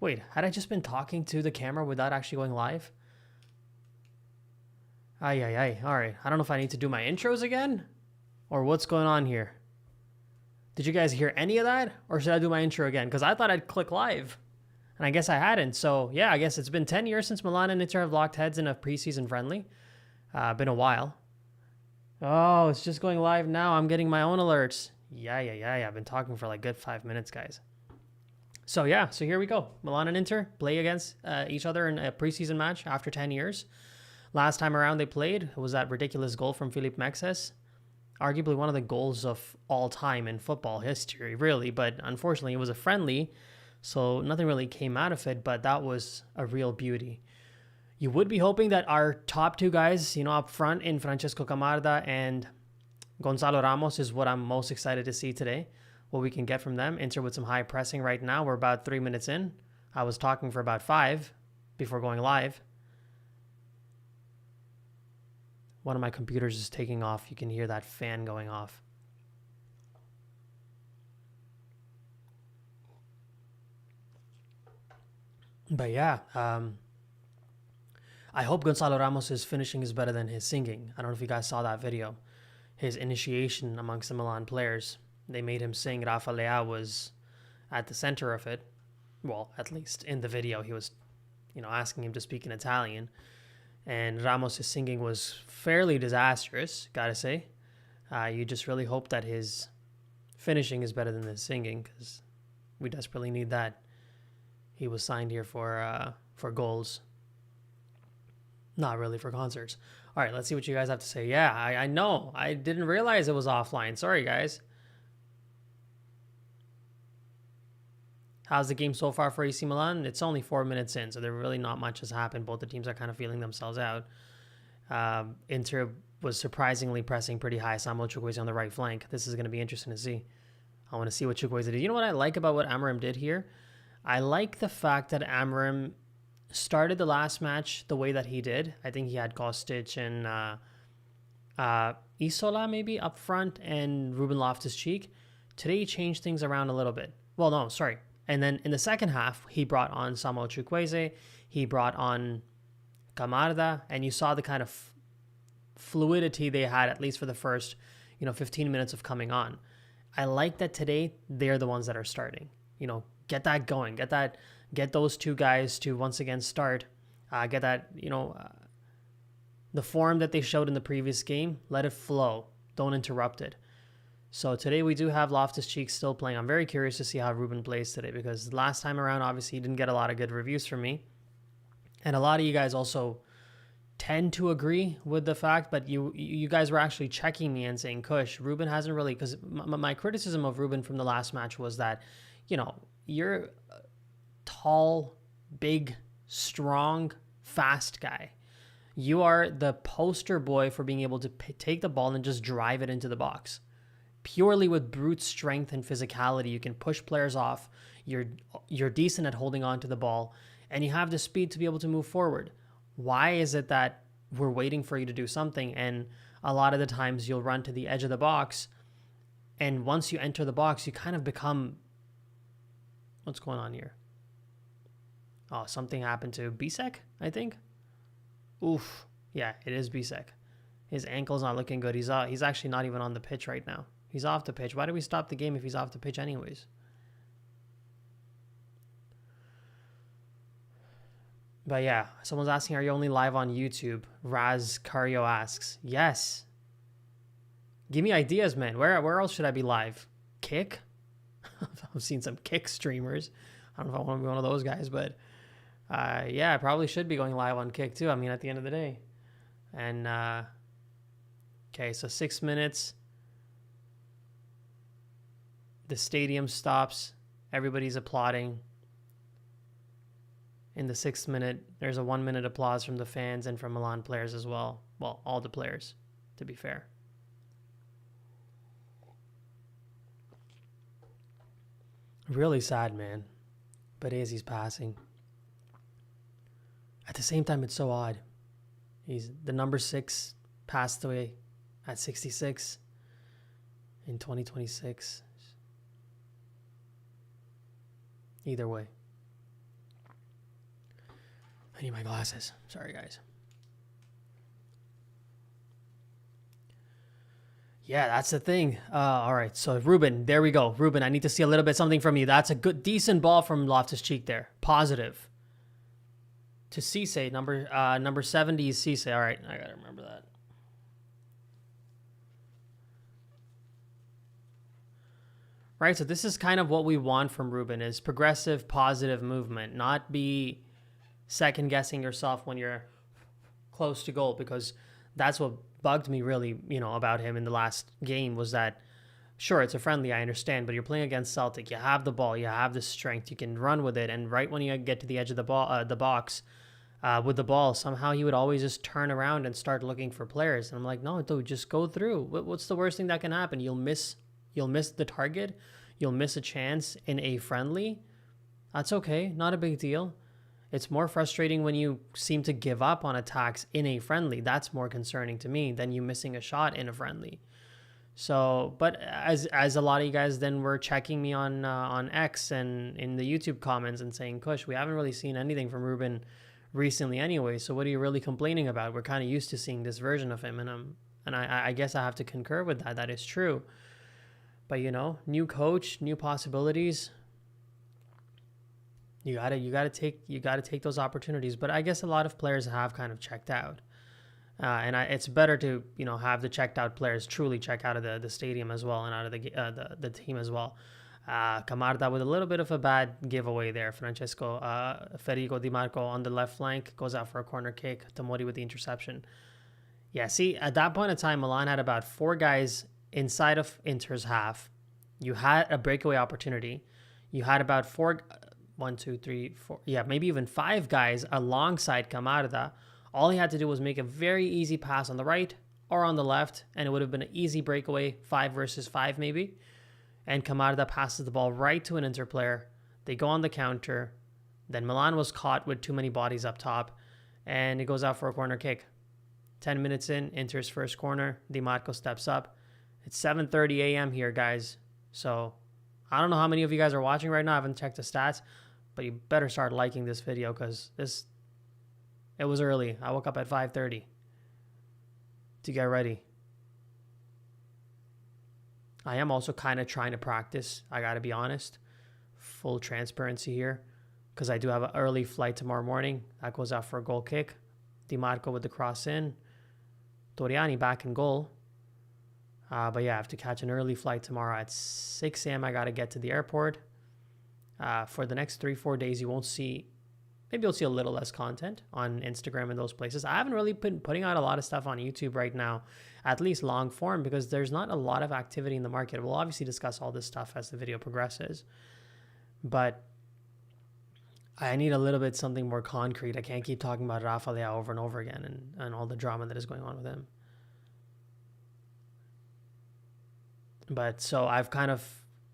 Wait, had I just been talking to the camera without actually going live? Ay. All right. I don't know if I need to do my intros again or what's going on here. Did you guys hear any of that? Or should I do my intro again? Because I thought I'd click live. And I guess I hadn't. So, yeah, I guess it's been 10 years since Milan and Inter have locked heads in a preseason friendly. Been a while. Oh, it's just going live now. I'm getting my own alerts. Yeah. I've been talking for like good 5 minutes, guys. So, yeah. So here we go. Milan and Inter play against each other in a preseason match after 10 years. Last time around they played, it was that ridiculous goal from Philippe Mexes. Arguably one of the goals of all time in football history, really. But unfortunately, it was a friendly, so nothing really came out of it. But that was a real beauty. You would be hoping that our top two guys, up front in Francesco Camarda and Gonzalo Ramos is what I'm most excited to see today. What we can get from them. Inter with some high pressing right now. We're about 3 minutes in. I was talking for about 5 before going live. One of my computers is taking off. You can hear that fan going off. But yeah, I hope Gonzalo Ramos' finishing is better than his singing. I don't know if you guys saw that video. His initiation amongst the Milan players. They made him sing. Rafa Leao was at the center of it. Well, at least in the video, he was, asking him to speak in Italian. And Ramos' singing was fairly disastrous, gotta say. You just really hope that his finishing is better than his singing, because we desperately need that. He was signed here for goals, not really for concerts. All right, let's see what you guys have to say. Yeah, I know. I didn't realize it was offline. Sorry, guys. How's the game so far for AC Milan? It's only 4 minutes in, so there really not much has happened. Both the teams are kind of feeling themselves out. Inter was surprisingly pressing pretty high. Samuel Chukwueze on the right flank. This is going to be interesting to see. I want to see what Chukwueze did. You know what I like about what Amorim did here? I like the fact that Amorim started the last match the way that he did. I think he had Kostic and Isola maybe up front and Ruben Loftus-Cheek. Today he changed things around a little bit. Well, no, sorry. And then in the second half, he brought on Samuel Chukwueze, he brought on Camarda, and you saw the kind of fluidity they had, at least for the first, 15 minutes of coming on. I like that today they're the ones that are starting. Get that going, get those two guys to once again start, get that, the form that they showed in the previous game, let it flow, don't interrupt it. So today we do have Loftus-Cheek still playing. I'm very curious to see how Ruben plays today, because last time around, obviously, he didn't get a lot of good reviews from me. And a lot of you guys also tend to agree with the fact, but you guys were actually checking me and saying, Kush, Ruben hasn't really, because my criticism of Ruben from the last match was that, you're a tall, big, strong, fast guy. You are the poster boy for being able to take the ball and just drive it into the box. Purely with brute strength and physicality, you can push players off. You're decent at holding on to the ball, and you have the speed to be able to move forward. Why is it that we're waiting for you to do something, and a lot of the times you'll run to the edge of the box, and once you enter the box, you kind of become... What's going on here? Oh, something happened to Bisek, I think. Oof. Yeah, it is Bisek. His ankle's not looking good. He's actually not even on the pitch right now. He's off the pitch. Why do we stop the game if he's off the pitch anyways? But yeah, someone's asking, are you only live on YouTube? Raz Cario asks. Yes. Give me ideas, man. Where else should I be live? Kick? I've seen some Kick streamers. I don't know if I want to be one of those guys, but yeah, I probably should be going live on Kick too. I mean, at the end of the day. And okay, so 6 minutes. The stadium stops. Everybody's applauding. In the 6th minute, there's a 1 minute applause from the fans and from Milan players as well. Well, all the players, to be fair. Really sad, man. But Izzy's passing. At the same time, it's so odd. He's the number 6 passed away at 66 in 2026. Either way. I need my glasses. Sorry, guys. Yeah, that's the thing. All right, so Ruben, there we go. Ruben, I need to see a little bit something from you. That's a good, decent ball from Loftus-Cheek there. Positive. To Cisse, number 70 is Cisse. All right, I got to remember that. Right, so this is kind of what we want from Ruben is progressive, positive movement, not be second-guessing yourself when you're close to goal, because that's what bugged me really, about him in the last game was that, sure, it's a friendly, I understand, but you're playing against Celtic. You have the ball, you have the strength, you can run with it, and right when you get to the edge of the box with the ball, somehow he would always just turn around and start looking for players. And I'm like, no, dude, just go through. What's the worst thing that can happen? You'll miss the target. You'll miss a chance in a friendly. That's okay. Not a big deal. It's more frustrating when you seem to give up on attacks in a friendly. That's more concerning to me than you missing a shot in a friendly. So, but as a lot of you guys then were checking me on X and in the YouTube comments and saying, Kush, we haven't really seen anything from Ruben recently anyway. So what are you really complaining about? We're kind of used to seeing this version of him, and I guess I have to concur with that. That is true. But new coach, new possibilities. You gotta take those opportunities. But I guess a lot of players have kind of checked out, and it's better to have the checked out players truly check out of the stadium as well and out of the team as well. Camarda with a little bit of a bad giveaway there. Federico Di Marco on the left flank goes out for a corner kick. Tomori with the interception. Yeah, see, at that point in time, Milan had about 4 guys inside of Inter's half. You had a breakaway opportunity. You had about 4, 1, 2, 3, 4, maybe even 5 guys alongside Camarda. All he had to do was make a very easy pass on the right or on the left, and it would have been an easy breakaway, 5 versus 5 maybe. And Camarda passes the ball right to an Inter player. They go on the counter. Then Milan was caught with too many bodies up top, and it goes out for a corner kick. 10 minutes in, Inter's first corner. Di Marco steps up. It's 7:30 a.m. here, guys. So I don't know how many of you guys are watching right now. I haven't checked the stats, but you better start liking this video because it was early. I woke up at 5:30 to get ready. I am also kind of trying to practice. I got to be honest. Full transparency here because I do have an early flight tomorrow morning. That goes out for a goal kick. Di Marco with the cross in. Toriani back in goal. But yeah, I have to catch an early flight tomorrow at 6 a.m. I got to get to the airport. For the next 3-4 days, you won't see, maybe you'll see a little less content on Instagram and those places. I haven't really been putting out a lot of stuff on YouTube right now, at least long form, because there's not a lot of activity in the market. We'll obviously discuss all this stuff as the video progresses. But I need a little bit something more concrete. I can't keep talking about Rafa Leao over and over again and all the drama that is going on with him. But so I've kind of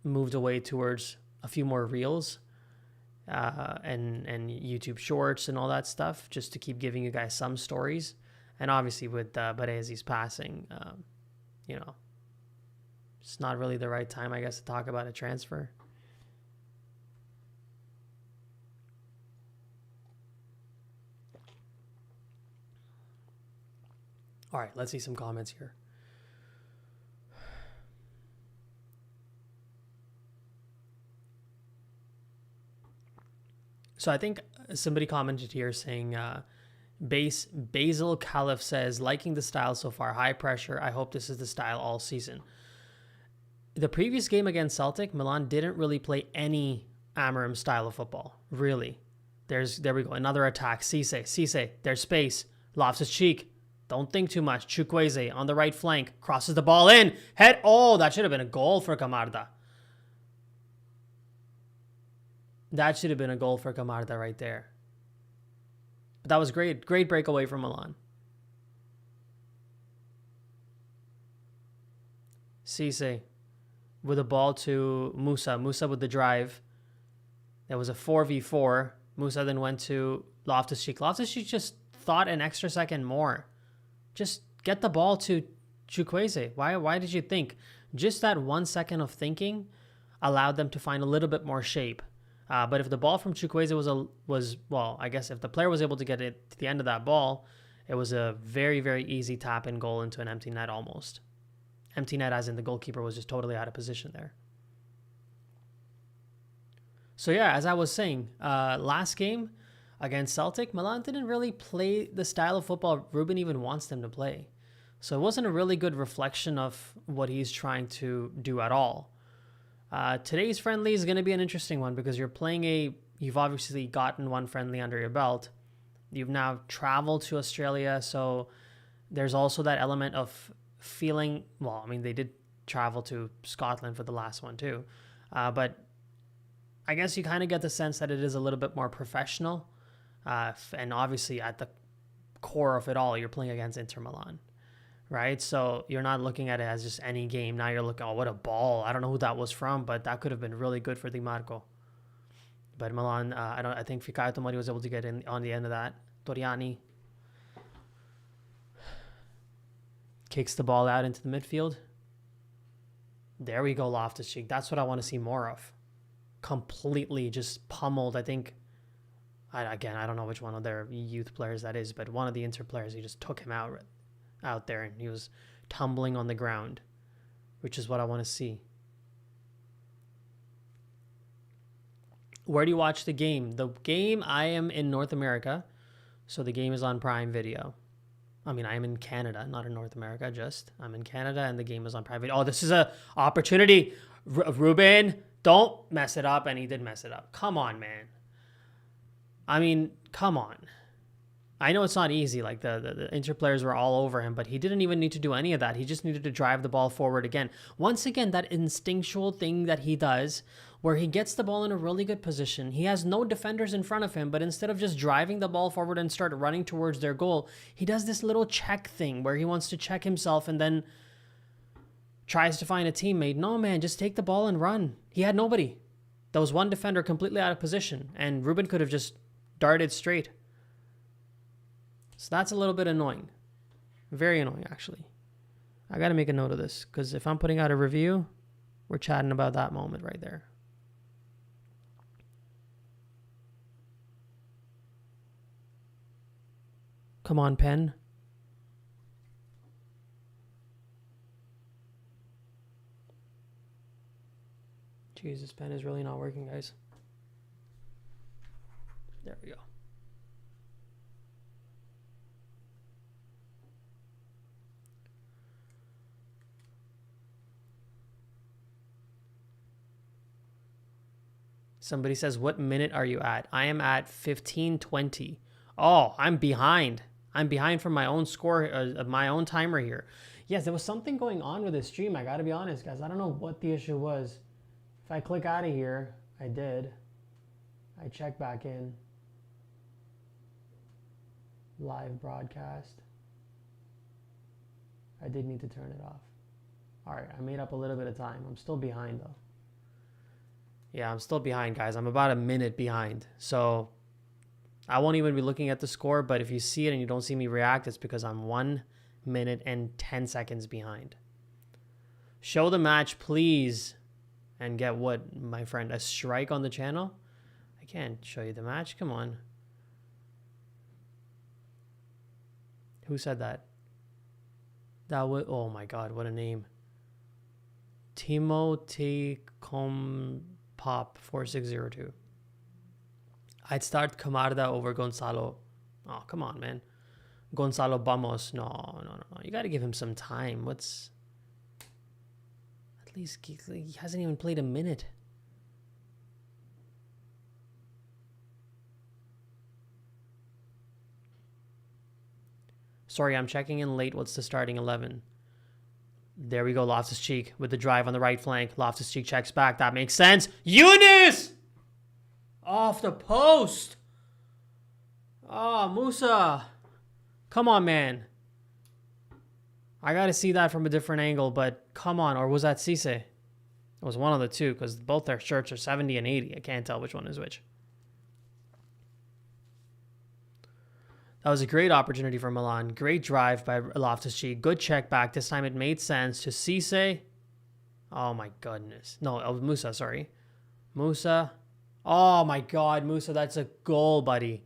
moved away towards a few more reels and YouTube shorts and all that stuff just to keep giving you guys some stories. And obviously with Baresi's passing, it's not really the right time, I guess, to talk about a transfer. All right, let's see some comments here. So I think somebody commented here saying, Basil Caliph says, liking the style so far, high pressure. I hope this is the style all season. The previous game against Celtic, Milan didn't really play any Amorim style of football, really. There we go, another attack. Cisse, there's space. Loftus-Cheek, don't think too much. Chukwueze on the right flank, crosses the ball in. Head, that should have been a goal for Camarda. That should have been a goal for Camarda right there. But that was great. Great breakaway from Milan. Cisse with a ball to Musa. Musa with the drive. There was a 4v4. Musa then went to Loftus-Cheek. Loftus-Cheek just thought an extra second more. Just get the ball to Chukwueze. Why did you think? Just that 1 second of thinking allowed them to find a little bit more shape. But if the ball from Chukwueze was well, I guess if the player was able to get it to the end of that ball, it was a very, very easy tap in goal into an empty net almost. Empty net as in the goalkeeper was just totally out of position there. So yeah, as I was saying, last game against Celtic, Milan didn't really play the style of football Ruben even wants them to play. So it wasn't a really good reflection of what he's trying to do at all. Today's friendly is going to be an interesting one because you've obviously gotten one friendly under your belt. You've now traveled to Australia, so there's also that element of feeling, well, I mean, they did travel to Scotland for the last one too, but I guess you kind of get the sense that it is a little bit more professional, and obviously at the core of it all, you're playing against Inter Milan, right? So you're not looking at it as just any game. Now you're looking, oh, what a ball. I don't know who that was from, but that could have been really good for Di Marco. But Milan, I think Fikayo Tomori was able to get in on the end of that. Toriani kicks the ball out into the midfield. There we go, Loftus-Cheek. That's what I want to see more of. Completely just pummeled. I think, I don't know which one of their youth players that is, but one of the Inter players, he just took him out there, and he was tumbling on the ground, which is what I want to see. Where do you watch the game? The game, I am in North America, so the game is on Prime Video. I mean, I'm in Canada, not in North America, I'm in Canada, and the game is on Prime Video. Oh, this is a opportunity. Ruben, don't mess it up, and he did mess it up. Come on, man. I mean, come on. I know it's not easy. Like the Inter players were all over him, but he didn't even need to do any of that. He just needed to drive the ball forward again. Once again, that instinctual thing that he does where he gets the ball in a really good position. He has no defenders in front of him, but instead of just driving the ball forward and start running towards their goal, he does this little check thing where he wants to check himself and then tries to find a teammate. No, man, just take the ball and run. He had nobody. There was one defender completely out of position, and Ruben could have just darted straight. So that's a little bit annoying. Very annoying, actually. I got to make a note of this, because if I'm putting out a review, we're chatting about that moment right there. Come on, pen. Jeez, this pen is really not working, guys. There we go. Somebody says, what minute are you at? I am at 15:20. Oh, I'm behind. I'm behind from my own score, my own timer here. Yes, there was something going on with this stream. I got to be honest, guys. I don't know what the issue was. If I click out of here, I did. I check back in. Live broadcast. I did need to turn it off. All right, I made up a little bit of time. I'm still behind, though. Yeah, I'm still behind, guys. I'm about a minute behind. So I won't even be looking at the score, but if you see it and you don't see me react, it's because I'm 1 minute and 10 seconds behind. Show the match, please. And get what, my friend? A strike on the channel? I can't show you the match. Come on. Who said that? That was, oh my God, what a name. Timothy Pop 4602. I'd start Camarda over Gonzalo. Oh, come on, man. Gonzalo Bamos. No. You got to give him some time. At least he hasn't even played a minute. Sorry, I'm checking in late. What's the starting 11? There we go, Loftus-Cheek with the drive on the right flank. Loftus-Cheek checks back. That makes sense. Yunus! Off the post. Oh, Musa. Come on, man. I got to see that from a different angle, but come on. Or was that Cisse? It was one of the two, because both their shirts are 70 and 80. I can't tell which one is which. That was a great opportunity for Milan. Great drive by Loftus-Cheek. Good check back. This time it made sense to Cisse. Oh, my goodness. No, Musa, sorry. Musa. Oh my God, Musa, that's a goal, buddy.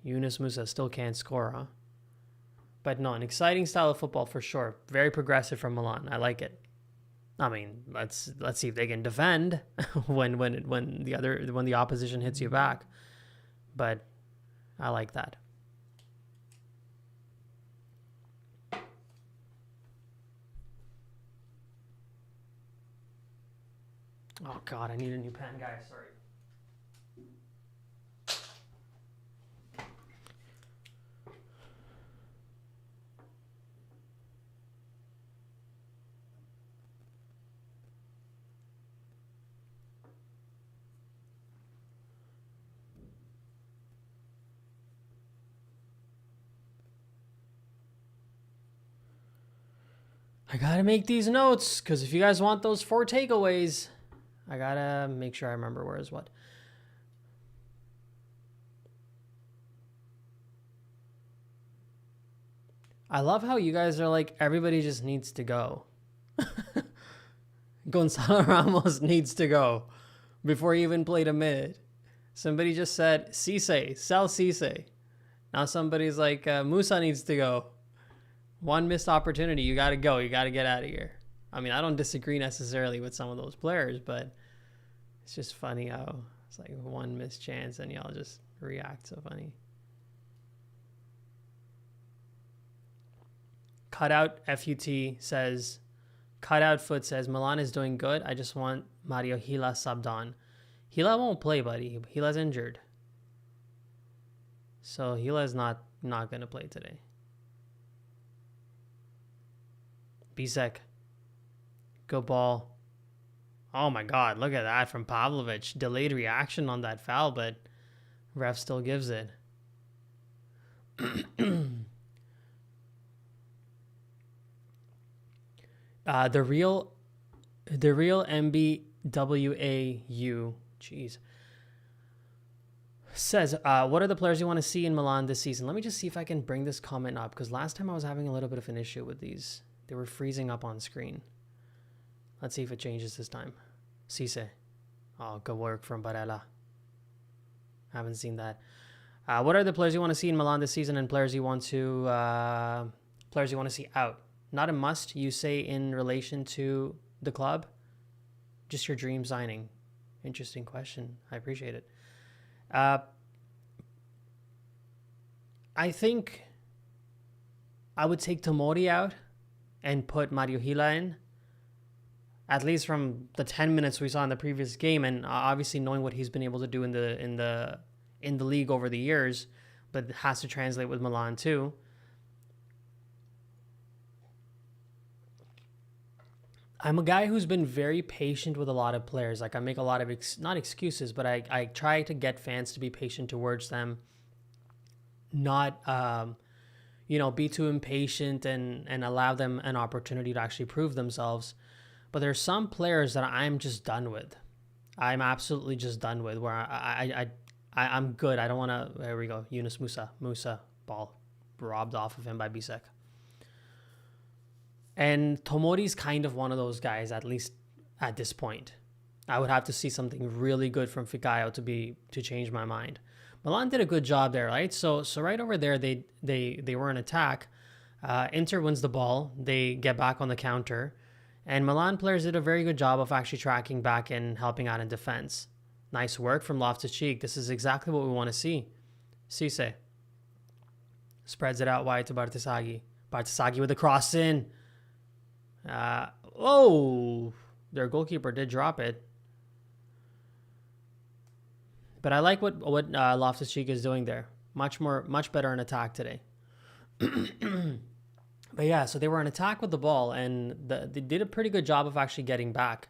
Yunus Musa still can't score, huh? But no, an exciting style of football for sure. Very progressive from Milan. I like it. I mean, let's see if they can defend when the opposition hits you back. But I like that. Oh God, I need a new pen, guys. Sorry. I gotta make these notes because if you guys want those 4 takeaways, I gotta make sure I remember where is what. I love how you guys are like, everybody just needs to go. Gonzalo Ramos needs to go before he even played a minute. Somebody just said, Cisse, sell Cisse. Now somebody's like, Musa needs to go. One missed opportunity. You got to go. You got to get out of here. I mean, I don't disagree necessarily with some of those players, but it's just funny how it's like one missed chance and y'all just react so funny. Cutout FUT says, Cutout Foot says, Milan is doing good. I just want Mario Gila subbed on. Gila won't play, buddy. Gila's injured. So Gila's not going to play today. Bisek. Good ball. Oh my God, look at that from Pavlovic. Delayed reaction on that foul, but ref still gives it. The real MBWAU, jeez, says, what are the players you want to see in Milan this season? Let me just see if I can bring this comment up, because last time I was having a little bit of an issue with these. They were freezing up on screen. Let's see if it changes this time. Cisse. Oh, good work from Barella. Haven't seen that. What are the players you want to see in Milan this season and players you want to see out? Not a must, you say, in relation to the club? Just your dream signing. Interesting question. I appreciate it. I think I would take Tomori out and put Mario Gila in, at least from the 10 minutes we saw in the previous game, and obviously knowing what he's been able to do in the league over the years, but it has to translate with Milan too. I'm a guy who's been very patient with a lot of players. Like, I make a lot of, not excuses, but I try to get fans to be patient towards them, not be too impatient and allow them an opportunity to actually prove themselves. But there's some players that I'm just done with. I'm absolutely just done with, where I'm good. I don't want to, there we go, Yunus Musa, ball robbed off of him by Bisek. And Tomori's kind of one of those guys, at least at this point. I would have to see something really good from Fikayo to change my mind. Milan did a good job there, right? So right over there, they were in attack. Inter wins the ball. They get back on the counter. And Milan players did a very good job of actually tracking back and helping out in defense. Nice work from Loftus-Cheek. This is exactly what we want to see. Cisse spreads it out wide to Bartisaghi. Bartisaghi with a cross in. Their goalkeeper did drop it. But I like what Loftus-Cheek is doing there. Much better in attack today. But yeah, so they were in attack with the ball, and they did a pretty good job of actually getting back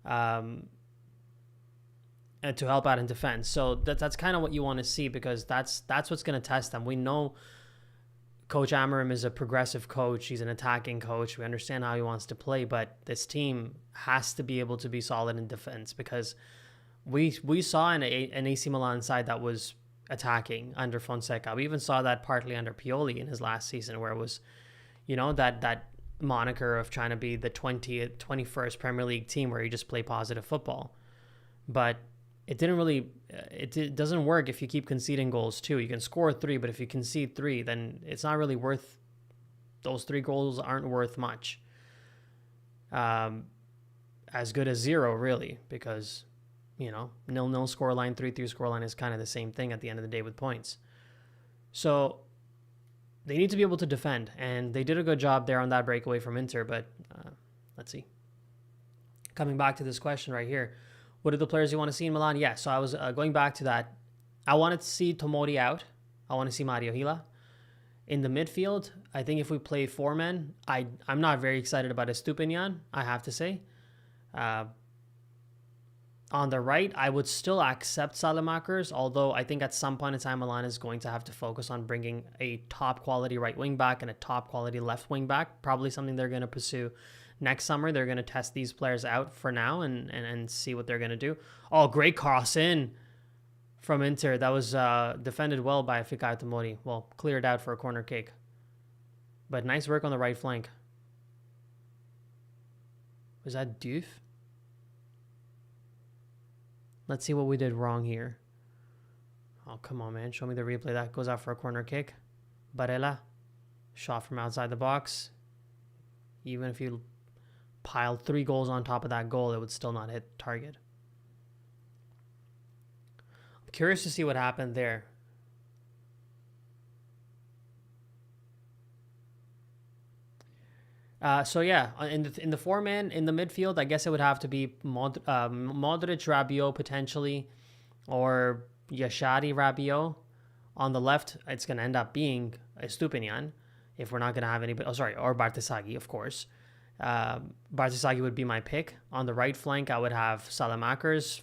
and to help out in defense. So that's kind of what you want to see, because that's what's going to test them. We know Coach Amorim is a progressive coach. He's an attacking coach. We understand how he wants to play, but this team has to be able to be solid in defense, because we saw an AC Milan side that was attacking under Fonseca. We even saw that partly under Pioli in his last season, where it was, that moniker of trying to be the 21st Premier League team where you just play positive football. but it didn't really. It doesn't work if you keep conceding goals too. You can score 3, but if you concede 3, then it's not really worth. Those 3 goals aren't worth much. As good as 0, really, because 0-0 scoreline, 3-3 scoreline is kind of the same thing at the end of the day with points. So they need to be able to defend, and they did a good job there on that breakaway from Inter, but let's see. Coming back to this question right here, what are the players you want to see in Milan? Yeah, so I was going back to that. I wanted to see Tomori out. I want to see Mario Hila. In the midfield, I think if we play 4 men, I'm not very excited about Estupiñán, I have to say. On the right, I would still accept Salamakers, although I think at some point in time, Milan is going to have to focus on bringing a top quality right wing back and a top quality left wing back. Probably something they're going to pursue next summer. They're going to test these players out for now and see what they're going to do. Oh, great cross in from Inter. That was defended well by Fikayo Tomori. Well, cleared out for a corner kick. But nice work on the right flank. Was that Diouf? Let's see what we did wrong here. Oh, come on, man. Show me the replay. That goes out for a corner kick. Barella. Shot from outside the box. Even if you piled 3 goals on top of that goal, it would still not hit target. I'm curious to see what happened there. So yeah, in the 4-man in the midfield, I guess it would have to be Modric, Rabiot potentially, or Yashadi, Rabiot. On the left, it's going to end up being Estupiñán if we're not going to have anybody. Oh, sorry, or Bartesaghi, of course. Bartesaghi would be my pick. On the right flank, I would have Salamakers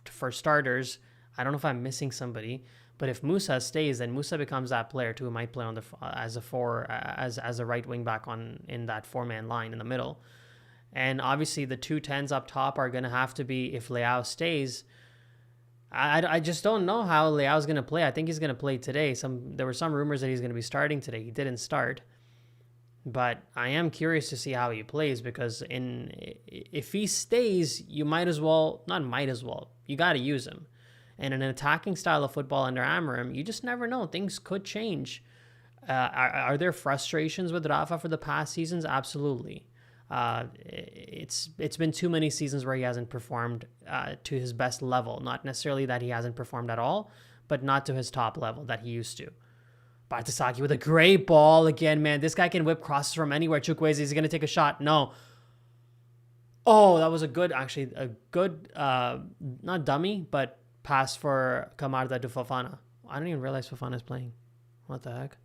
for starters. I don't know if I'm missing somebody. But if Musa stays, then Musa becomes that player too, who might play on the as a right wing back in that 4-man line in the middle. And obviously the 2 10s up top are going to have to be, if Leao stays. I just don't know how Leao's going to play. I think he's going to play today. There were some rumors that he's going to be starting today. He didn't start. But I am curious to see how he plays, because if he stays, you got to use him. And in an attacking style of football under Amorim, you just never know. Things could change. Are there frustrations with Rafa for the past seasons? Absolutely. It's been too many seasons where he hasn't performed to his best level. Not necessarily that he hasn't performed at all, but not to his top level that he used to. Bartesaghi with a great ball again, man. This guy can whip crosses from anywhere. Chukwueze is going to take a shot. No. Oh, that was a good, not dummy, but pass for Camarda to Fofana. I didn't even realize Fofana's playing. What the heck?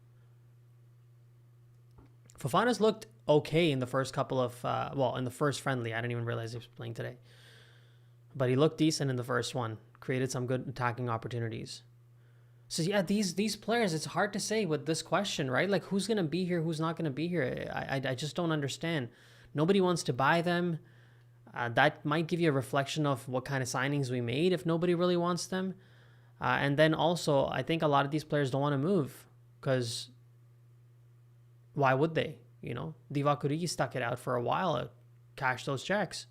Fofana's looked okay in the first couple of, in the first friendly. I didn't even realize he was playing today. But he looked decent in the first one. Created some good attacking opportunities. So yeah, these players, it's hard to say with this question, right? Like, who's going to be here, who's not going to be here? I just don't understand. Nobody wants to buy them. That might give you a reflection of what kind of signings we made if nobody really wants them. And then also, I think a lot of these players don't want to move, because why would they? Divock Origi stuck it out for a while, cashed those checks.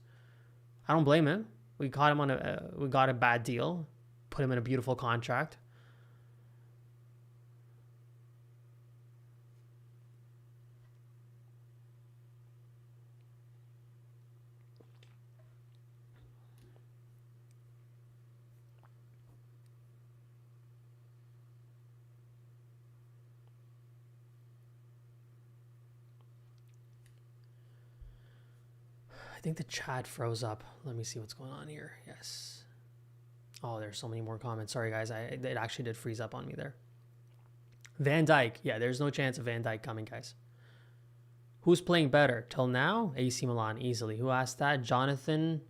I don't blame him. We got a bad deal, put him in a beautiful contract. I think the chat froze up. Let me see what's going on here. Yes. Oh, there's so many more comments. Sorry, guys. It actually did freeze up on me there. Van Dijk. Yeah, there's no chance of Van Dijk coming, guys. Who's playing better? Till now, AC Milan, easily. Who asked that? Jonathan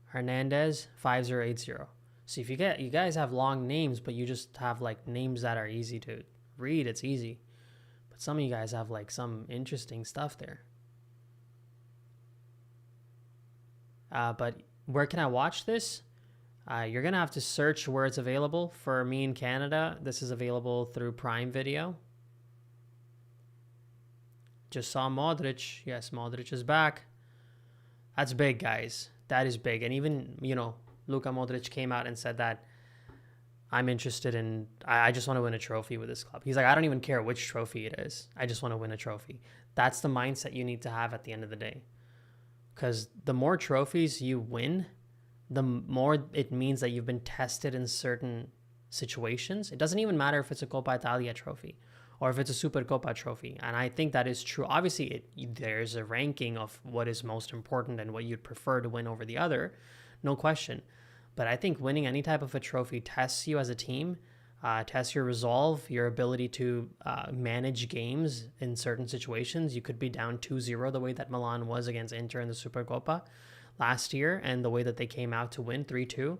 Hernandez, 5080. So if you guys have long names, but you just have like names that are easy to read, it's easy. But some of you guys have like some interesting stuff there. But where can I watch this? You're going to have to search where it's available. For me in Canada, this is available through Prime Video. Just saw Modric. Yes, Modric is back. That's big, guys. That is big. And even, Luka Modric came out and said that I'm interested in, I just want to win a trophy with this club. He's like, I don't even care which trophy it is. I just want to win a trophy. That's the mindset you need to have at the end of the day. Because the more trophies you win, the more it means that you've been tested in certain situations. It doesn't even matter if it's a Coppa Italia trophy or if it's a Supercoppa trophy. And I think that is true. Obviously, there's a ranking of what is most important and what you'd prefer to win over the other. No question. But I think winning any type of a trophy tests you as a team, tests your resolve, your ability to manage games in certain situations. You could be down 2-0 the way that Milan was against Inter in the Supercoppa last year and the way that they came out to win 3-2.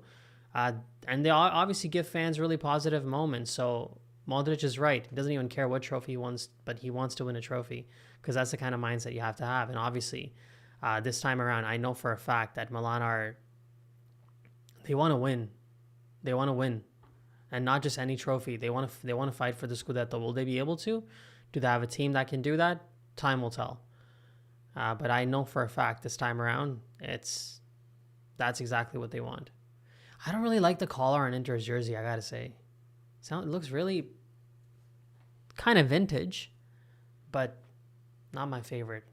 And they obviously give fans really positive moments. So Modric is right. He doesn't even care what trophy he wants, but he wants to win a trophy because that's the kind of mindset you have to have. And obviously, this time around, I know for a fact that Milan they want to win. They want to win. And not just any trophy. They want to fight for the Scudetto. Will they be able to? Do they have a team that can do that? Time will tell. But I know for a fact this time around, that's exactly what they want. I don't really like the collar on Inter's jersey, I gotta say. It looks really kind of vintage, but not my favorite.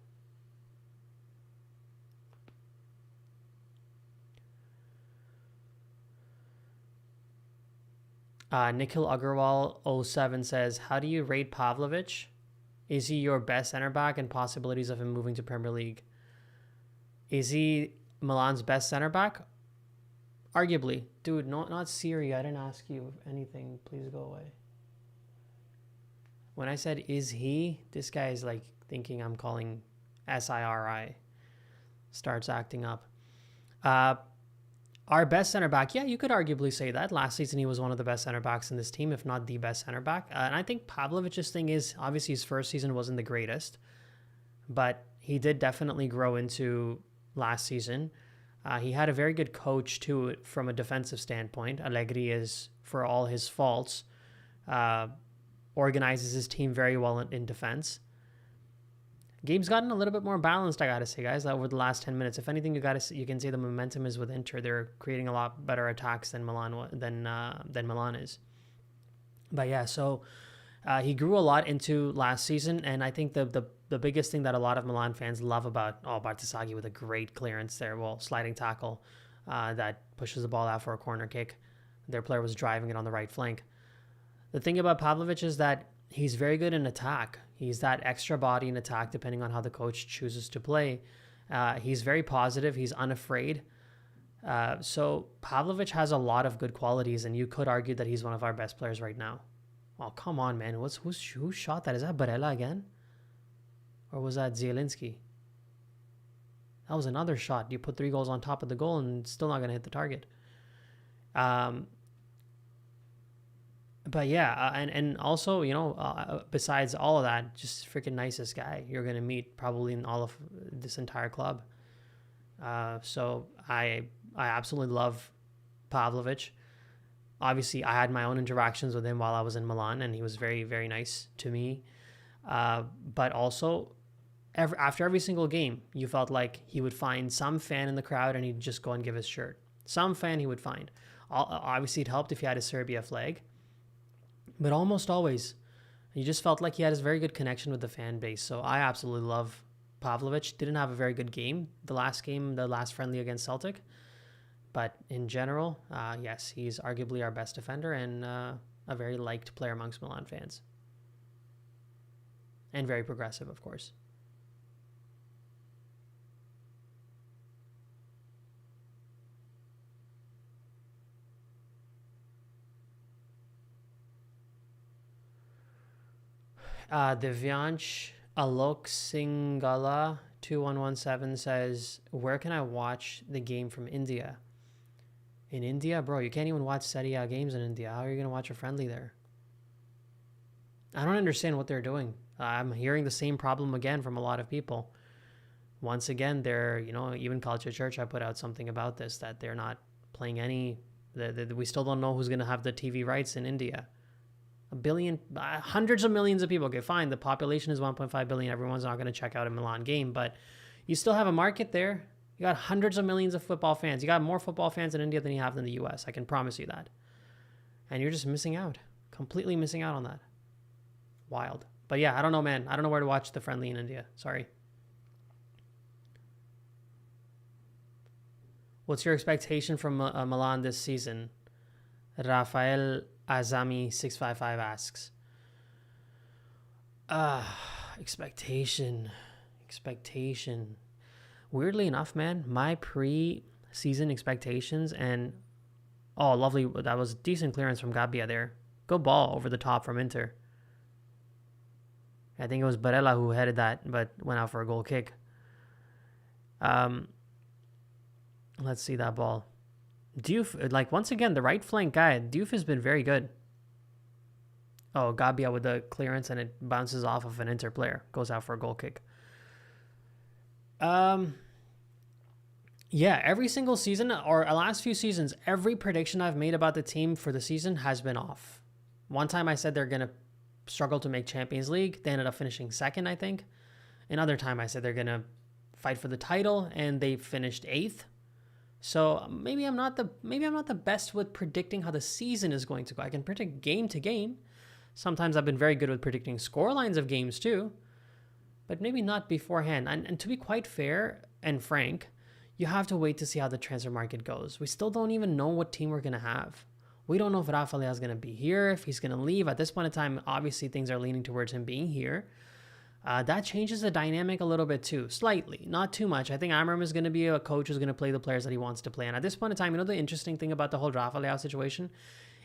Nikhil Agarwal 07 says, how do you rate Pavlovic? Is he your best center back and possibilities of him moving to Premier League? Is he Milan's best center back? Arguably. Dude, not Siri. I didn't ask you anything. Please go away. When I said, is he, this guy is like thinking I'm calling SIRI. Starts acting up. Our best center back, yeah, you could arguably say that. Last season, he was one of the best center backs in this team, if not the best center back. And I think Pavlovic's thing is, obviously, his first season wasn't the greatest, but he did definitely grow into last season. He had a very good coach, too, from a defensive standpoint. Allegri is, for all his faults, organizes his team very well in defense. Game's gotten a little bit more balanced, I gotta say, guys, over the last 10 minutes. If anything, you can say the momentum is with Inter. They're creating a lot better attacks than Milan is. But yeah, so he grew a lot into last season, and I think the biggest thing that a lot of Milan fans love about Bartasaghi with a great clearance there, sliding tackle that pushes the ball out for a corner kick. Their player was driving it on the right flank. The thing about Pavlovic is that he's very good in attack. He's that extra body in attack, depending on how the coach chooses to play. He's very positive. He's unafraid. So Pavlovic has a lot of good qualities, and you could argue that he's one of our best players right now. Oh, come on, man. Who shot that? Is that Barella again? Or was that Zielinski? That was another shot. You put 3 goals on top of the goal and still not going to hit the target. But yeah, and also, besides all of that, just freaking nicest guy you're going to meet probably in all of this entire club. So I absolutely love Pavlovic. Obviously, I had my own interactions with him while I was in Milan, and he was very, very nice to me. But also, after every single game, you felt like he would find some fan in the crowd and he'd just go and give his shirt. Some fan he would find. Obviously, it helped if he had a Serbia flag. But almost always, you just felt like he had a very good connection with the fan base. So I absolutely love Pavlovic. Didn't have a very good game, the last friendly against Celtic. But in general, yes, he's arguably our best defender and a very liked player amongst Milan fans. And very progressive, of course. Divyansh Alok Singala 2117 says, where can I watch the game from India? In India, bro, you can't even watch Serie A games in India. How are you going to watch a friendly there? I don't understand what they're doing. I'm hearing the same problem again from a lot of people. Once again, they're, even Culture Church, I put out something about this, that they're not playing any, we still don't know who's going to have the TV rights in India. A billion, hundreds of millions of people. Okay, fine. The population is 1.5 billion. Everyone's not going to check out a Milan game, but you still have a market there. You got hundreds of millions of football fans. You got more football fans in India than you have in the US. I can promise you that. And you're just missing out. Completely missing out on that. Wild. But yeah, I don't know, man. I don't know where to watch the friendly in India. Sorry. What's your expectation from Milan this season? Rafael Azami 655 asks. Expectation. Weirdly enough, man, my pre-season expectations and lovely, that was decent clearance from Gabbia there. Good ball over the top from Inter. I think it was Barella who headed that, but went out for a goal kick. Let's see that ball. Diouf, like once again, the right flank guy, Diouf has been very good. Oh, Gabbia with the clearance and it bounces off of an Inter player. Goes out for a goal kick. Yeah, every single season or last few seasons, every prediction I've made about the team for the season has been off. One time I said they're going to struggle to make Champions League. They ended up finishing second, I think. Another time I said they're going to fight for the title and they finished 8th. So maybe I'm not the best with predicting how the season is going to go. I can predict game to game. Sometimes I've been very good with predicting scorelines of games too, but maybe not beforehand. And to be quite fair and frank, you have to wait to see how the transfer market goes. We still don't even know what team we're going to have. We don't know if Rafa Leao is going to be here, if he's going to leave. At this point in time, obviously things are leaning towards him being here. That changes the dynamic a little bit too, slightly, not too much. I think Amram is going to be a coach who's going to play the players that he wants to play. And at this point in time, the interesting thing about the whole Rafa Leao situation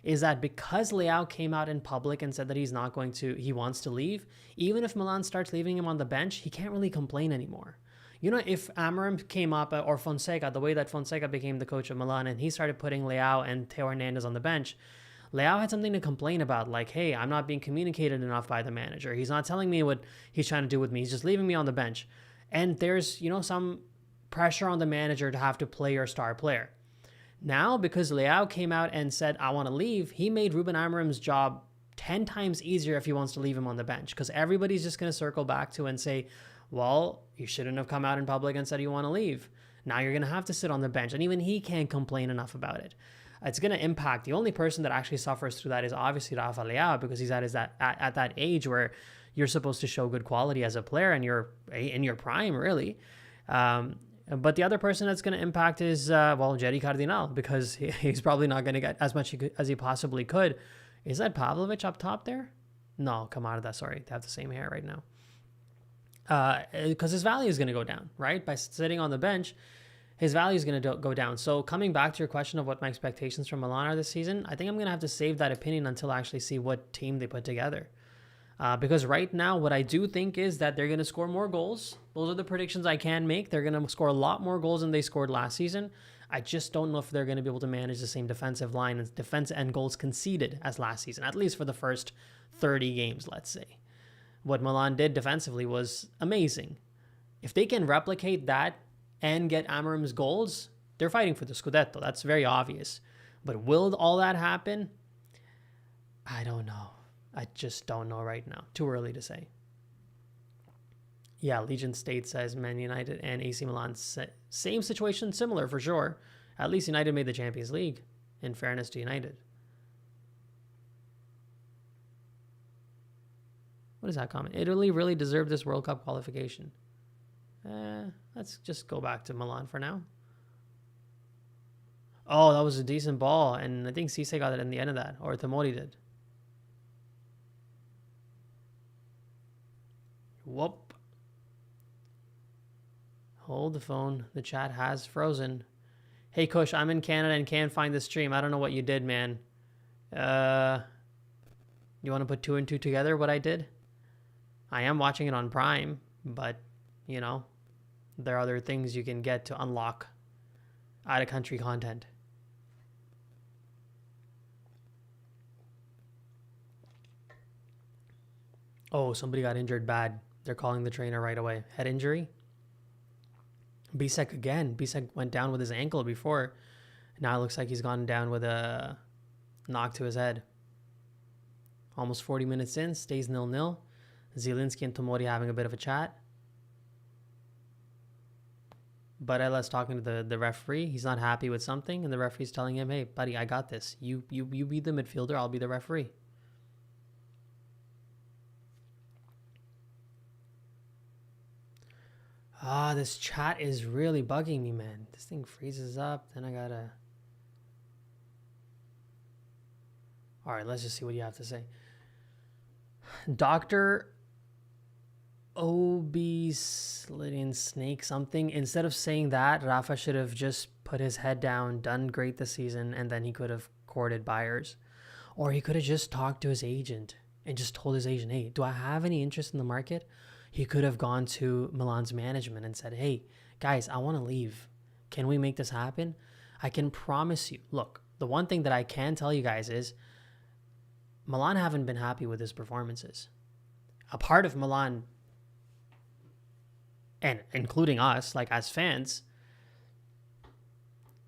is that because Leao came out in public and said that he wants to leave, even if Milan starts leaving him on the bench, he can't really complain anymore. If Amarim came up, or Fonseca, the way that Fonseca became the coach of Milan, and he started putting Leao and Theo Hernandez on the bench, Leao had something to complain about, like, hey, I'm not being communicated enough by the manager. He's not telling me what he's trying to do with me. He's just leaving me on the bench. And there's, some pressure on the manager to have to play your star player. Now, because Leao came out and said, I want to leave, he made Ruben Amorim's job 10 times easier if he wants to leave him on the bench, because everybody's just going to circle back to and say, well, you shouldn't have come out in public and said you want to leave. Now you're going to have to sit on the bench. And even he can't complain enough about it. It's going to impact. The only person that actually suffers through that is obviously Rafa Leao, because he's at that age where you're supposed to show good quality as a player and you're in your prime, really. But the other person that's going to impact is, Jerry Cardinal, because he's probably not going to get as much as he possibly could. Is that Pavlovic up top there? No, Kamada, sorry. They have the same hair right now. Because his value is going to go down, right? By sitting on the bench, his value is going to go down. So coming back to your question of what my expectations from Milan are this season, I think I'm going to have to save that opinion until I actually see what team they put together. Because right now, what I do think is that they're going to score more goals. Those are the predictions I can make. They're going to score a lot more goals than they scored last season. I just don't know if they're going to be able to manage the same defensive line and defense and goals conceded as last season, at least for the first 30 games, let's say. What Milan did defensively was amazing. If they can replicate that and get Amorim's goals, they're fighting for the Scudetto. That's very obvious. But will all that happen? I don't know. I just don't know right now. Too early to say. Yeah, Legion State says Man United and AC Milan, same situation, similar for sure. At least United made the Champions League, in fairness to United. What is that comment? Italy really deserved this World Cup qualification. Let's just go back to Milan for now. Oh, that was a decent ball, and I think Cisse got it in the end of that, or Tomori did. Whoop. Hold the phone. The chat has frozen. Hey, Kush, I'm in Canada and can't find the stream. I don't know what you did, man. You want to put 2 and 2 together, what I did? I am watching it on Prime, but, there are other things you can get to unlock out-of-country content. Oh, somebody got injured bad. They're calling the trainer right away. Head injury? Bisek again. Bisek went down with his ankle before. Now it looks like he's gone down with a knock to his head. Almost 40 minutes in. Stays 0-0. Zielinski and Tomori having a bit of a chat. Barella's talking to the referee. He's not happy with something, and the referee's telling him, "Hey, buddy, I got this. You be the midfielder. I'll be the referee." This chat is really bugging me, man. This thing freezes up. Then I gotta. All right, let's just see what you have to say. Dr. Slitting Snake something. Instead of saying that, Rafa should have just put his head down, done great this season, and then he could have courted buyers. Or he could have just talked to his agent and just told his agent, hey, do I have any interest in the market? He could have gone to Milan's management and said, hey, guys, I want to leave. Can we make this happen? I can promise you. Look, the one thing that I can tell you guys is Milan haven't been happy with his performances. A part of Milan, and including us, like as fans,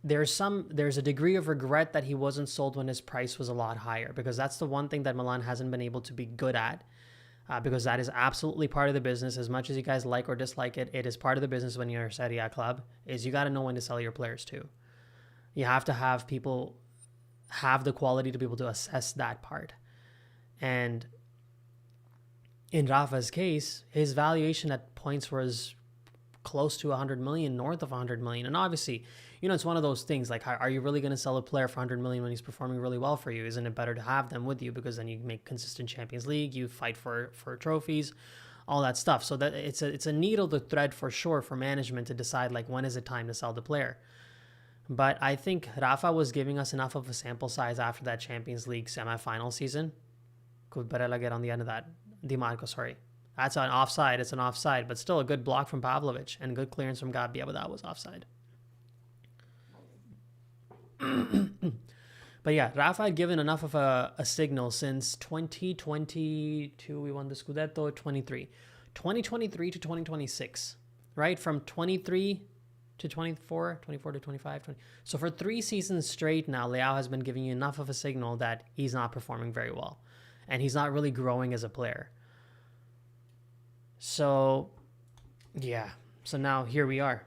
there's a degree of regret that he wasn't sold when his price was a lot higher, because that's the one thing that Milan hasn't been able to be good at, because that is absolutely part of the business. As much as you guys like or dislike it, it is part of the business when you're a Serie A club, is you got to know when to sell your players too. You have to have people have the quality to be able to assess that part. And in Rafa's case, his valuation at points was close to 100 million, north of 100 million. And obviously, it's one of those things like, are you really going to sell a player for 100 million when he's performing really well for you? Isn't it better to have them with you, because then you make consistent Champions League, you fight for trophies, all that stuff. So that it's a needle to thread for sure for management to decide like when is it time to sell the player. But I think Rafa was giving us enough of a sample size after that Champions League semifinal season. Could Barella get on the end of that? Di Marco, sorry. That's an offside. It's an offside, but still a good block from Pavlovic and good clearance from Gabbia, but that was offside. But yeah, Rafa had given enough of a signal since 2022. We won the Scudetto. 2023 to 2026, right? From 23 to 24, 24 to 25. 20. So for 3 seasons straight now, Leao has been giving you enough of a signal that he's not performing very well. And he's not really growing as a player. So, yeah. So now here we are.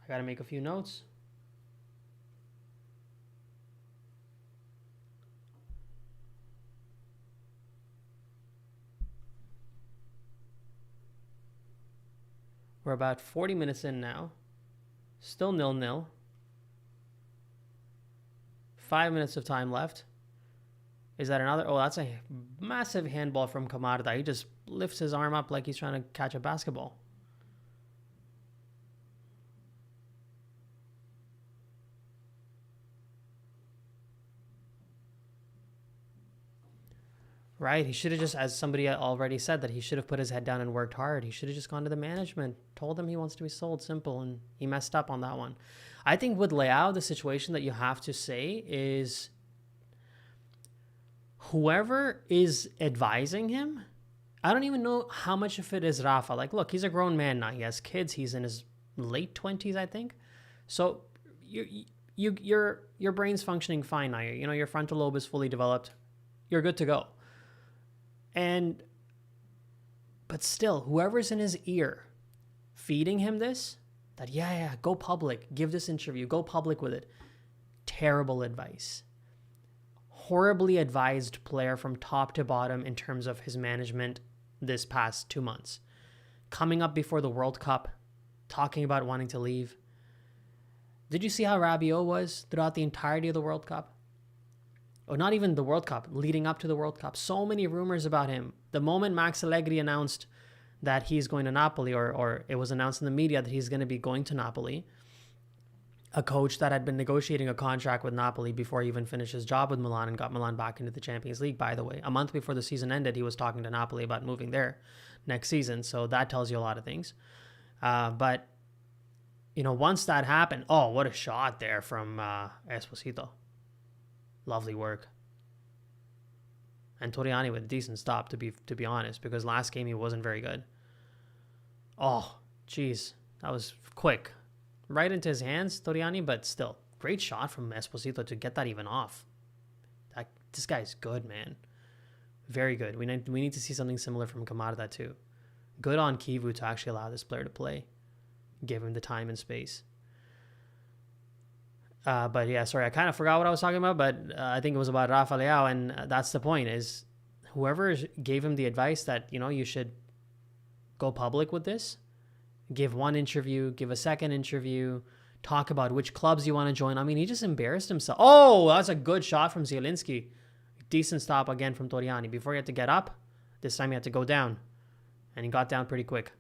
I got to make a few notes. We're about 40 minutes in now. Still 0-0. 5 minutes of time left. Is that another? Oh, that's a massive handball from Camarda. He just lifts his arm up like he's trying to catch a basketball. Right? He should have just, as somebody already said, that he should have put his head down and worked hard. He should have just gone to the management, told them he wants to be sold, simple, and he messed up on that one. I think with Leao, the situation that you have to say is whoever is advising him, I don't even know how much of it is Rafa. Like, look, he's a grown man now. He has kids. He's in his late 20s, I think. So your brain's functioning fine now. Your frontal lobe is fully developed. You're good to go. But still, whoever's in his ear feeding him this, that yeah, go public, give this interview, go public with it. Terrible advice. Horribly advised player from top to bottom in terms of his management this past 2 months. Coming up before the World Cup, talking about wanting to leave. Did you see how Rabiot was throughout the entirety of the World Cup? Or not even the World Cup, leading up to the World Cup. So many rumors about him. The moment Max Allegri announced that he's going to Napoli, or it was announced in the media that he's going to be going to Napoli, a coach that had been negotiating a contract with Napoli before he even finished his job with Milan and got Milan back into the Champions League, by the way. A month before the season ended, he was talking to Napoli about moving there next season. So that tells you a lot of things. But, once that happened, oh, what a shot there from Esposito. Lovely work. And Torriani with a decent stop, to be honest, because last game he wasn't very good. Oh, geez. That was quick. Right into his hands, Torriani, but still. Great shot from Esposito to get that even off. This guy's good, man. Very good. We need to see something similar from Camarda too. Good on Kivu to actually allow this player to play. give him the time and space. But yeah, sorry, I kind of forgot what I was talking about, but I think it was about Rafa Leao, and that's the point, is whoever gave him the advice that, you should go public with this, give one interview, give a second interview, talk about which clubs you want to join. I mean, he just embarrassed himself. Oh, that's a good shot from Zielinski. Decent stop again from Toriani. Before he had to get up, this time he had to go down. And he got down pretty quick.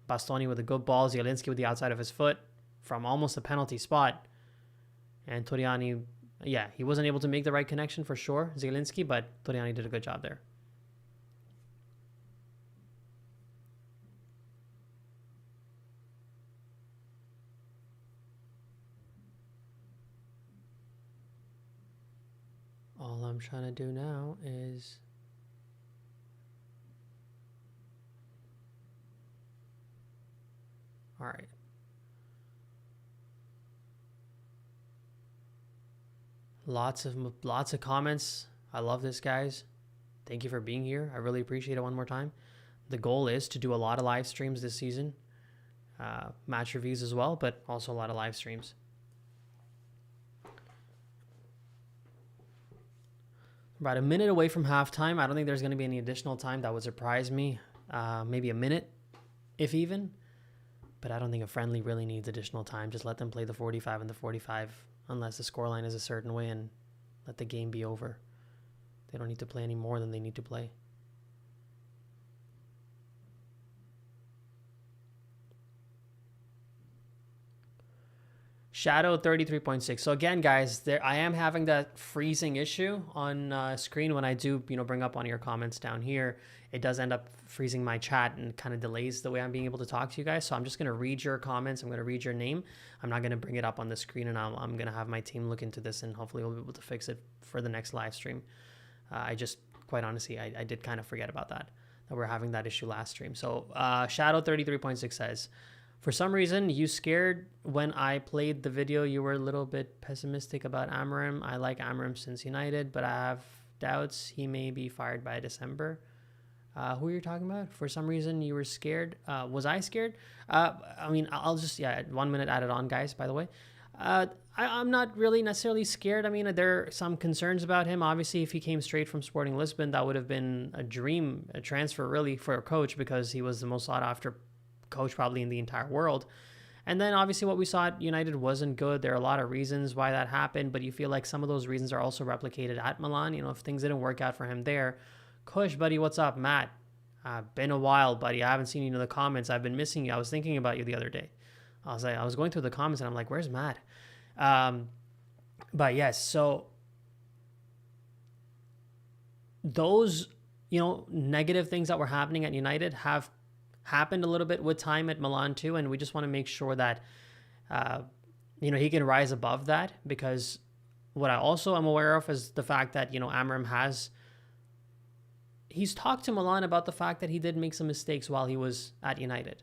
Bastoni with a good ball. Zielinski with the outside of his foot from almost a penalty spot. And Toriani, yeah, he wasn't able to make the right connection for sure, Zielinski, but Toriani did a good job there. All I'm trying to do now is... All right. Lots of comments. I love this, guys. Thank you for being here. I really appreciate it one more time. The goal is to do a lot of live streams this season. Match reviews as well, but also a lot of live streams. About a minute away from halftime. I don't think there's going to be any additional time. That would surprise me. Maybe a minute, if even. But I don't think a friendly really needs additional time. Just let them play the 45 and the 45, unless the scoreline is a certain way, and let the game be over. They don't need to play any more than they need to play. Shadow 33.6. So again, guys, I am having that freezing issue on screen when I do, bring up one of your comments down here. It does end up freezing my chat and kind of delays the way I'm being able to talk to you guys. So I'm just going to read your comments. I'm going to read your name. I'm not going to bring it up on the screen, and I'm going to have my team look into this, and hopefully we'll be able to fix it for the next live stream. Quite honestly, I did kind of forget about that we're having that issue last stream. So Shadow 33.6 says, for some reason, you scared when I played the video. You were a little bit pessimistic about Amorim. I like Amorim since United, but I have doubts he may be fired by December. Who are you talking about? For some reason, you were scared. Was I scared? I'll just, 1 minute added on, guys, by the way. I'm not really necessarily scared. I mean, there are some concerns about him. Obviously, if he came straight from Sporting Lisbon, that would have been a transfer really for a coach, because he was the most sought after coach probably in the entire world. And then obviously what we saw at United wasn't good. There are a lot of reasons why that happened, but you feel like some of those reasons are also replicated at Milan. If things didn't work out for him there. Kush, buddy, what's up? Matt, been a while, buddy. I haven't seen you in the comments. I've been missing you. I was thinking about you the other day. I was going through the comments and I'm like, where's Matt? But yes, so those, negative things that were happening at United have happened a little bit with time at Milan too, and we just want to make sure that he can rise above that, because what I also am aware of is the fact that Amorim he's talked to Milan about the fact that he did make some mistakes while he was at United,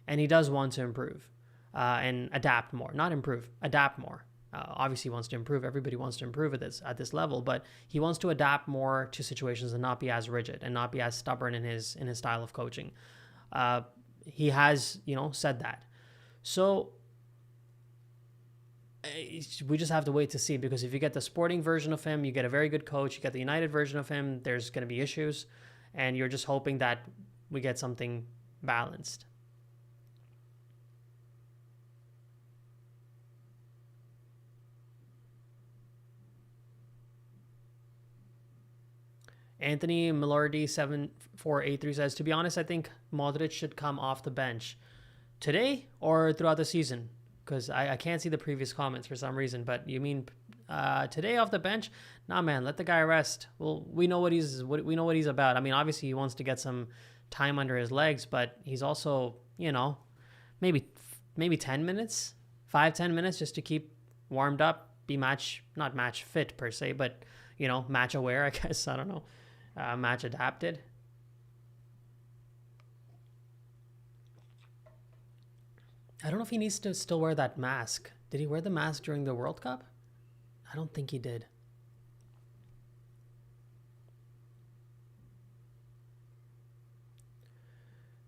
and he does want to improve and adapt more. Not improve, adapt more. Obviously he wants to improve. Everybody wants to improve at this level, but he wants to adapt more to situations and not be as rigid and not be as stubborn in his style of coaching. He has, said that. So we just have to wait to see, because if you get the Sporting version of him, you get a very good coach. You get the United version of him, there's going to be issues, and you're just hoping that we get something balanced. Anthony Millardi 7483 says, to be honest, I think Modric should come off the bench today or throughout the season, because I can't see the previous comments for some reason. But you mean today off the bench? Nah, man, let the guy rest. Well, we know what he's about. I mean, obviously he wants to get some time under his legs, but he's also, maybe 10 minutes, 5-10 minutes just to keep warmed up, be not match fit per se, but match aware, I guess. I don't know. Match adapted. I don't know if he needs to still wear that mask. Did he wear the mask during the World Cup? I don't think he did.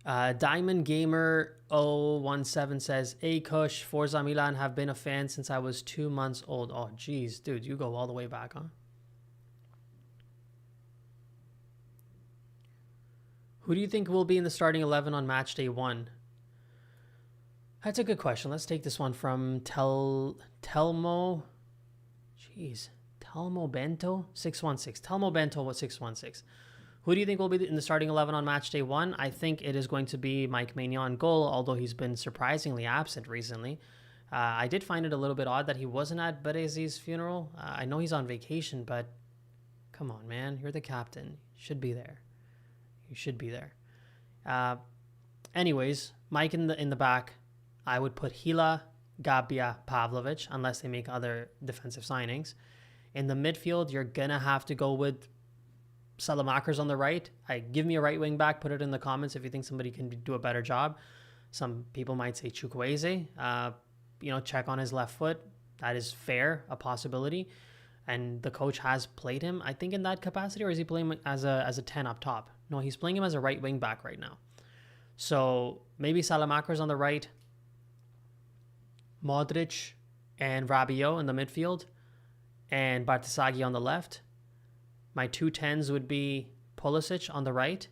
Diamond Gamer 017 says, "Hey Kush, Forza Milan, have been a fan since I was 2 months old." Oh, geez, dude, you go all the way back, huh? Who do you think will be in the starting 11 on match day 1? That's a good question. Let's take this one from Telmo. Jeez, Telmo Bento 616. Telmo Bento 616. Who do you think will be in the starting 11 on match day 1? I think it is going to be Mike Maignan goal, although he's been surprisingly absent recently. I did find it a little bit odd that he wasn't at Berezi's funeral. I know he's on vacation, but come on, man. You're the captain. You should be there. You should be there. Anyways, Mike in the back. I would put Hila, Gabia, Pavlovic, unless they make other defensive signings. In the midfield, you're going to have to go with Salamakers on the right. Give me a right wing back. Put it in the comments if you think somebody can do a better job. Some people might say Chukwueze. Check on his left foot. That is fair, a possibility. And the coach has played him, I think, in that capacity, or is he playing as a 10 up top? No, he's playing him as a right wing back right now. So maybe Salamakers on the right, Modric and Rabiot in the midfield, and Bartisagi on the left. My 2 10s would be Pulisic on the right.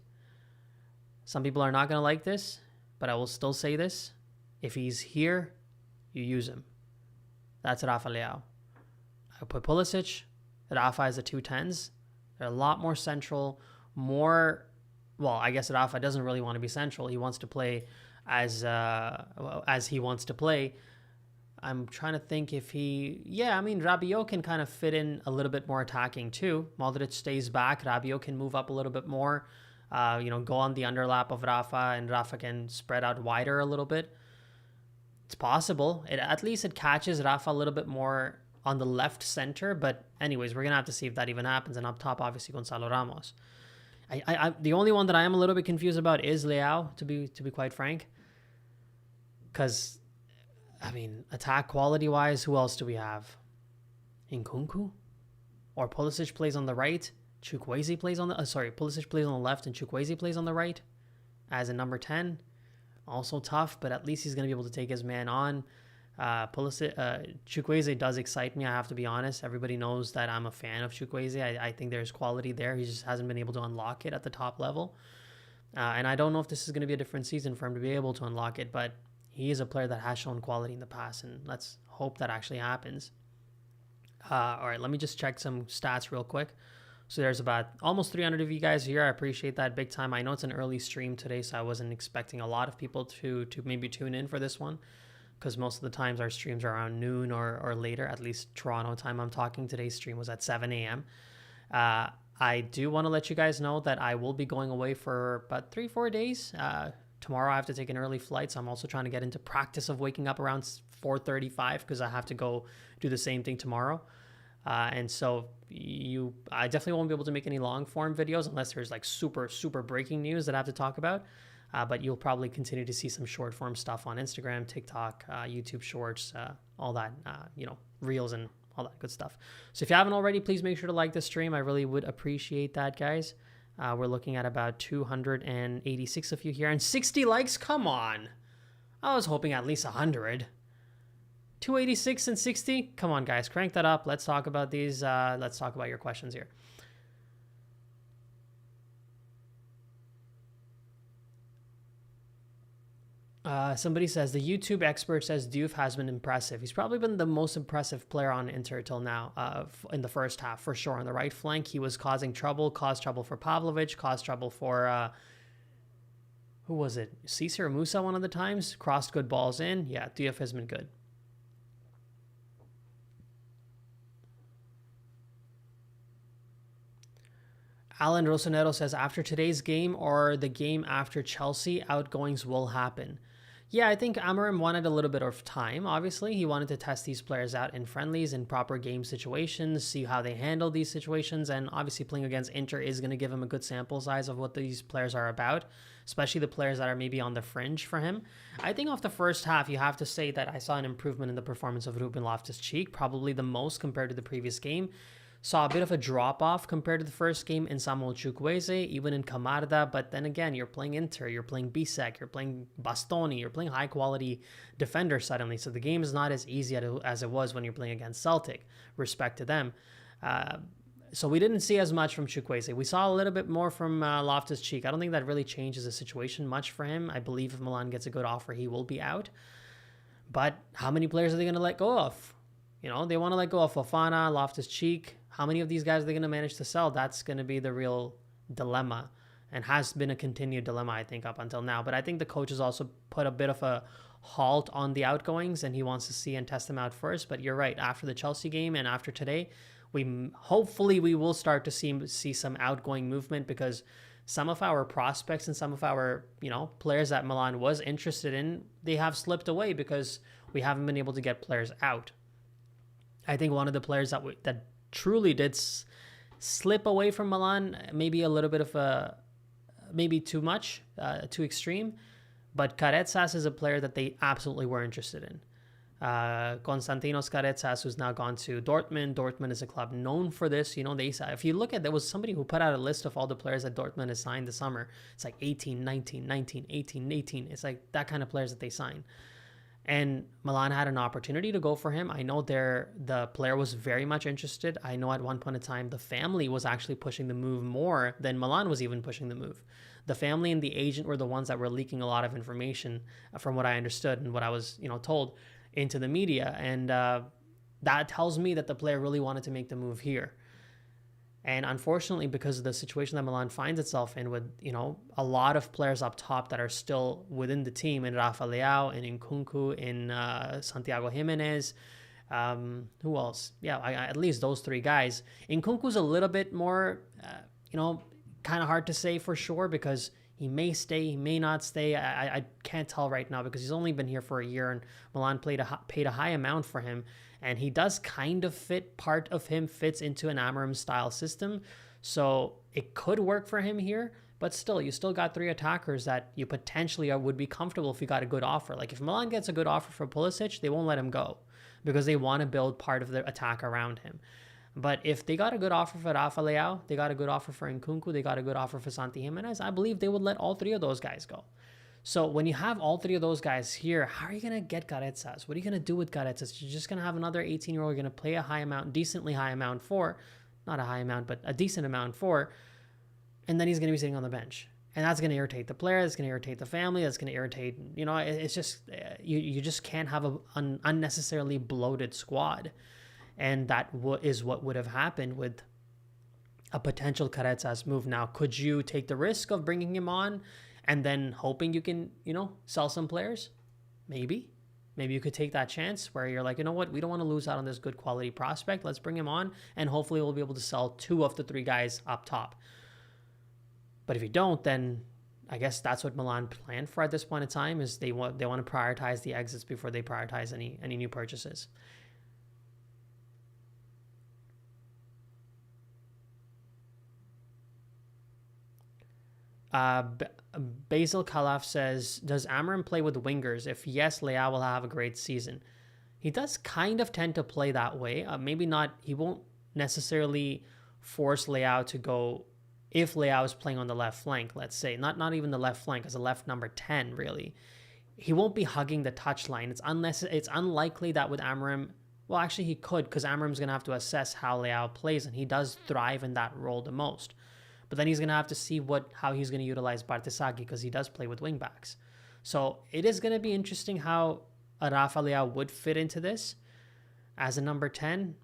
Some people are not going to like this, but I will still say this. If he's here, you use him. That's Rafa Leao. I put Pulisic, Rafa as the 2 10s. They're a lot more central, I guess Rafa doesn't really want to be central. He wants to play as he wants to play. I'm trying to think if Rabiot can kind of fit in a little bit more attacking too. Modric stays back. Rabiot can move up a little bit more, go on the underlap of Rafa, and Rafa can spread out wider a little bit. It's possible. At least it catches Rafa a little bit more on the left center. But anyways, we're going to have to see if that even happens. And up top, obviously, Gonzalo Ramos. The only one that I am a little bit confused about is Leao, to be quite frank. Because attack quality-wise, who else do we have? Nkunku? Or Pulisic plays on the right, Chukwueze plays on the... Pulisic plays on the left and Chukwueze plays on the right as a number 10. Also tough, but at least he's going to be able to take his man on. Chukwueze does excite me, I have to be honest. Everybody knows that I'm a fan of Chukwueze. I think there's quality there. He just hasn't been able to unlock it at the top level. And I don't know if this is going to be a different season for him to be able to unlock it, but he is a player that has shown quality in the past, and let's hope that actually happens. All right, let me just check some stats real quick. So there's about almost 300 of you guys here. I appreciate that big time. I know it's an early stream today, so I wasn't expecting a lot of people to maybe tune in for this one, because most of the times our streams are around noon or later, at least Toronto time I'm talking. Today's stream was at 7 a.m. I do want to let you guys know that I will be going away for about 3-4 days. Tomorrow I have to take an early flight, so I'm also trying to get into practice of waking up around 4:35 because I have to go do the same thing tomorrow. And so I definitely won't be able to make any long form videos unless there's like super breaking news that I have to talk about. But you'll probably continue to see some short form stuff on Instagram, TikTok, YouTube Shorts, all that, Reels and all that good stuff. So if you haven't already, please make sure to like the stream. I really would appreciate that, guys. We're looking at about 286 of you here and 60 likes. Come on. I was hoping at least 100. 286 and 60. Come on, guys. Crank that up. Let's talk about these. Let's talk about your questions here. Somebody says, the YouTube expert says Diouf has been impressive. He's probably been the most impressive player on Inter till now in the first half, for sure. On the right flank, he was caused trouble for Pavlovic, caused trouble for, who was it? Cesar or Musa one of the times, crossed good balls in. Yeah, Diouf has been good. Alan Rosanero says, after today's game or the game after Chelsea, outgoings will happen. Yeah, I think Amorim wanted a little bit of time, obviously. He wanted to test these players out in friendlies, in proper game situations, see how they handle these situations, and obviously playing against Inter is going to give him a good sample size of what these players are about, especially the players that are maybe on the fringe for him. I think off the first half, you have to say that I saw an improvement in the performance of Ruben Loftus-Cheek, probably the most compared to the previous game. saw a bit of a drop-off compared to the first game in Samuel Chukwueze, even in Camarda, but then again, you're playing Inter, you're playing Bisek, you're playing Bastoni, you're playing high-quality defenders suddenly, so the game is not as easy as it was when you're playing against Celtic, respect to them. So we didn't see as much from Chukwueze. We saw a little bit more from Loftus-Cheek. I don't think that really changes the situation much for him. I believe if Milan gets a good offer, he will be out. But how many players are they going to let go of? They want to let go of Fofana, Loftus-Cheek. How many of these guys are they going to manage to sell? That's going to be the real dilemma, and has been a continued dilemma, I think, up until now. But I think the coach has also put a bit of a halt on the outgoings, and he wants to see and test them out first. But you're right. After the Chelsea game and after today, hopefully we will start to see some outgoing movement, because some of our prospects and some of our players that Milan was interested in, they have slipped away because we haven't been able to get players out. I think one of the players that truly did slip away from Milan, maybe a little bit of maybe too much, too extreme, but Carezas is a player that they absolutely were interested in. Konstantinos Carezas, who's now gone to Dortmund. Dortmund is a club known for this. If you look at, there was somebody who put out a list of all the players that Dortmund has signed this summer. It's like 18, 19, 19, 18, 18. It's like that kind of players that they sign. And Milan had an opportunity to go for him. I know the player was very much interested. I know at one point in time, the family was actually pushing the move more than Milan was even pushing the move. The family and the agent were the ones that were leaking a lot of information, from what I understood and what I was, told, into the media. And that tells me that the player really wanted to make the move here. And unfortunately, because of the situation that Milan finds itself in, with a lot of players up top that are still within the team, in Rafa Leao, in Nkunku, in Santiago Jimenez, who else? Yeah, at least those three guys. Nkunku's a little bit more, kind of hard to say for sure, because he may stay, he may not stay. I can't tell right now, because he's only been here for a year, and Milan paid a high amount for him. And he does kind of part of him fits into an Amorim style system. So it could work for him here, but still, you still got three attackers that you potentially would be comfortable if you got a good offer. Like if Milan gets a good offer for Pulisic, they won't let him go, because they want to build part of their attack around him. But if they got a good offer for Rafa Leao, they got a good offer for Nkunku, they got a good offer for Santi Jimenez, I believe they would let all three of those guys go. So when you have all three of those guys here, how are you going to get Carezas? What are you going to do with Carezas? You're just going to have another 18-year-old you're going to play a high amount, decently high amount for, not a high amount, but a decent amount for, and then he's going to be sitting on the bench. And that's going to irritate the player, that's going to irritate the family, that's going to irritate, it's just, you just can't have an unnecessarily bloated squad. And that is what would have happened with a potential Carezas move. Now, could you take the risk of bringing him on and then hoping you can, sell some players? Maybe you could take that chance where you're like, you know what, we don't want to lose out on this good quality prospect. Let's bring him on, and hopefully we'll be able to sell two of the three guys up top. But if you don't, then I guess that's what Milan planned for at this point in time, is they want to prioritize the exits before they prioritize any new purchases. Basil Kalaf says, does Amorim play with wingers? If yes, Leao will have a great season. He does kind of tend to play that way. Maybe not, he won't necessarily force Leao to go, if Leao is playing on the left flank, let's say. Not even the left flank, as a left number 10, really. He won't be hugging the touchline. It's unlikely that with Amorim, well, actually he could, because Amorim's going to have to assess how Leao plays, and he does thrive in that role the most. But then he's going to have to see how he's going to utilize Bartesaghi, because he does play with wingbacks. So it is going to be interesting how Rafa Leao would fit into this as a number 10.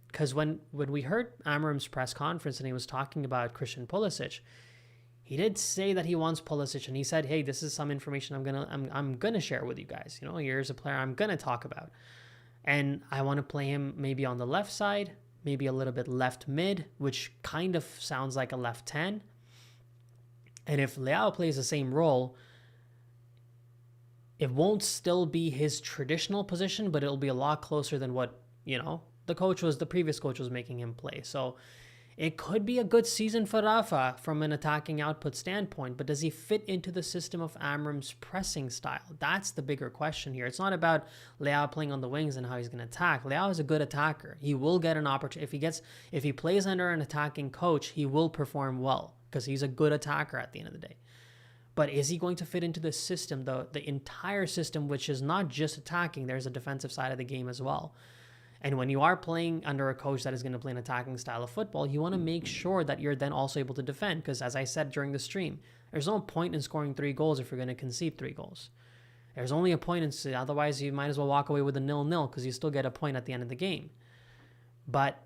Because when we heard Amorim's press conference and he was talking about Christian Pulisic, he did say that he wants Pulisic, and he said, hey, this is some information I'm gonna share with you guys. Here's a player I'm going to talk about. And I want to play him maybe on the left side, maybe a little bit left mid, which kind of sounds like a left 10. And if Leao plays the same role, it won't still be his traditional position, but it'll be a lot closer than what, the previous coach was making him play. So It could be a good season for Rafa from an attacking output standpoint, but does he fit into the system of Amram's pressing style? That's the bigger question here. It's not about Leao playing on the wings and how he's going to attack. Leao is a good attacker. He will get an opportunity. If he plays under an attacking coach, he will perform well because he's a good attacker at the end of the day. But is he going to fit into the system, the entire system, which is not just attacking? There's a defensive side of the game as well. And when you are playing under a coach that is going to play an attacking style of football, you want to make sure that you're then also able to defend. Because as I said during the stream, there's no point in scoring 3 goals if you're going to concede 3 goals. There's only a point in, otherwise you might as well walk away with a 0-0 because you still get a point at the end of the game. But,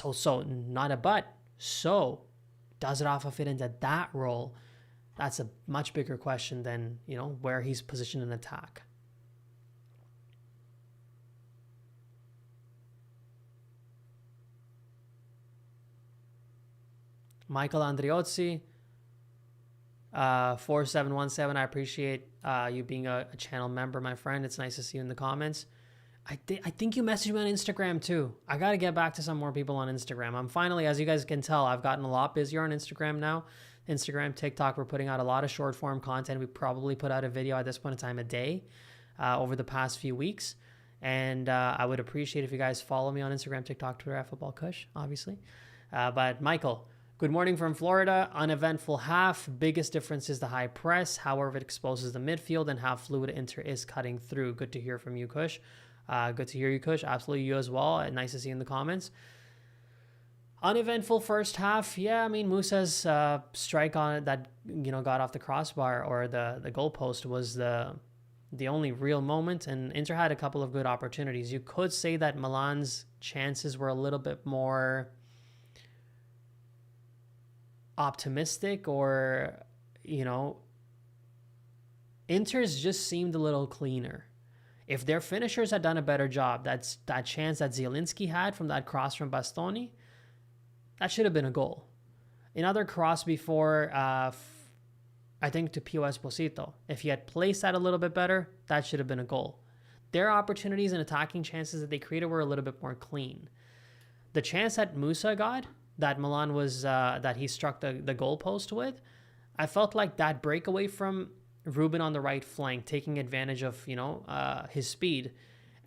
not a but. So, does Rafa fit into that role? That's a much bigger question than, where he's positioned in attack. Michael Andriozzi, 4717. I appreciate you being a channel member, my friend. It's nice to see you in the comments. I think you messaged me on Instagram too. I got to get back to some more people on Instagram. I'm finally, as you guys can tell, I've gotten a lot busier on Instagram now. Instagram, TikTok, we're putting out a lot of short form content. We probably put out a video at this point in time a day over the past few weeks. And I would appreciate if you guys follow me on Instagram, TikTok, Twitter, @FootballKush, obviously. But Michael, good morning from Florida. Uneventful half. Biggest difference is the high press. However, it exposes the midfield and how fluid Inter is cutting through. Good to hear from you, Kush. Good to hear you, Kush. Absolutely, you as well. Nice to see you in the comments. Uneventful first half. Yeah, I mean, Musa's strike on it that got off the crossbar or the goalpost was the only real moment, and Inter had a couple of good opportunities. You could say that Milan's chances were a little bit more optimistic, or Inter's just seemed a little cleaner. If their finishers had done a better job, that chance that Zielinski had from that cross from Bastoni, that should have been a goal. Another cross before, I think to Pio Esposito. If he had placed that a little bit better, that should have been a goal. Their opportunities and attacking chances that they created were a little bit more clean. The chance that Musa got, that Milan was, that he struck the goalpost with, I felt like that breakaway from Ruben on the right flank, taking advantage of, his speed,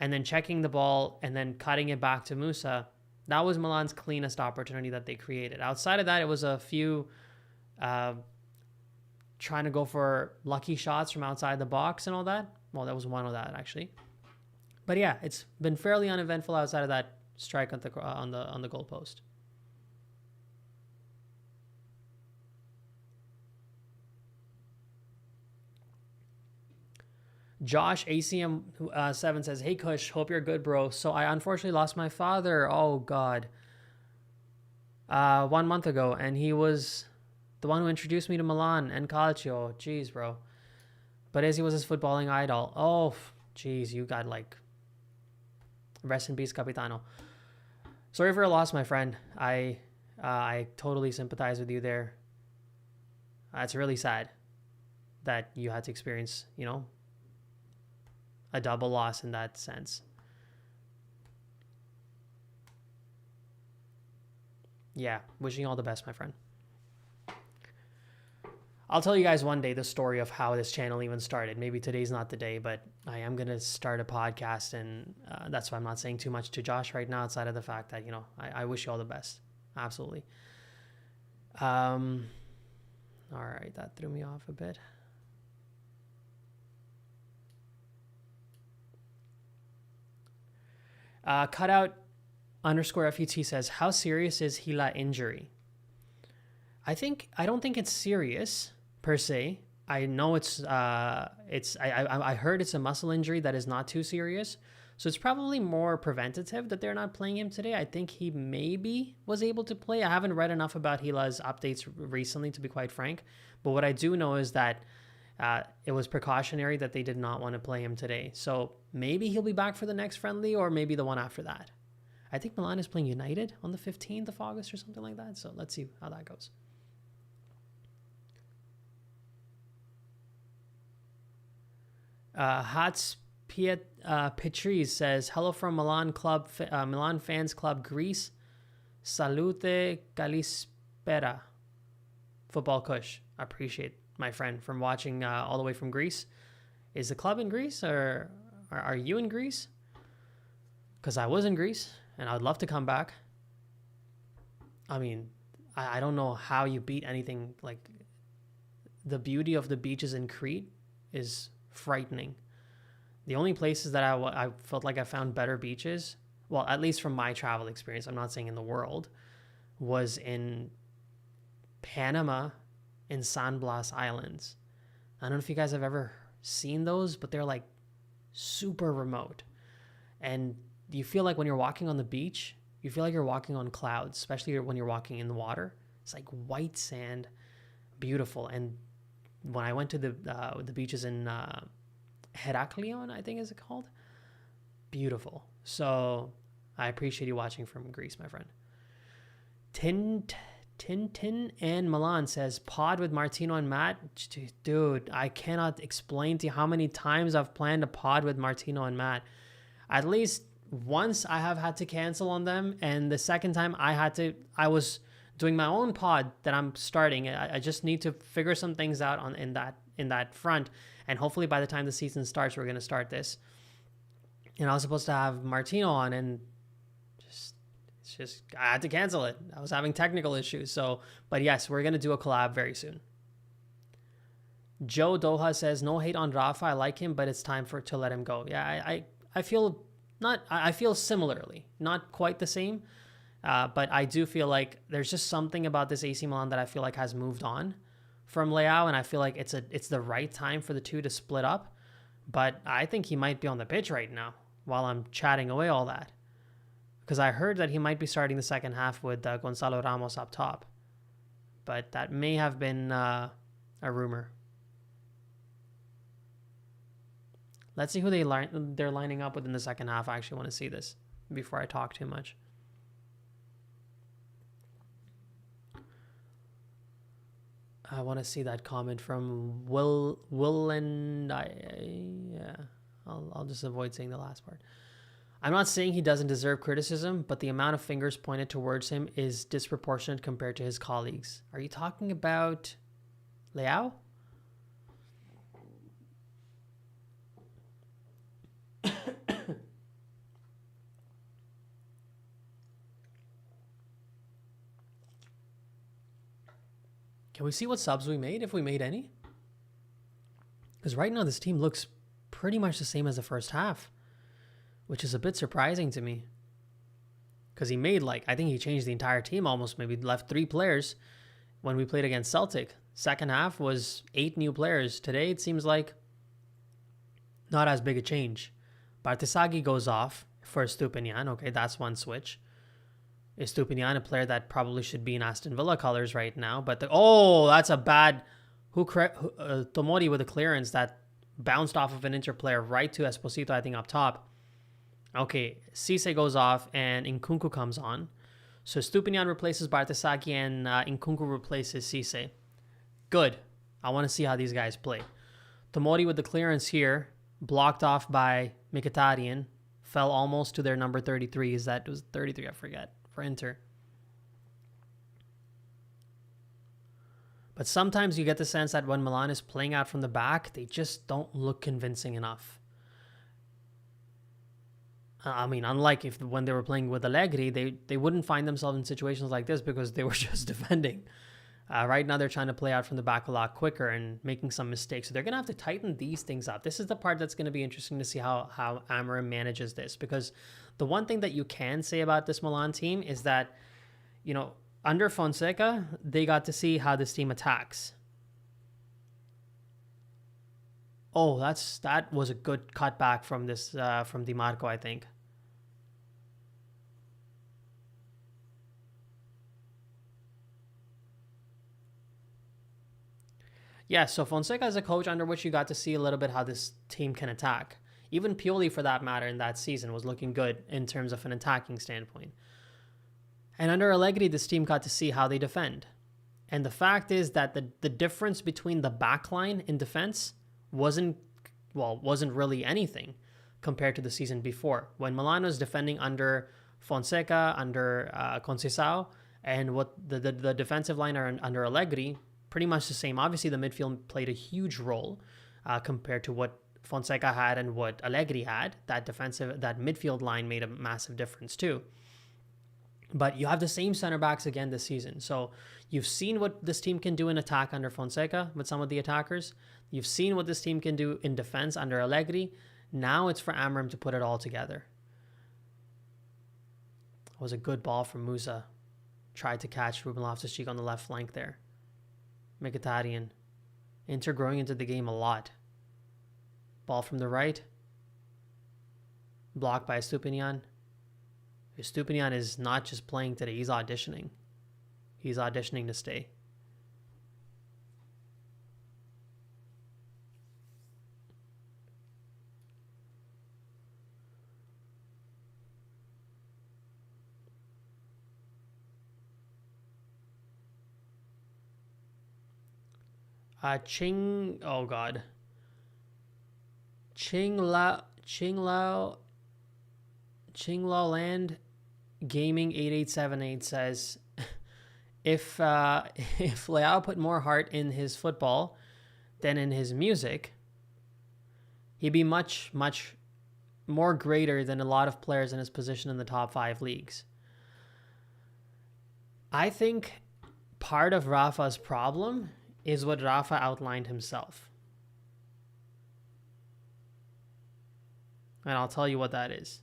and then checking the ball and then cutting it back to Musa, that was Milan's cleanest opportunity that they created. Outside of that, it was a few trying to go for lucky shots from outside the box and all that. Well, that was one of that, actually. But yeah, it's been fairly uneventful outside of that strike on the goalpost. Josh ACM7 says, "Hey Kush, hope you're good, bro. So I unfortunately lost my father. Oh God. 1 month ago, and he was the one who introduced me to Milan and Calcio. Jeez, bro. But as he was his footballing idol. Oh, jeez, you got rest in peace, Capitano. Sorry for your loss, my friend. I totally sympathize with you there. It's really sad that you had to experience, a double loss in that sense. Yeah, wishing you all the best, my friend. I'll tell you guys one day the story of how this channel even started. Maybe today's not the day, but I am going to start a podcast, and that's why I'm not saying too much to Josh right now, outside of the fact that, I wish you all the best. Absolutely. All right, that threw me off a bit. Cutout_FUT says, how serious is Hila injury? I don't think it's serious per se. I know I heard it's a muscle injury that is not too serious. So it's probably more preventative that they're not playing him today. I think he maybe was able to play. I haven't read enough about Hila's updates recently, to be quite frank. But what I do know is that it was precautionary that they did not want to play him today. So maybe he'll be back for the next friendly, or maybe the one after that. I think Milan is playing United on the 15th of August or something like that. So let's see how that goes. Petries says, hello from Milan Fans Club Greece. Salute Kalispera. Football Kush. I appreciate my friend from watching all the way from Greece. Is the club in Greece or are you in Greece? Because I was in Greece and I'd love to come back. I mean, I don't know how you beat anything. Like, the beauty of the beaches in Crete is frightening. The only places that I felt like I found better beaches, well, at least from my travel experience, I'm not saying in the world, was in Panama and San Blas Islands. I don't know if you guys have ever seen those, but they're like super remote. And you feel like when you're walking on the beach, you feel like you're walking on clouds, especially when you're walking in the water. It's like white sand, beautiful. And when I went to the beaches in Heraklion, I think is it called? Beautiful. So I appreciate you watching from Greece, my friend. Tintin and Milan says, pod with Martino and Matt. Dude, I cannot explain to you how many times I've planned a pod with Martino and Matt. At least once I have had to cancel on them, and the second time I was doing my own pod that I'm starting. I just need to figure some things out in that front, and hopefully by the time the season starts, we're going to start this. And I was supposed to have Martino on, and I had to cancel it. I was having technical issues. So, but yes, we're going to do a collab very soon. Joe Doha says, no hate on Rafa. I like him, but it's time to let him go. Yeah, I feel similarly, not quite the same. But I do feel like there's just something about this AC Milan that I feel like has moved on from Leao, and I feel like it's the right time for the two to split up. But I think he might be on the pitch right now while I'm chatting away all that, because I heard that he might be starting the second half with Gonzalo Ramos up top. But that may have been a rumor. Let's see who they're lining up with in the second half. I actually want to see this before I talk too much. I want to see that comment from Will and I'll just avoid saying the last part. I'm not saying he doesn't deserve criticism, but the amount of fingers pointed towards him is disproportionate compared to his colleagues. Are you talking about Leao? Can we see what subs we made, if we made any? Because right now this team looks pretty much the same as the first half, which is a bit surprising to me. Because he made, I think he changed the entire team almost, maybe left 3 players when we played against Celtic. Second half was 8 new players. Today it seems like not as big a change. Bartesaghi goes off for Stupinian. Okay, that's one switch. Is Stupinian a player that probably should be in Aston Villa colors right now? But that's a bad... Tomori with a clearance that bounced off of an Inter player right to Esposito, I think, up top. Okay, Cisse goes off and Nkunku comes on. So Stupinian replaces Bartesaghi and Nkunku replaces Cisse. Good. I want to see how these guys play. Tomori with the clearance here, blocked off by Mkhitaryan, fell almost to their number 33. It was 33, I forget, for Inter. But sometimes you get the sense that when Milan is playing out from the back, they just don't look convincing enough. I mean, unlike when they were playing with Allegri, they wouldn't find themselves in situations like this because they were just defending. Right now, they're trying to play out from the back a lot quicker and making some mistakes. So they're going to have to tighten these things up. This is the part that's going to be interesting to see how Amorim manages this. Because the one thing that you can say about this Milan team is that, under Fonseca, they got to see how this team attacks. Oh, that was a good cutback from Di Marco, I think. Yeah, so Fonseca is a coach under which you got to see a little bit how this team can attack. Even Pioli, for that matter, in that season was looking good in terms of an attacking standpoint. And under Allegri, this team got to see how they defend. And the fact is that the difference between the back line in defense wasn't really anything compared to the season before. When Milan was defending under Fonseca, under Conceição, and what the defensive line are under Allegri, pretty much the same. Obviously, the midfield played a huge role compared to what Fonseca had and what Allegri had. That midfield line made a massive difference too. But you have the same center backs again this season. So you've seen what this team can do in attack under Fonseca with some of the attackers. You've seen what this team can do in defense under Allegri. Now it's for Amram to put it all together. It was a good ball from Musa. Tried to catch Ruben Loftus-Cheek on the left flank there. Mkhitaryan. Inter growing into the game a lot. Ball from the right. Blocked by Estupinian. Estupinian is not just playing today, he's auditioning. He's auditioning to stay. Ching Lao Land Gaming 8878 says, if Leao put more heart in his football than in his music, he'd be much more greater than a lot of players in his position in the top 5 leagues. I think part of Rafa's problem is what Rafa outlined himself. And I'll tell you what that is.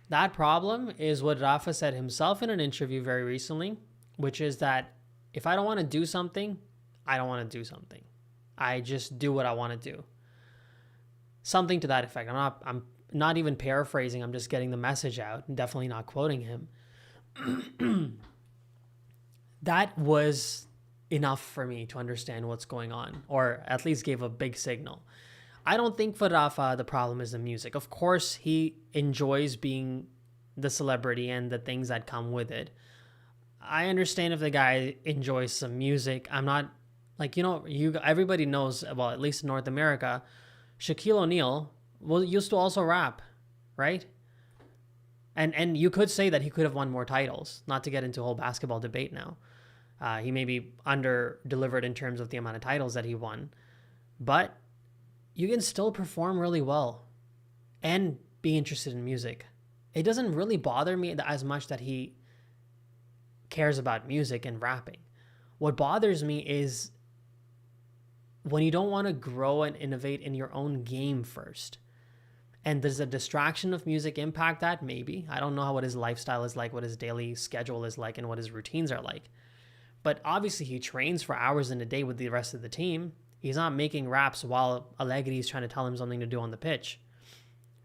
That problem is what Rafa said himself in an interview very recently, which is that if I don't want to do something, I don't want to do something. I just do what I want to do. Something to that effect. I'm not even paraphrasing, I'm just getting the message out. I'm definitely not quoting him. That was enough for me to understand what's going on, or at least gave a big signal. I don't think for Rafa the problem is the music. Of course, he enjoys being the celebrity and the things that come with it. I understand if the guy enjoys some music. I'm not like, everybody knows, well, at least in North America, Shaquille O'Neal used to also rap, right? And you could say that he could have won more titles, not to get into a whole basketball debate now. He maybe under-delivered in terms of the amount of titles that he won. But you can still perform really well and be interested in music. It doesn't really bother me as much that he cares about music and rapping. What bothers me is when you don't want to grow and innovate in your own game first. And does the distraction of music impact that? Maybe. I don't know what his lifestyle is like, what his daily schedule is like, and what his routines are like. But obviously he trains for hours in a day with the rest of the team. He's not making raps while Allegri is trying to tell him something to do on the pitch.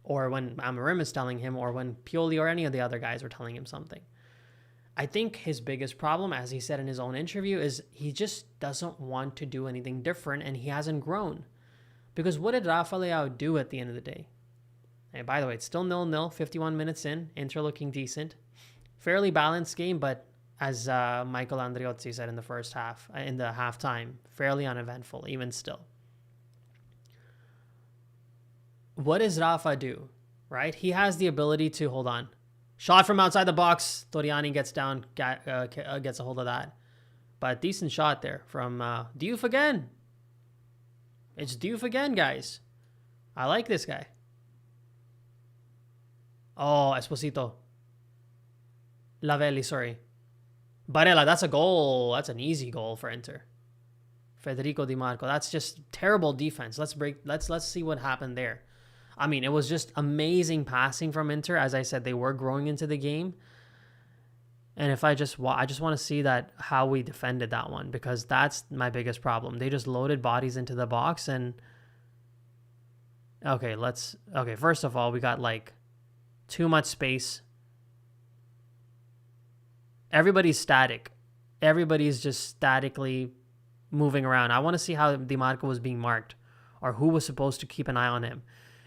Or when Amorim is telling him, or when Pioli or any of the other guys are telling him something. I think his biggest problem, as he said in his own interview, is he just doesn't want to do anything different, and he hasn't grown. Because what did Rafa Leao do at the end of the day? And by the way, it's still 0-0, 51 minutes in, Inter looking decent. Fairly balanced game, but as Michael Andriozzi said in the first half, in the halftime, fairly uneventful, even still. What does Rafa do, right? He has the ability to, hold on. Shot from outside the box. Toriani gets down, gets a hold of that. But decent shot there from Diouf again. It's Diouf again, guys. I like this guy. Oh, Esposito. Lavelli, sorry. Barella, that's a goal. That's an easy goal for Inter. Federico Di Marco. That's just terrible defense. Let's see what happened there. I mean, it was just amazing passing from Inter. As I said, they were growing into the game. And if I just want to see that how we defended that one, because that's my biggest problem. They just loaded bodies into the box and okay, first of all, we got like too much space. Everybody's static. Everybody's just statically moving around. I want to see how Di Marco was being marked or who was supposed to keep an eye on him.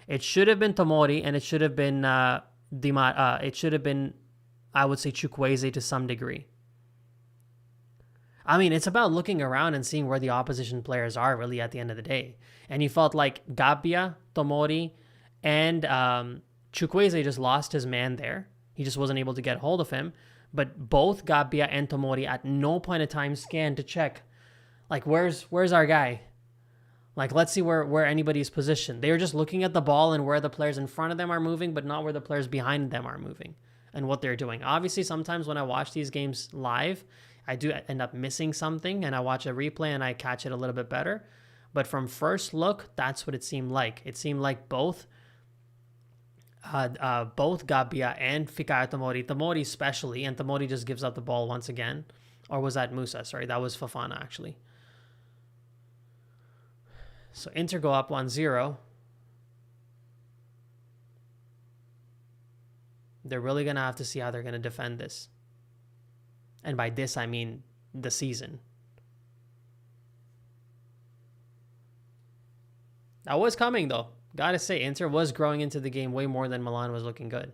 It should have been Tomori, and it should have been it should have been, I would say, Chukwueze to some degree. I mean, it's about looking around and seeing where the opposition players are really at the end of the day. And you felt like Gabbia, Tomori, And Chukwueze just lost his man there. He just wasn't able to get hold of him. But both Gabbia and Tomori at no point in time scanned to check, like, where's our guy? Like, let's see where anybody's positioned. They were just looking at the ball and where the players in front of them are moving, but not where the players behind them are moving and what they're doing. Obviously, sometimes when I watch these games live, I do end up missing something and I watch a replay and I catch it a little bit better. But from first look, that's what it seemed like. It seemed like both Gabbia and Fikayo Tomori especially, and Tomori just gives up the ball once again. Or was that Musa? Sorry, that was Fofana actually. So Inter go up 1-0. They're really going to have to see how they're going to defend this. And by this, I mean the season. That was coming, though. Gotta say, Inter was growing into the game way more than Milan was looking good.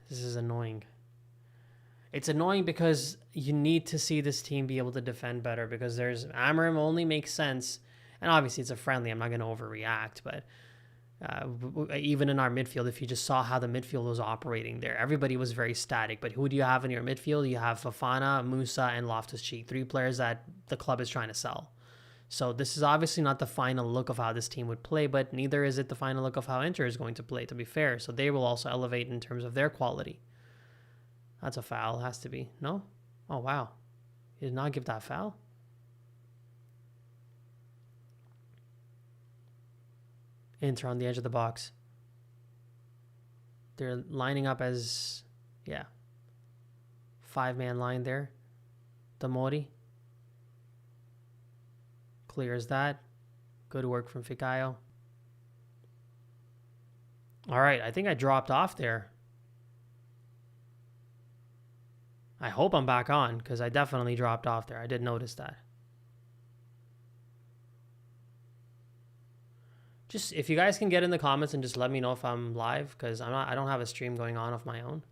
This is annoying. It's annoying because you need to see this team be able to defend better, because there's Amarim only makes sense. And obviously it's a friendly. I'm not going to overreact, but even in our midfield, if you just saw how the midfield was operating there, everybody was very static. But who do you have in your midfield? You have Fofana, Musa, and Loftus-Cheek, 3 players that the club is trying to sell. So this is obviously not the final look of how this team would play, but neither is it the final look of how Inter is going to play, to be fair. So they will also elevate in terms of their quality. That's a foul, has to be. No? Oh, wow. He did not give that foul? Inter on the edge of the box. They're lining up as, 5-man line there. Tomori clears that. Good work from Fikayo. All right, I think I dropped off there. I hope I'm back on, because I definitely dropped off there. I did notice that. Just, if you guys can get in the comments and just let me know if I'm live, because I don't have a stream going on of my own.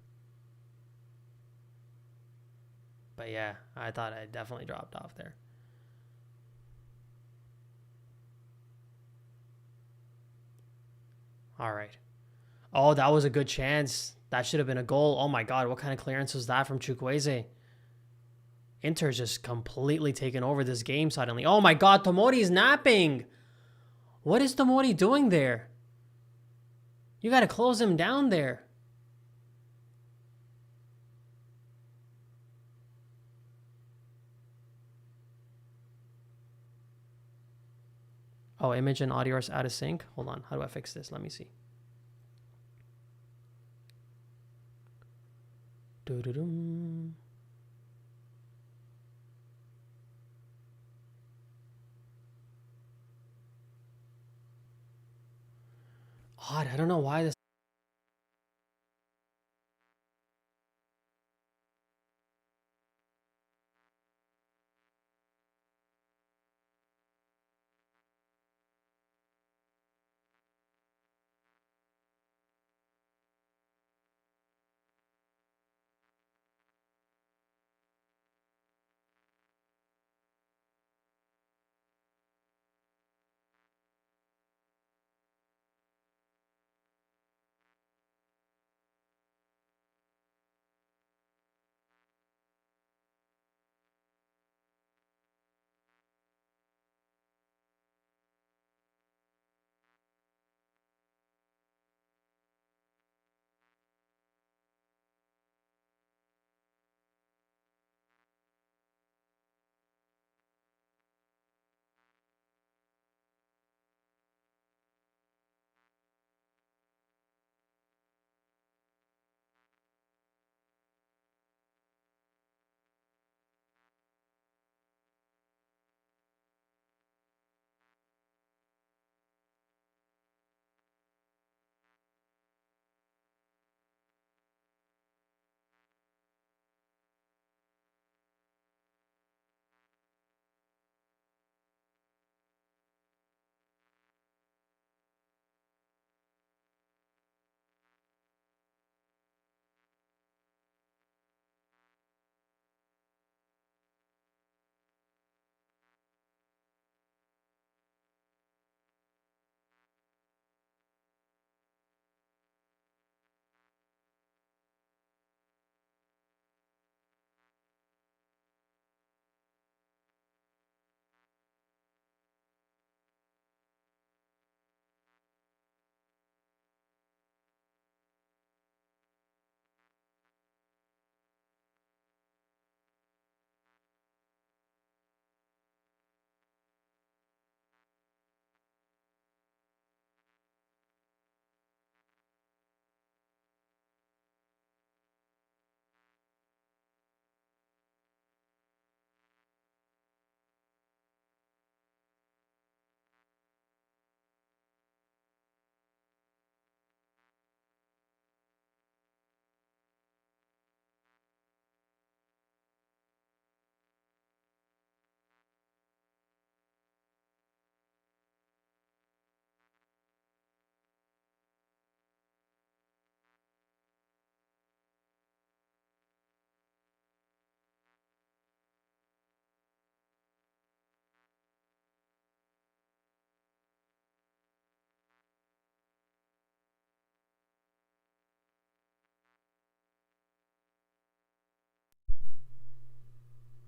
But yeah, I thought I definitely dropped off there. All right. Oh, that was a good chance. That should have been a goal. Oh my God, what kind of clearance was that from Chukwueze? Inter's just completely taken over this game suddenly. Oh my God, Tomori's napping. What is Tomori doing there? You got to close him down there. Oh, image and audio are out of sync. Hold on. How do I fix this? Let me see. Doo-doo-doo. Odd. I don't know why this.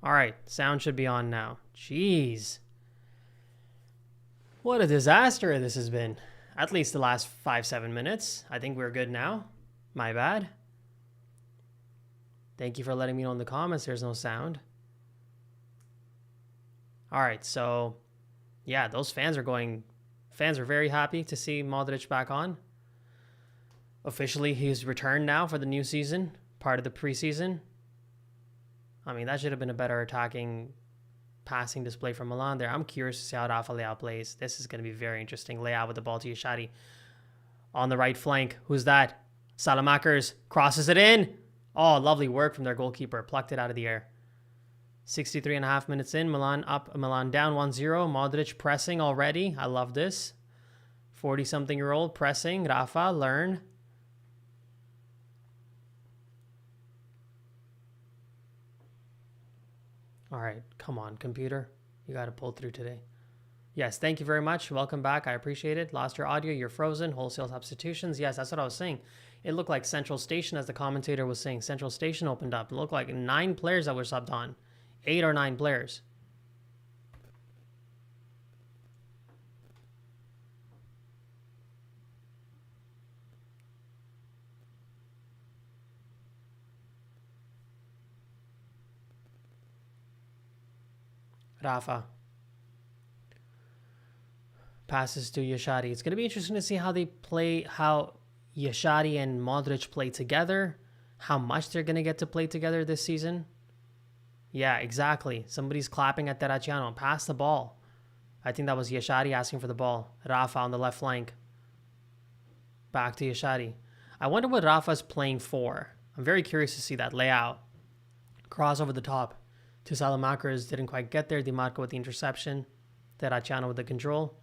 All right, sound should be on now. Jeez. What a disaster this has been. At least the last 5-7 minutes. I think we're good now. My bad. Thank you for letting me know in the comments there's no sound. All right, so yeah, those fans are very happy to see Modric back on. Officially, he's returned now for the new season, part of the preseason. I mean, that should have been a better attacking passing display from Milan there. I'm curious to see how Rafa Leao plays. This is going to be very interesting. Leao with the ball to Yashadi. On the right flank. Who's that? Salamakers crosses it in. Oh, lovely work from their goalkeeper. Plucked it out of the air. 63.5 minutes in. Milan up, Milan down 1-0. Modric pressing already. I love this. 40-something-year-old pressing. Rafa, learn. All right, come on, computer. You got to pull through today. Yes, thank you very much. Welcome back. I appreciate it. Lost your audio. You're frozen. Wholesale substitutions. Yes, that's what I was saying. It looked like Central Station, as the commentator was saying. Central Station opened up. It looked like 9 players that were subbed on. 8 or 9 players. Rafa. Passes to Yashadi. It's going to be interesting to see how they play, how Yashadi and Modric play together, how much they're going to get to play together this season. Yeah, exactly. Somebody's clapping at Terracciano. Pass the ball. I think that was Yashadi asking for the ball. Rafa on the left flank. Back to Yashadi. I wonder what Rafa's playing for. I'm very curious to see that layout. Cross over the top to Salamakers. Didn't quite get there. Di Marco with the interception. Terracciano with the control.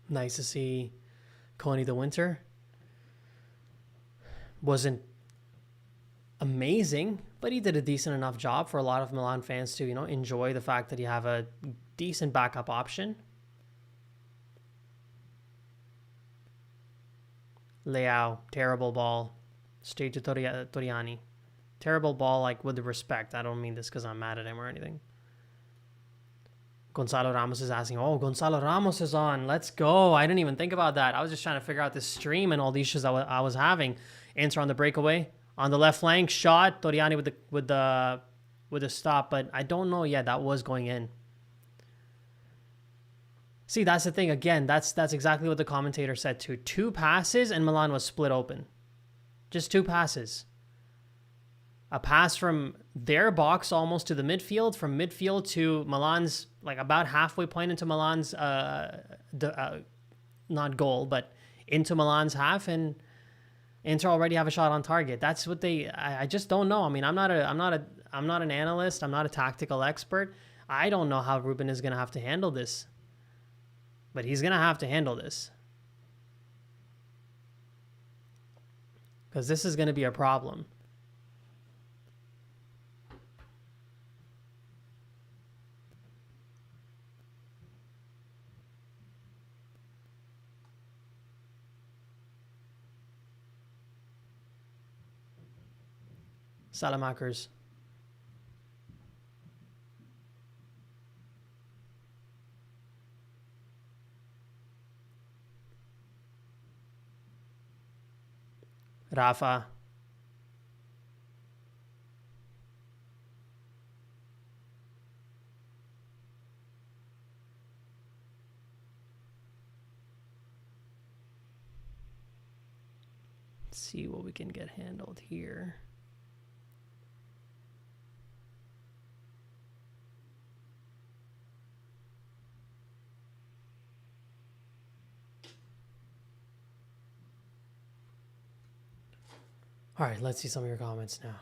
Nice to see Coney the Winter. Wasn't amazing, but he did a decent enough job for a lot of Milan fans to, enjoy the fact that you have a decent backup option. Leao, terrible ball. Straight to Toriani. Terrible ball, like, with the respect. I don't mean this because I'm mad at him or anything. Gonzalo Ramos is asking, oh, Gonzalo Ramos is on. Let's go. I didn't even think about that. I was just trying to figure out this stream and all these issues I was having. Inter on the breakaway. On the left flank, shot. Toriani with the stop, but I don't know. Yeah, that was going in. See, that's the thing. Again, that's exactly what the commentator said too. 2 passes and Milan was split open. Just 2 passes. A pass from their box almost to the midfield, from midfield to Milan's, like about halfway point into Milan's, not goal, but into Milan's half, and Inter already have a shot on target. That's what I just don't know. I mean, I'm not an analyst. I'm not a tactical expert. I don't know how Ruben is going to have to handle this, but he's going to have to handle this because this is going to be a problem. Salamakers. Rafa. Let's see what we can get handled here. All right, let's see some of your comments now.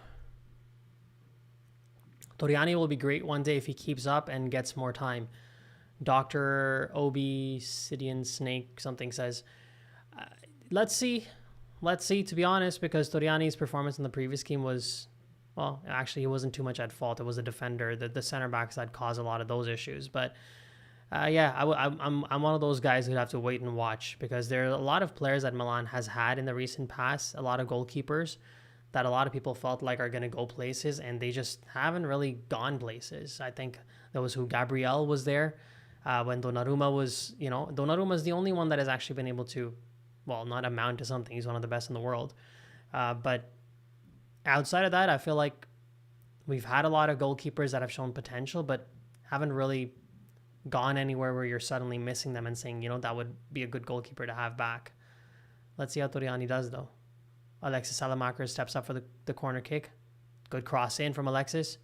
Toriani will be great one day if he keeps up and gets more time. Dr. Obsidian Snake something says, let's see. Let's see, to be honest, because Toriani's performance in the previous game was, well, actually, he wasn't too much at fault. It was the defender, the center backs that caused a lot of those issues. But yeah, I'm one of those guys who'd have to wait and watch because there are a lot of players that Milan has had in the recent past, a lot of goalkeepers that a lot of people felt like are going to go places, and they just haven't really gone places. I think there was who Gabriel was there when Donnarumma was, Donnarumma is the only one that has actually been able to, well, not amount to something. He's one of the best in the world. But outside of that, I feel like we've had a lot of goalkeepers that have shown potential, but haven't really gone anywhere where you're suddenly missing them and saying, that would be a good goalkeeper to have back. Let's see how Toriani does, though. Alexis Salamaker steps up for the corner kick. Good cross in from Alexis.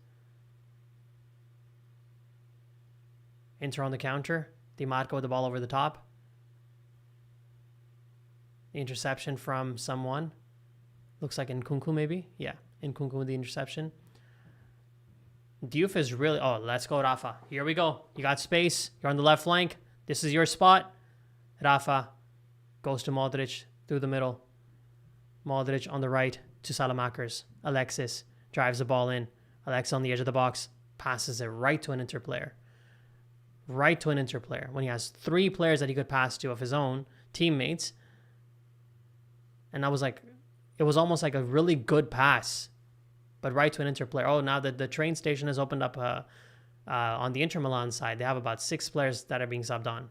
Inter on the counter. Di Marco with the ball over the top. The interception from someone. Looks like Nkunku maybe. Yeah, Nkunku with the interception. Diouf is really... Oh, let's go, Rafa. Here we go. You got space. You're on the left flank. This is your spot. Rafa goes to Modric through the middle. Modric on the right to Salamakers. Alexis drives the ball in. Alexis on the edge of the box. Passes it right to an Inter player. Right to an Inter player. When he has 3 players that he could pass to of his own teammates. And that was like... It was almost like a really good pass. But right to an Inter player. Oh, now the train station has opened up on the Inter Milan side. They have about 6 players that are being subbed on.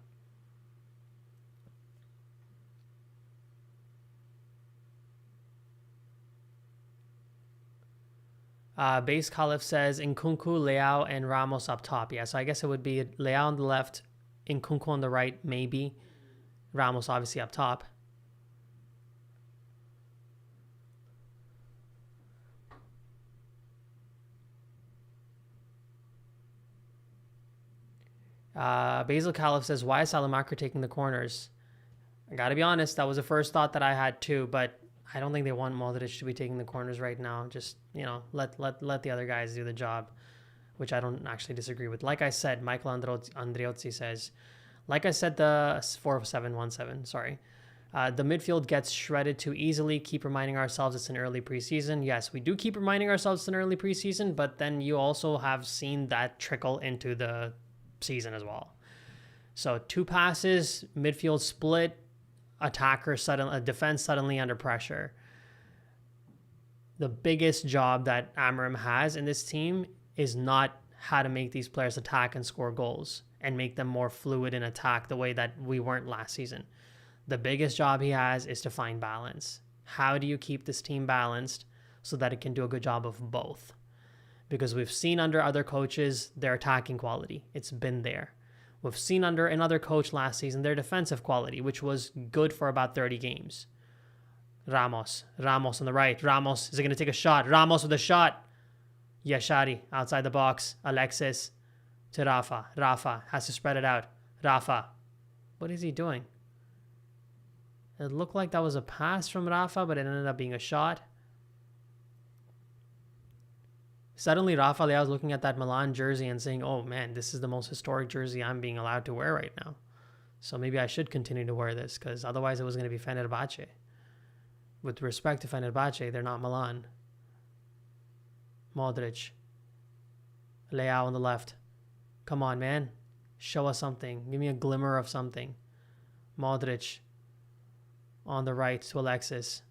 Base Khalif says Nkunku, Leao, and Ramos up top. Yeah, so I guess it would be Leao on the left, Nkunku on the right, maybe. Ramos obviously up top. Basil Khalif says, why is Salamaker taking the corners? I gotta be honest, that was the first thought that I had too, but I don't think they want Modric to be taking the corners right now. Just, let the other guys do the job, which I don't actually disagree with. Like I said, Michael Andreozzi says, like I said, the 4717, sorry. The midfield gets shredded too easily. Keep reminding ourselves it's an early preseason. Yes, we do keep reminding ourselves it's an early preseason, but then you also have seen that trickle into the season as well. So 2 passes, midfield split, defense suddenly under pressure. The biggest job that Amorim has in this team is not how to make these players attack and score goals and make them more fluid in attack the way that we weren't last season. The biggest job he has is to find balance. How do you keep this team balanced so that it can do a good job of both? Because we've seen under other coaches their attacking quality. It's been there. We've seen under another coach last season their defensive quality, which was good for about 30 games. Ramos on the right. Ramos, is he going to take a shot? Ramos with a shot. Yashari outside the box. Alexis to Rafa. Rafa has to spread it out. Rafa, what is he doing? It looked like that was a pass from Rafa, but it ended up being a shot. Suddenly, Rafa Leao is looking at that Milan jersey and saying, oh man, this is the most historic jersey I'm being allowed to wear right now. So maybe I should continue to wear this, because otherwise it was going to be Fenerbahce. With respect to Fenerbahce, they're not Milan. Modric. Leao on the left. Come on, man. Show us something. Give me a glimmer of something. Modric on the right to Alexis.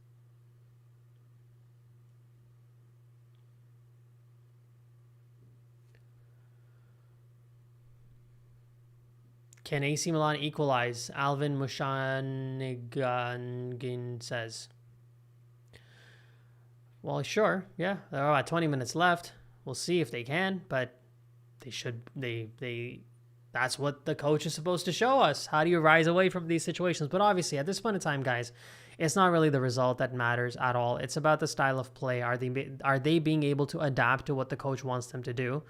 Can AC Milan equalize? Alvin Mushanigangin says. Well, sure. Yeah, there are about 20 minutes left. We'll see if they can, but they should. That's what the coach is supposed to show us. How do you rise away from these situations? But obviously, at this point in time, guys, it's not really the result that matters at all. It's about the style of play. Are they being able to adapt to what the coach wants them to do?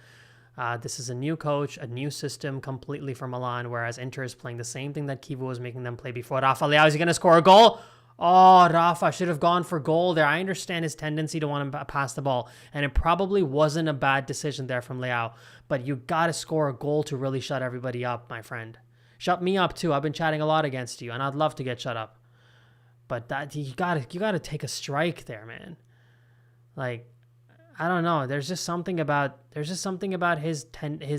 This is a new coach, a new system completely for Milan, whereas Inter is playing the same thing that Kivu was making them play before. Rafa Leao, is he going to score a goal? Oh, Rafa should have gone for goal there. I understand his tendency to want to pass the ball, and it probably wasn't a bad decision there from Leao, but you got to score a goal to really shut everybody up, my friend. Shut me up too. I've been chatting a lot against you, and I'd love to get shut up. But that you got to take a strike there, man. Like, I don't know. There's just something about his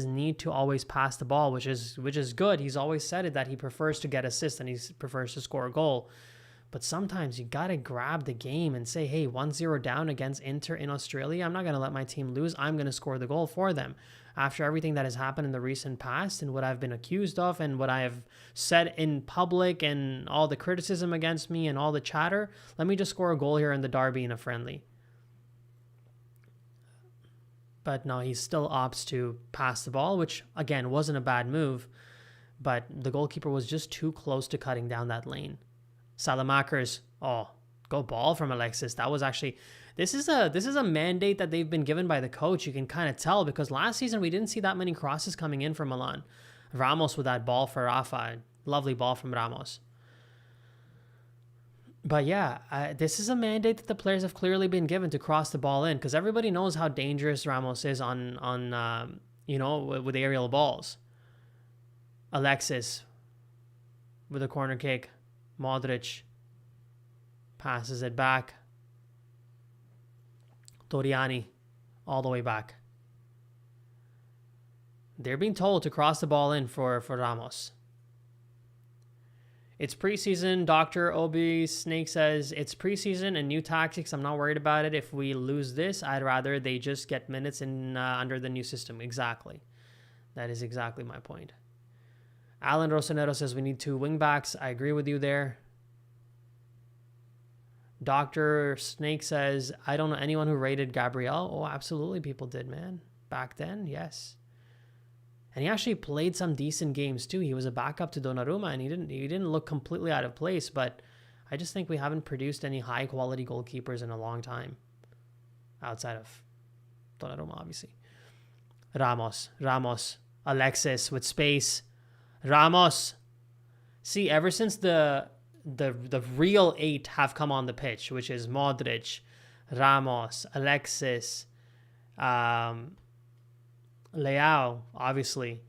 need to always pass the ball, which is good. He's always said it, that he prefers to get assists and he prefers to score a goal. But sometimes you got to grab the game and say, hey, 1-0 down against Inter in Australia. I'm not going to let my team lose. I'm going to score the goal for them. After everything that has happened in the recent past and what I've been accused of and what I have said in public and all the criticism against me and all the chatter, let me just score a goal here in the derby in a friendly. But no, he still opts to pass the ball, which, again, wasn't a bad move. But the goalkeeper was just too close to cutting down that lane. Salamakers, go ball from Alexis. That was actually, this is a mandate that they've been given by the coach. You can kind of tell because last season we didn't see that many crosses coming in from Milan. Ramos with that ball for Rafa. Lovely ball from Ramos. But yeah, this is a mandate that the players have clearly been given to cross the ball in because everybody knows how dangerous Ramos is on with aerial balls. Alexis with a corner kick. Modric passes it back. Toriani all the way back. They're being told to cross the ball in for Ramos. It's preseason. Dr. Obi Snake says, it's preseason and new tactics. I'm not worried about it. If we lose this, I'd rather they just get minutes in under the new system. Exactly. That is exactly my point. Alan Rosanero says we need 2 wingbacks. I agree with you there. Dr. Snake says, I don't know anyone who rated Gabriel. Oh, absolutely people did, man. Back then, yes. And he actually played some decent games too. He was a backup to Donnarumma and he didn't look completely out of place, but I just think we haven't produced any high quality goalkeepers in a long time. Outside of Donnarumma, obviously. Ramos, Alexis with space. Ramos. See, ever since the real 8 have come on the pitch, which is Modric, Ramos, Alexis, Leao, obviously,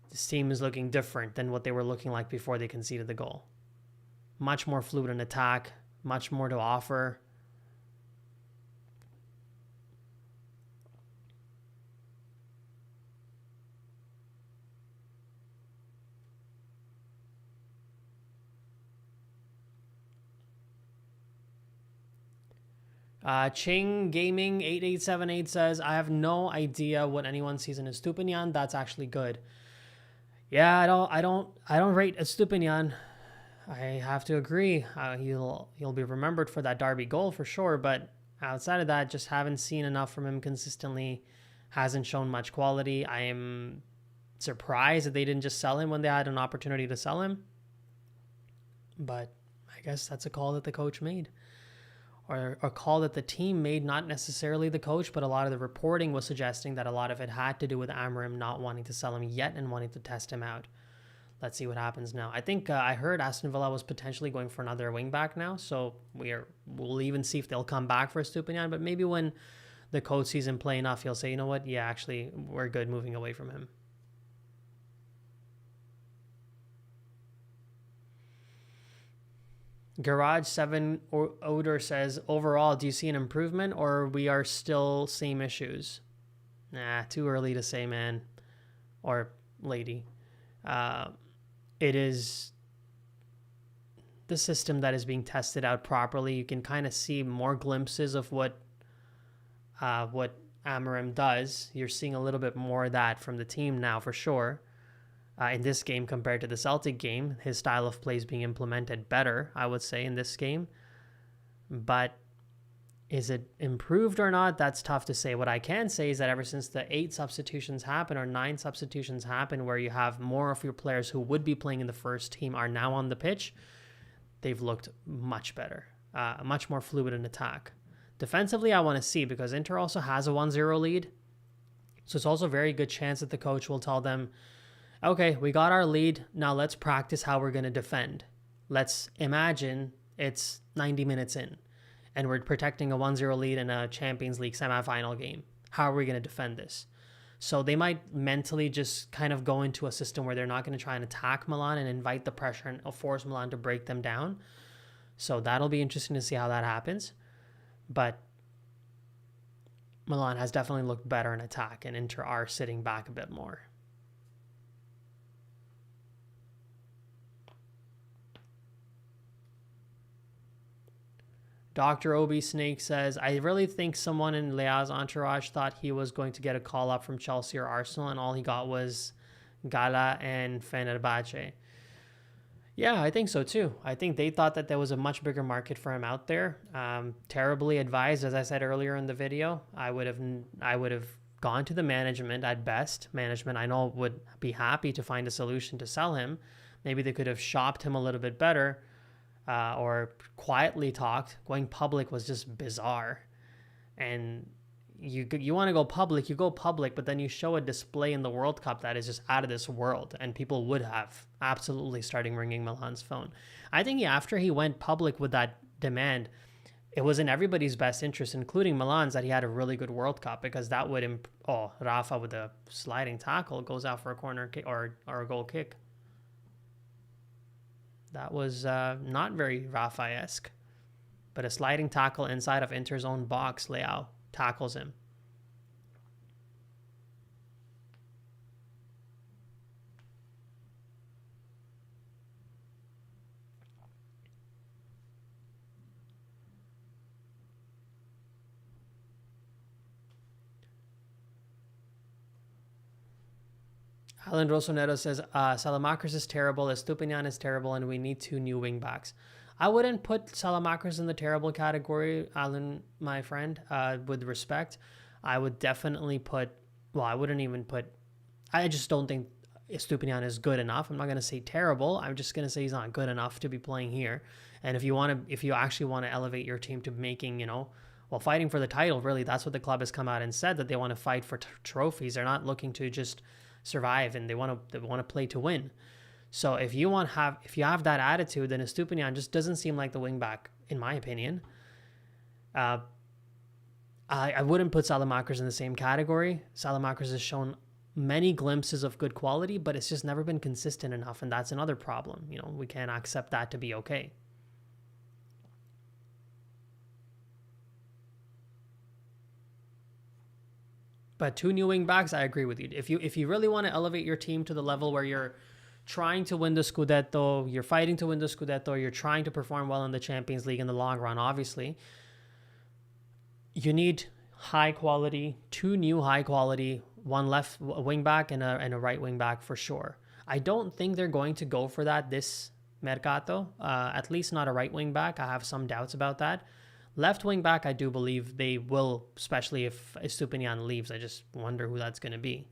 this team is looking different than what they were looking like before they conceded the goal. Much more fluid in attack, much more to offer. Ching Gaming 8878 says, I have no idea what anyone sees in Estupiñán. That's actually good. Yeah, I don't rate Estupiñán. I have to agree. He'll be remembered for that derby goal for sure, but outside of that, just haven't seen enough from him consistently. Hasn't shown much quality. I am surprised that they didn't just sell him when they had an opportunity to sell him. But I guess that's a call that the coach made. Or a call that the team made, not necessarily the coach, but a lot of the reporting was suggesting that a lot of it had to do with Amorim not wanting to sell him yet and wanting to test him out. Let's see what happens now. I think I heard Aston Villa was potentially going for another wingback now, so we'll even see if they'll come back for Estupiñán, but maybe when the coach sees him play enough, he'll say, you know what, yeah, actually, we're good moving away from him. Garage 7 Odor says, overall, do you see an improvement or we are still same issues? Nah, too early to say, man. Or lady. It is the system that is being tested out properly. You can kind of see more glimpses of what Amorim does. You're seeing a little bit more of that from the team now for sure. In this game compared to the Celtic game, his style of play is being implemented better, I would say, in this game. But is it improved or not? That's tough to say. What I can say is that ever since the 8 substitutions happen or 9 substitutions happen where you have more of your players who would be playing in the first team are now on the pitch, they've looked much better, much more fluid in attack. Defensively, I want to see because Inter also has a 1-0 lead. So it's also a very good chance that the coach will tell them, okay, we got our lead. Now let's practice how we're going to defend. Let's imagine it's 90 minutes in and we're protecting a 1-0 lead in a Champions League semifinal game. How are we going to defend this? So they might mentally just kind of go into a system where they're not going to try and attack Milan and invite the pressure and force Milan to break them down. So that'll be interesting to see how that happens. But Milan has definitely looked better in attack and Inter are sitting back a bit more. Dr. Obi Snake says, I really think someone in Leao's entourage thought he was going to get a call up from Chelsea or Arsenal, and all he got was Gala and Fenerbahce. Yeah, I think so too. I think they thought that there was a much bigger market for him out there. Terribly advised, as I said earlier in the video. I would have gone to the management at best. Management, I know, would be happy to find a solution to sell him. Maybe they could have shopped him a little bit better. Or quietly talked. Going public was just bizarre. And you want to go public, you go public, but then you show a display in the World Cup that is just out of this world, and people would have absolutely starting ringing Milan's phone. I think after he went public with that demand, it was in everybody's best interest, including Milan's, that he had a really good World Cup, because that would Rafa with a sliding tackle goes out for a corner kick or a goal kick. That was not very Rafa-esque. But a sliding tackle inside of Inter's own box, Leao tackles him. Alan Rosonero says, Salamakers is terrible, Estupiñán is terrible, and we need 2 new wing backs. I wouldn't put Salamakers in the terrible category, Alan, my friend, with respect. I would definitely I just don't think Estupiñán is good enough. I'm not going to say terrible. I'm just going to say he's not good enough to be playing here. And if you actually want to elevate your team to making, fighting for the title, really, that's what the club has come out and said, that they want to fight for trophies. They're not looking to just survive, and they want to play to win. So if you have that attitude, then Estupiñán just doesn't seem like the wing back, in my opinion. I wouldn't put Salamakers in the same category. Salamakers has shown many glimpses of good quality, but it's just never been consistent enough, and that's another problem. We can't accept that to be okay. But 2 new wing backs, I agree with you. If you really want to elevate your team to the level where you're trying to win the Scudetto, you're fighting to win the Scudetto, you're trying to perform well in the Champions League in the long run, obviously, you need high quality, 2 new high quality, 1 left wing back and a right wing back for sure. I don't think they're going to go for that this Mercato, at least not a right wing back. I have some doubts about that. Left wing back, I do believe they will, especially if Estupiñán leaves. I just wonder who that's going to be.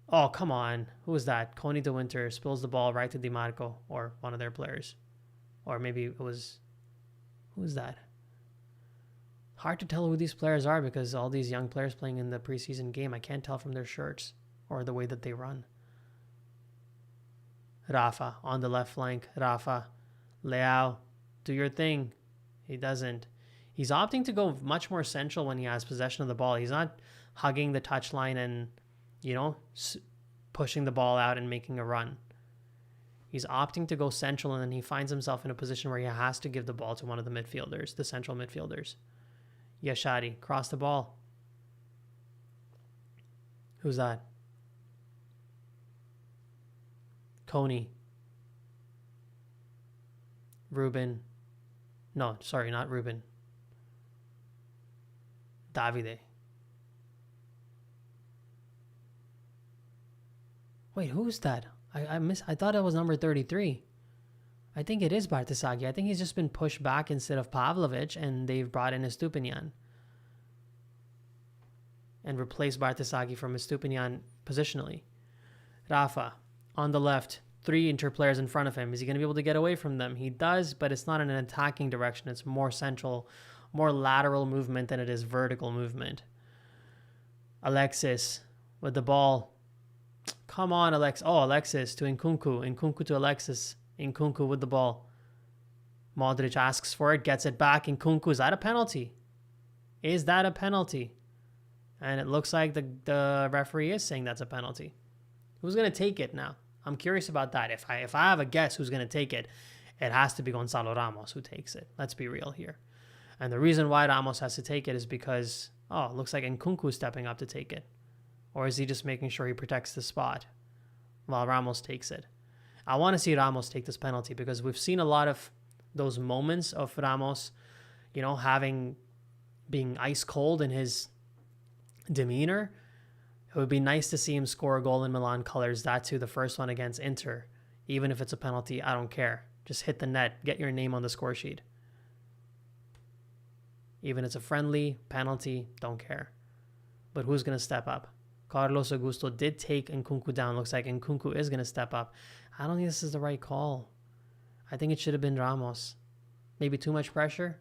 Oh, come on. Who is that? Coney De Winter spills the ball right to Di Marco, or one of their players. Or maybe it was... Who is that? Hard to tell who these players are, because all these young players playing in the preseason game, I can't tell from their shirts or the way that they run. Rafa on the left flank. Rafa. Leao, do your thing. He doesn't. He's opting to go much more central when he has possession of the ball. He's not hugging the touchline and, pushing the ball out and making a run. He's opting to go central, and then he finds himself in a position where he has to give the ball to one of the midfielders, the central midfielders. Yashadi, cross the ball. Who's that? Coney. Ruben. No, sorry, not Ruben. Davide. Wait, who's that? I thought it was number 33. I think it is Bartisagi. I think he's just been pushed back instead of Pavlovic, and they've brought in Estupiñán and replaced Bartisagi from Estupiñán positionally. Rafa on the left. 3 Inter players in front of him. Is he going to be able to get away from them? He does, but it's not in an attacking direction. It's more central, more lateral movement than it is vertical movement. Alexis with the ball. Come on, Alexis. Oh, Alexis to Nkunku. Nkunku to Alexis. Nkunku with the ball. Modric asks for it, gets it back. Nkunku, is that a penalty? Is that a penalty? And it looks like the referee is saying that's a penalty. Who's going to take it now? I'm curious about that. If I have a guess who's going to take it, it has to be Gonzalo Ramos who takes it. Let's be real here. And the reason why Ramos has to take it is because, it looks like Nkunku is stepping up to take it. Or is he just making sure he protects the spot while Ramos takes it? I want to see Ramos take this penalty, because we've seen a lot of those moments of Ramos, being ice cold in his demeanor. It would be nice to see him score a goal in Milan colors, that too, the first one against Inter. Even if it's a penalty, I don't care. Just hit the net, get your name on the score sheet. Even if it's a friendly, penalty, don't care. But who's going to step up? Carlos Augusto did take Nkunku down. Looks like Nkunku is going to step up. I don't think this is the right call. I think it should have been Ramos. Maybe too much pressure?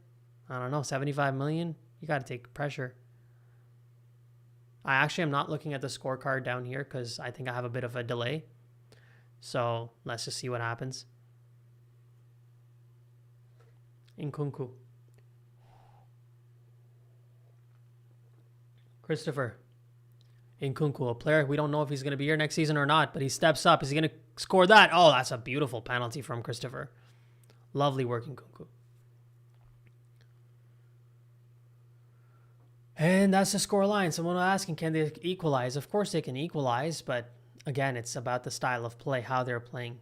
I don't know. 75 million? You got to take pressure. I actually am not looking at the scorecard down here because I think I have a bit of a delay. So let's just see what happens. Nkunku. Christopher Nkunku, a player. We don't know if he's going to be here next season or not, but he steps up. Is he going to score that? Oh, that's a beautiful penalty from Christopher. Lovely work, Nkunku. And that's the score line. Someone was asking, can they equalize? Of course they can equalize, but again, it's about the style of play, how they're playing.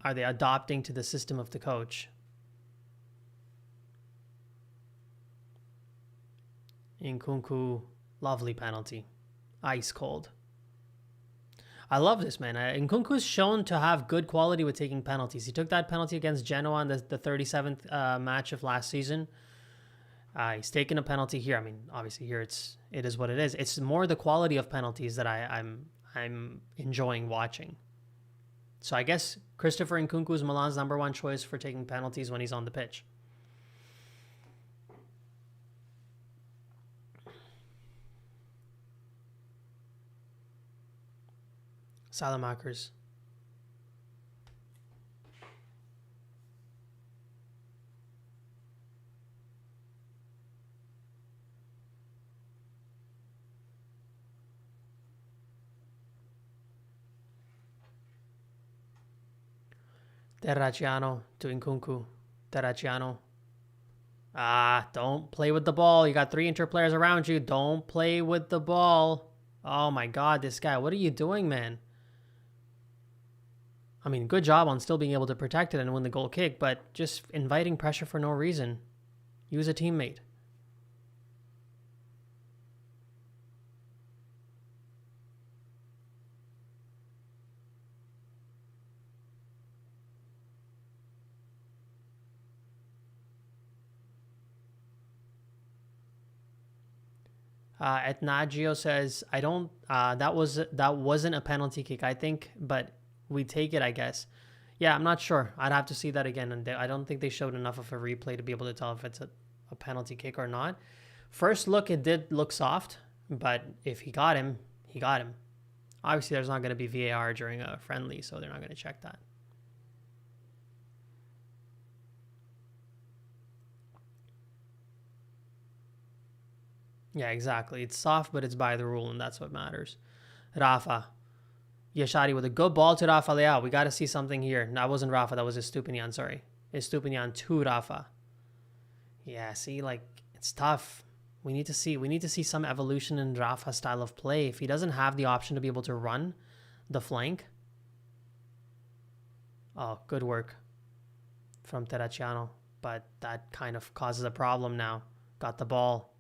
Are they adopting to the system of the coach? Nkunku, lovely penalty. Ice cold. I love this, man. Nkunku's shown to have good quality with taking penalties. He took that penalty against Genoa in the 37th match of last season. He's taken a penalty here. I mean, obviously here it is what it is. It's more the quality of penalties that I'm enjoying watching. So I guess Christopher Nkunku is Milan's #1 choice for taking penalties when he's on the pitch. Salamakers. Terracciano to Nkunku. Terracciano. Don't play with the ball. You got 3 Inter players around you. Don't play with the ball. Oh my God, this guy. What are you doing, man? I mean, good job on still being able to protect it and win the goal kick, but just inviting pressure for no reason. Use a teammate. Etnagio says, I don't, that wasn't a penalty kick, I think, but we take it, I guess. Yeah, I'm not sure. I'd have to see that again. And I don't think they showed enough of a replay to be able to tell if it's a penalty kick or not. First look, it did look soft, but if he got him, he got him. Obviously, there's not going to be VAR during a friendly, so they're not going to check that. Yeah, exactly. It's soft, but it's by the rule, and that's what matters. Rafa. Yashari with a good ball to Rafa Leao. We got to see something here. That wasn't Rafa. That was Estupinian, sorry. Estupinian to Rafa. Yeah, see, like, it's tough. We need to see some evolution in Rafa's style of play. If he doesn't have the option to be able to run the flank. Oh, good work from Terracciano. But that kind of causes a problem now. Got the ball.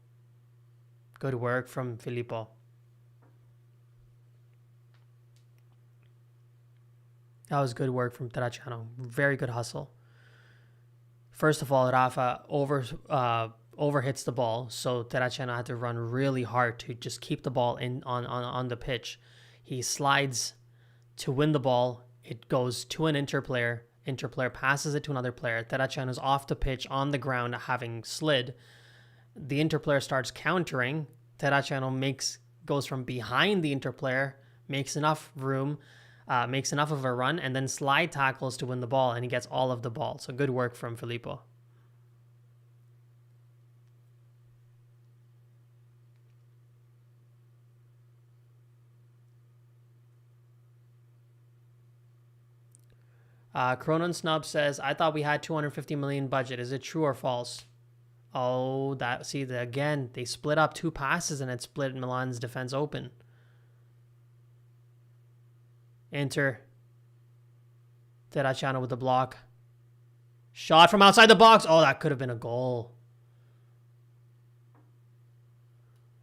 Good work from Filippo. That was good work from Terracciano. Very good hustle. First of all, Rafa overhits the ball, so Terracciano had to run really hard to just keep the ball on the pitch. He slides to win the ball. It goes to an Inter player. Inter player passes it to another player. Terracciano's off the pitch on the ground, having slid. The Inter player starts countering. Terracciano goes from behind the Inter player, makes enough room, makes enough of a run, and then slide tackles to win the ball, and he gets all of the ball. So good work from Filippo. Cronon Snub says, I thought we had 250 million budget. Is it true or false? Oh, again, they split up 2 passes and it split Milan's defense open. Inter. Terracciano with the block. Shot from outside the box. Oh, that could have been a goal.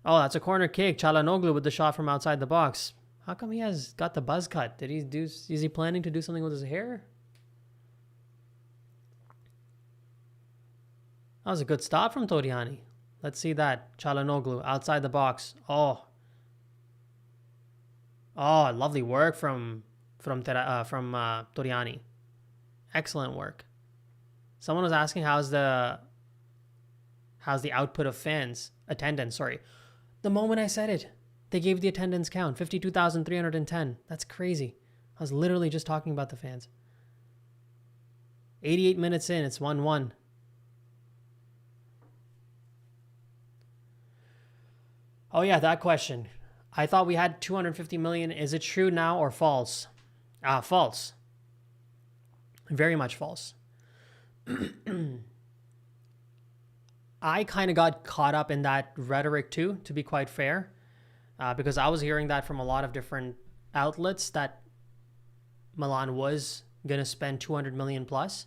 Oh, that's a corner kick. Çalhanoğlu with the shot from outside the box. How come he has got the buzz cut? Is he planning to do something with his hair? That was a good stop from Toriani. Let's see that. Çalhanoğlu outside the box. Oh, lovely work from Toriani. Excellent work. Someone was asking how's the output of fans attendance. Sorry, the moment I said it, they gave the attendance count 52,310. That's crazy. I was literally just talking about the fans. 88 minutes in, it's 1-1. Oh yeah, that question. I thought we had 250 million. Is it true now or false? False. Very much false. I kind of got caught up in that rhetoric too, to be quite fair, because I was hearing that from a lot of different outlets that Milan was going to spend 200 million plus.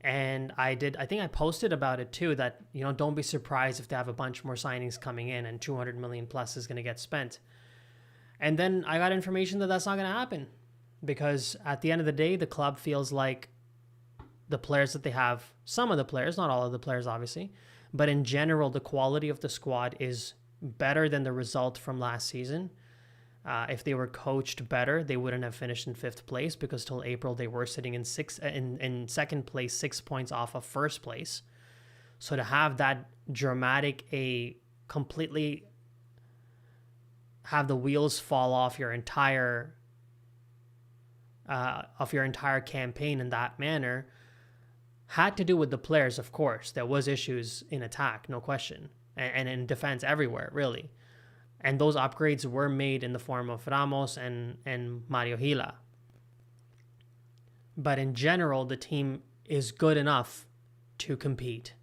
And I think I posted about it too, that, don't be surprised if they have a bunch more signings coming in and 200 million plus is going to get spent. And then I got information that that's not going to happen, because at the end of the day, the club feels like the players that they have, some of the players, not all of the players, obviously, but in general, the quality of the squad is better than the result from last season. If they were coached better, they wouldn't have finished in 5th place, because till April they were sitting in 2nd place, 6 points off of 1st place. So to have that dramatic, completely have the wheels fall off your entire campaign in that manner, had to do with the players, of course. There was issues in attack, no question, and in defense everywhere, really. And those upgrades were made in the form of Ramos and Mario Hila. But in general, the team is good enough to compete.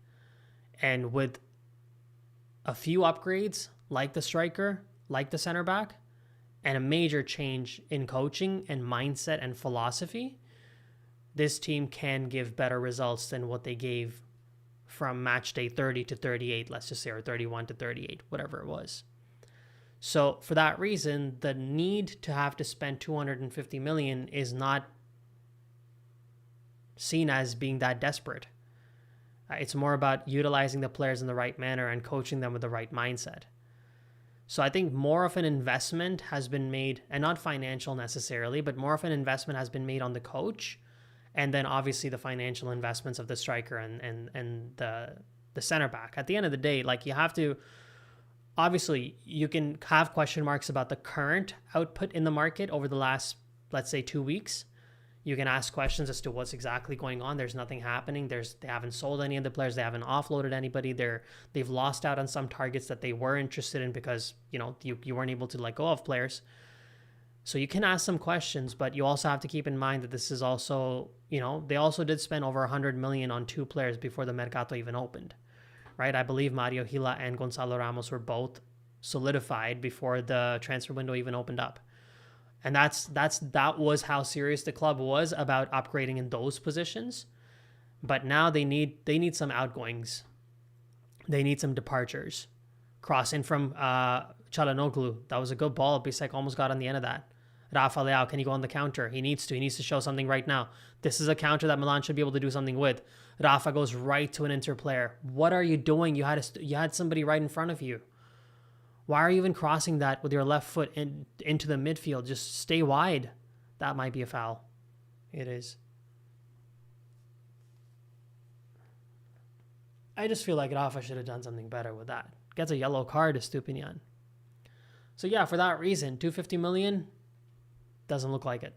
And with a few upgrades, like the striker, like the center back, and a major change in coaching and mindset and philosophy, this team can give better results than what they gave from match day 30 to 38, let's just say, or 31 to 38, whatever it was. So for that reason, the need to have to spend 250 million is not seen as being that desperate. It's more about utilizing the players in the right manner and coaching them with the right mindset. So I think more of an investment has been made, and not financial necessarily, but more of an investment has been made on the coach, and then obviously the financial investments of the striker and the center back. At the end of the day, like, you have to, obviously you can have question marks about the current output in the market over the last, let's say, 2 weeks. You can ask questions as to what's exactly going on. There's nothing happening. They haven't sold any of the players. They haven't offloaded anybody. They've lost out on some targets that they were interested in because, you weren't able to let go of players. So you can ask some questions, but you also have to keep in mind that this is also, they also did spend over 100 million on 2 players before the Mercato even opened, right? I believe Mario Hila and Gonzalo Ramos were both solidified before the transfer window even opened up. And that was how serious the club was about upgrading in those positions. But now they need some outgoings. They need some departures. Cross in from Çalhanoğlu. That was a good ball. Bisek almost got on the end of that. Rafa Leao, can he go on the counter? He needs to show something right now. This is a counter that Milan should be able to do something with. Rafa goes right to an Inter player. What are you doing? You had somebody right in front of you. Why are you even crossing that with your left foot into the midfield? Just stay wide. That might be a foul. It is. I just feel like Rafa should have done something better with that. Gets a yellow card to Stupinian. So yeah, for that reason, 250 million doesn't look like it.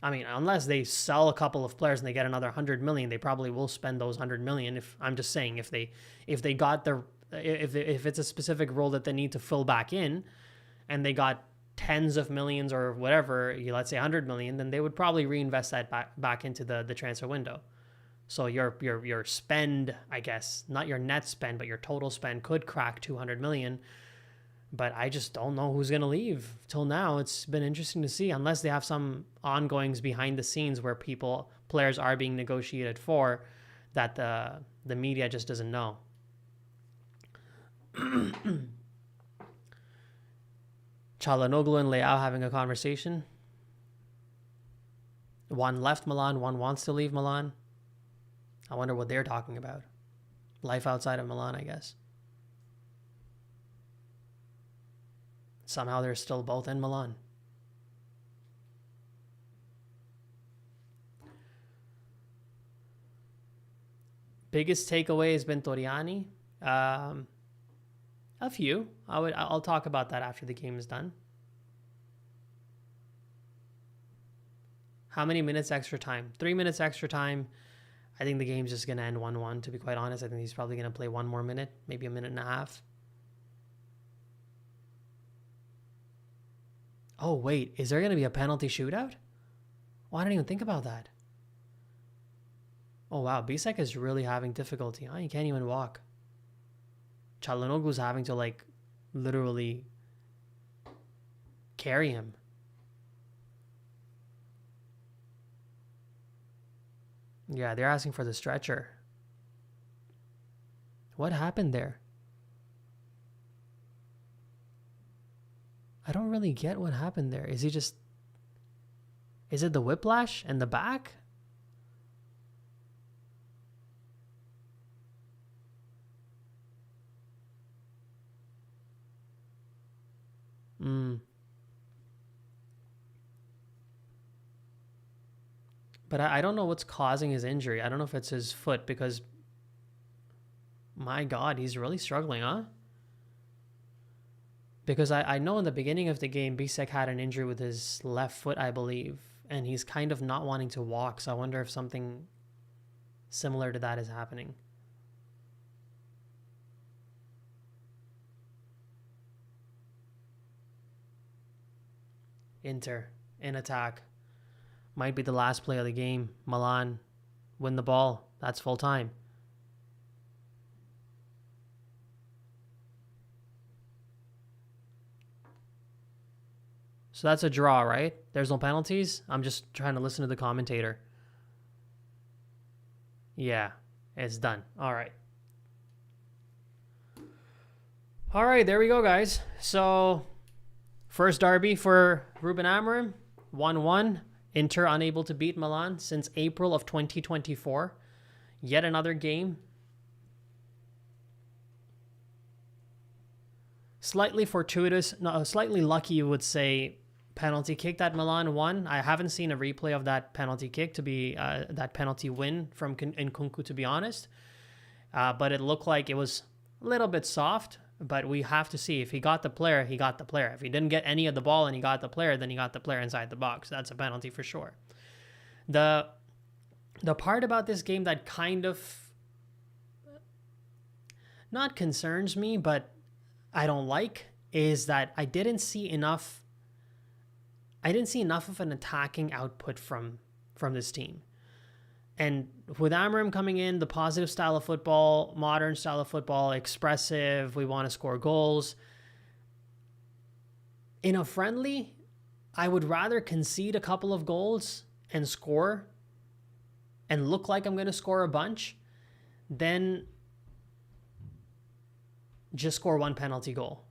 I mean, unless they sell a couple of players and they get another 100 million, they probably will spend those 100 million. I'm just saying, if they got if it's a specific role that they need to fill back in, and they got tens of millions or whatever, let's say 100 million, then they would probably reinvest that back into the transfer window. So your spend, I guess, not your net spend, but your total spend could crack 200 million. But I just don't know who's going to leave. Till now, it's been interesting to see, unless they have some ongoings behind the scenes where players are being negotiated for, that the media just doesn't know. Çalhanoğlu and Leao having a conversation. One left Milan, one wants to leave Milan. I wonder what they're talking about. Life outside of Milan, I guess. Somehow they're still both in Milan. Biggest takeaway has been Toriani. A few. I'll talk about that after the game is done. How many minutes extra time? 3 minutes extra time. I think the game's just going to end 1-1, to be quite honest. I think he's probably going to play one more minute, maybe a minute and a half. Oh, wait. Is there going to be a penalty shootout? Oh, I didn't even think about that. Oh, wow. Bisek is really having difficulty. Huh? He can't even walk. Çalhanoğlu's having to, like, literally carry him. Yeah, they're asking for the stretcher. What happened there? I don't really get what happened there. Is it the whiplash and the back? But I don't know what's causing his injury. I don't know if it's his foot because, my God, he's really struggling, huh? Because I know in the beginning of the game, Bisek had an injury with his left foot, I believe, and he's kind of not wanting to walk. So I wonder if something similar to that is happening. Inter in attack. Might be the last play of the game. Milan win the ball. That's full time. So that's a draw, right? There's no penalties? I'm just trying to listen to the commentator. Yeah, it's done. All right. All right, there we go, guys. So, first derby for Ruben Amorim, 1-1. Inter unable to beat Milan since April of 2024. Yet another game. Slightly fortuitous, no, slightly lucky, you would say, penalty kick that Milan won. I haven't seen a replay of that penalty kick to be that penalty win from Nkunku, to be honest. But it looked like it was a little bit soft. But we have to see if he got the player, he got the player. If he didn't get any of the ball and he got the player, then he got the player inside the box. That's a penalty for sure. The part about this game that kind of not concerns me, but I don't like, is that I didn't see enough of an attacking output from this team. And with Amorim coming in, the positive style of football, modern style of football, expressive, we want to score goals. In a friendly, I would rather concede a couple of goals and score and look like I'm going to score a bunch than just score one penalty goal.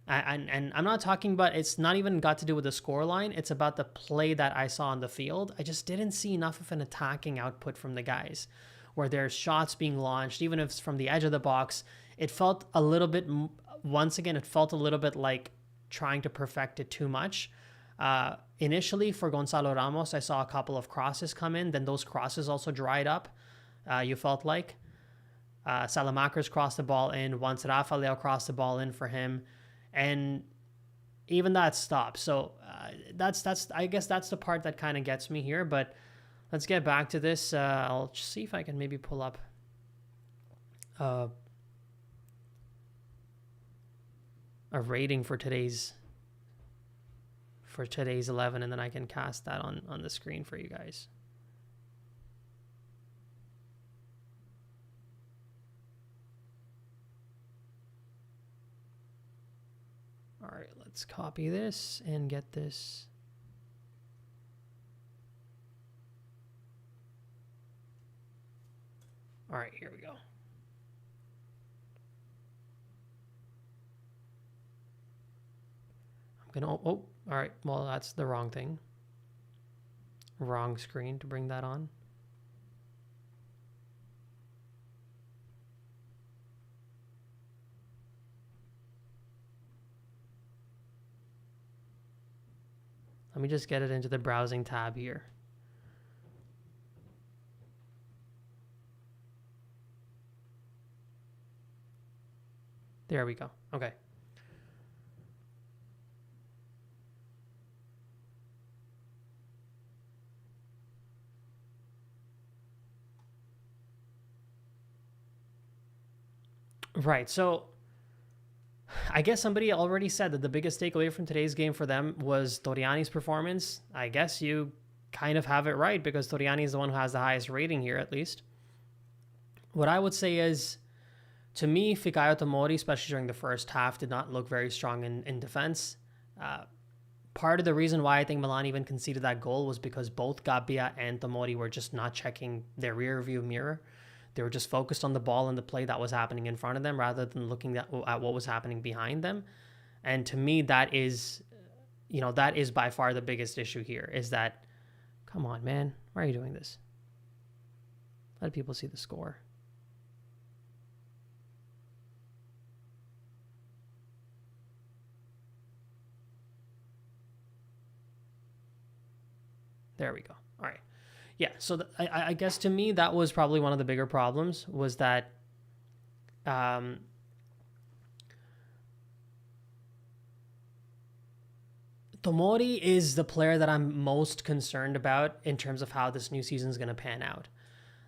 And I'm not talking about, it's not even got to do with the scoreline. It's about the play that I saw on the field. I just didn't see enough of an attacking output from the guys where there's shots being launched, even if it's from the edge of the box. It felt a little bit, once again, it felt a little bit like trying to perfect it too much. Initially for Gonzalo Ramos, I saw a couple of crosses come in. Then those crosses also dried up, you felt like. Salamakers crossed the ball in. Once Rafael crossed the ball in for him. And even that stopped. So that's I guess that's the part that kind of gets me here. But let's get back to this. I'll see if I can maybe pull up a rating for today's 11, and then I can cast that on the screen for you guys. All right, let's copy this and get this. All right, here we go. Oh, all right. Well, that's the wrong thing. Wrong screen to bring that on. Let me just get it into the browsing tab here. There we go. Okay. Right. So I guess somebody already said that the biggest takeaway from today's game for them was Toriani's performance. I guess you kind of have it right because Toriani is the one who has the highest rating here, at least. What I would say is, to me, Fikayo Tomori, especially during the first half, did not look very strong in defense. Part of the reason why I think Milan even conceded that goal was because both Gabbia and Tomori were just not checking their rear view mirror. They were just focused on the ball and the play that was happening in front of them rather than looking at what was happening behind them. And to me, that is by far the biggest issue here, is that, come on, man, why are you doing this? Let people see the score. There we go. All right. Yeah, so I guess to me, that was probably one of the bigger problems, was that Tomori is the player that I'm most concerned about in terms of how this new season is going to pan out.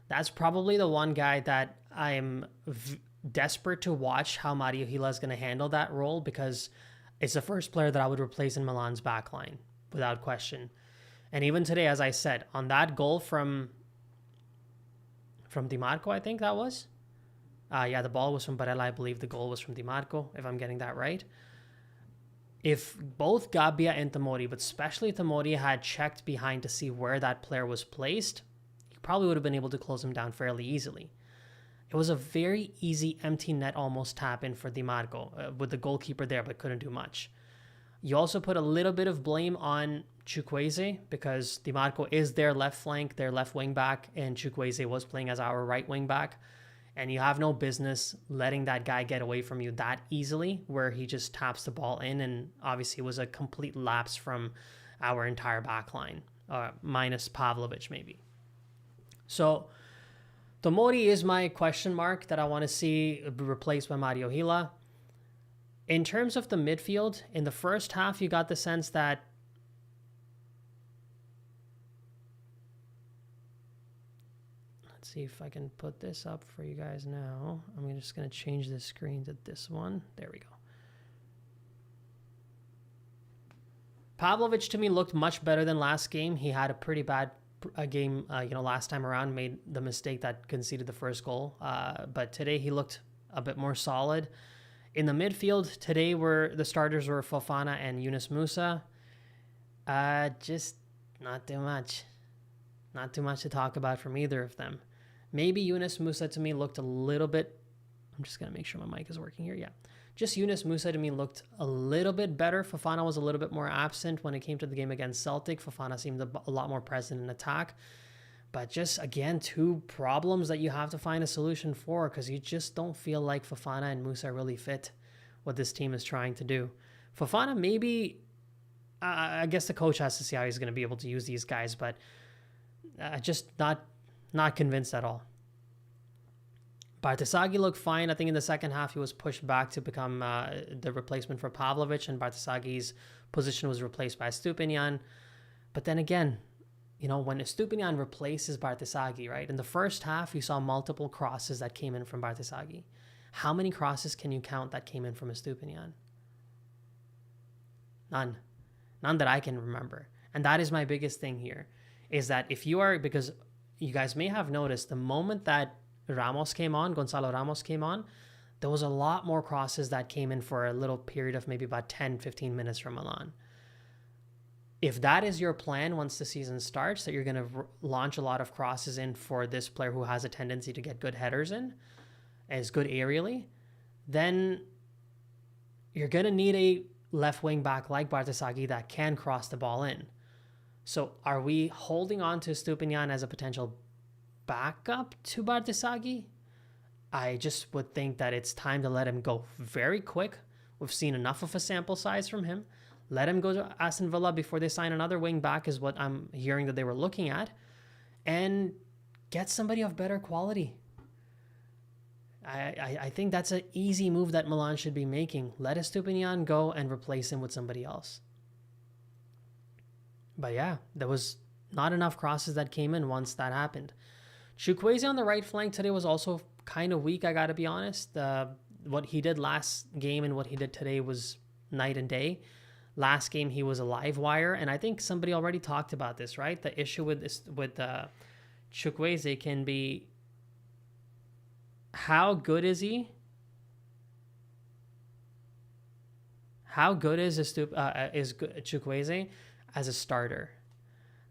That's probably the one guy that I'm desperate to watch how Mario Hila is going to handle that role, because it's the first player that I would replace in Milan's backline, without question. And even today, as I said, on that goal from Di Marco, I think that was. Yeah, the ball was from Barella. I believe the goal was from Di Marco, if I'm getting that right. If both Gabbia and Tomori, but especially Tomori, had checked behind to see where that player was placed, he probably would have been able to close him down fairly easily. It was a very easy empty net almost tap in for Di Marco with the goalkeeper there, but couldn't do much. You also put a little bit of blame on Chukwueze because Di Marco is their left flank, their left wing back, and Chukwueze was playing as our right wing back. And you have no business letting that guy get away from you that easily, where he just taps the ball in, and obviously it was a complete lapse from our entire back line, minus Pavlovic maybe. So Tomori is my question mark that I want to see replaced by Mario Hila. In terms of the midfield, in the first half, you got the sense that let's see if I can put this up for you guys now. I'm just going to change the screen to this one. There we go. Pavlovic to me looked much better than last game. He had a pretty bad game, last time around, made the mistake that conceded the first goal. But today he looked a bit more solid. In the midfield, today the starters were Fofana and Yunus Musa. Just not too much. Not too much to talk about from either of them. Maybe Yunus Musa to me looked a little bit... I'm just going to make sure my mic is working here. Yeah. Just Yunus Musa to me looked a little bit better. Fofana was a little bit more absent when it came to the game against Celtic. Fofana seemed a lot more present in attack. But just, again, two problems that you have to find a solution for, because you just don't feel like Fofana and Musa really fit what this team is trying to do. Fofana, maybe, I guess the coach has to see how he's going to be able to use these guys, but just not convinced at all. Bartosagi looked fine. I think in the second half he was pushed back to become the replacement for Pavlovic, and Bartosagi's position was replaced by Stupinian. But then again, when Stupinian replaces Bartosagi, right? In the first half, you saw multiple crosses that came in from Bartosagi. How many crosses can you count that came in from Stupinian? None. None that I can remember. And that is my biggest thing here, is that because you guys may have noticed the moment that Gonzalo Ramos came on, there was a lot more crosses that came in for a little period of maybe about 10, 15 minutes from Milan. If that is your plan once the season starts, that you're going to launch a lot of crosses in for this player who has a tendency to get good headers in, is good aerially, then you're going to need left wing back like Bartasagi that can cross the ball in. So are we holding on to Stupinian as a potential backup to Bartasagi? I just would think that it's time to let him go very quick. We've seen enough of a sample size from him. Let him go to Aston Villa before they sign another wing back is what I'm hearing that they were looking at. And get somebody of better quality. I think that's an easy move that Milan should be making. Let Estupinian go and replace him with somebody else. But yeah, there was not enough crosses that came in once that happened. Chukwueze on the right flank today was also kind of weak, I got to be honest. What he did last game and what he did today was night and day. Last game, he was a live wire, and I think somebody already talked about this, right? The issue with Chukwueze can be, how good is he? How good is Chukwueze as a starter?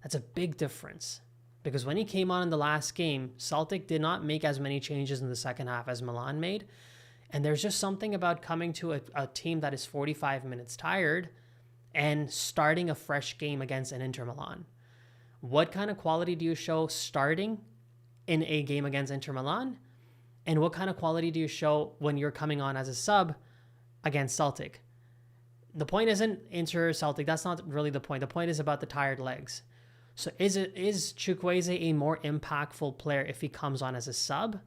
That's a big difference. Because when he came on in the last game, Celtic did not make as many changes in the second half as Milan made. And there's just something about coming to a team that is 45 minutes tired and starting a fresh game against an Inter Milan. What kind of quality do you show starting in a game against Inter Milan? And what kind of quality do you show when you're coming on as a sub against Celtic? The point isn't Inter Celtic. That's not really the point. The point is about the tired legs. So is Chukwueze a more impactful player if he comes on as a sub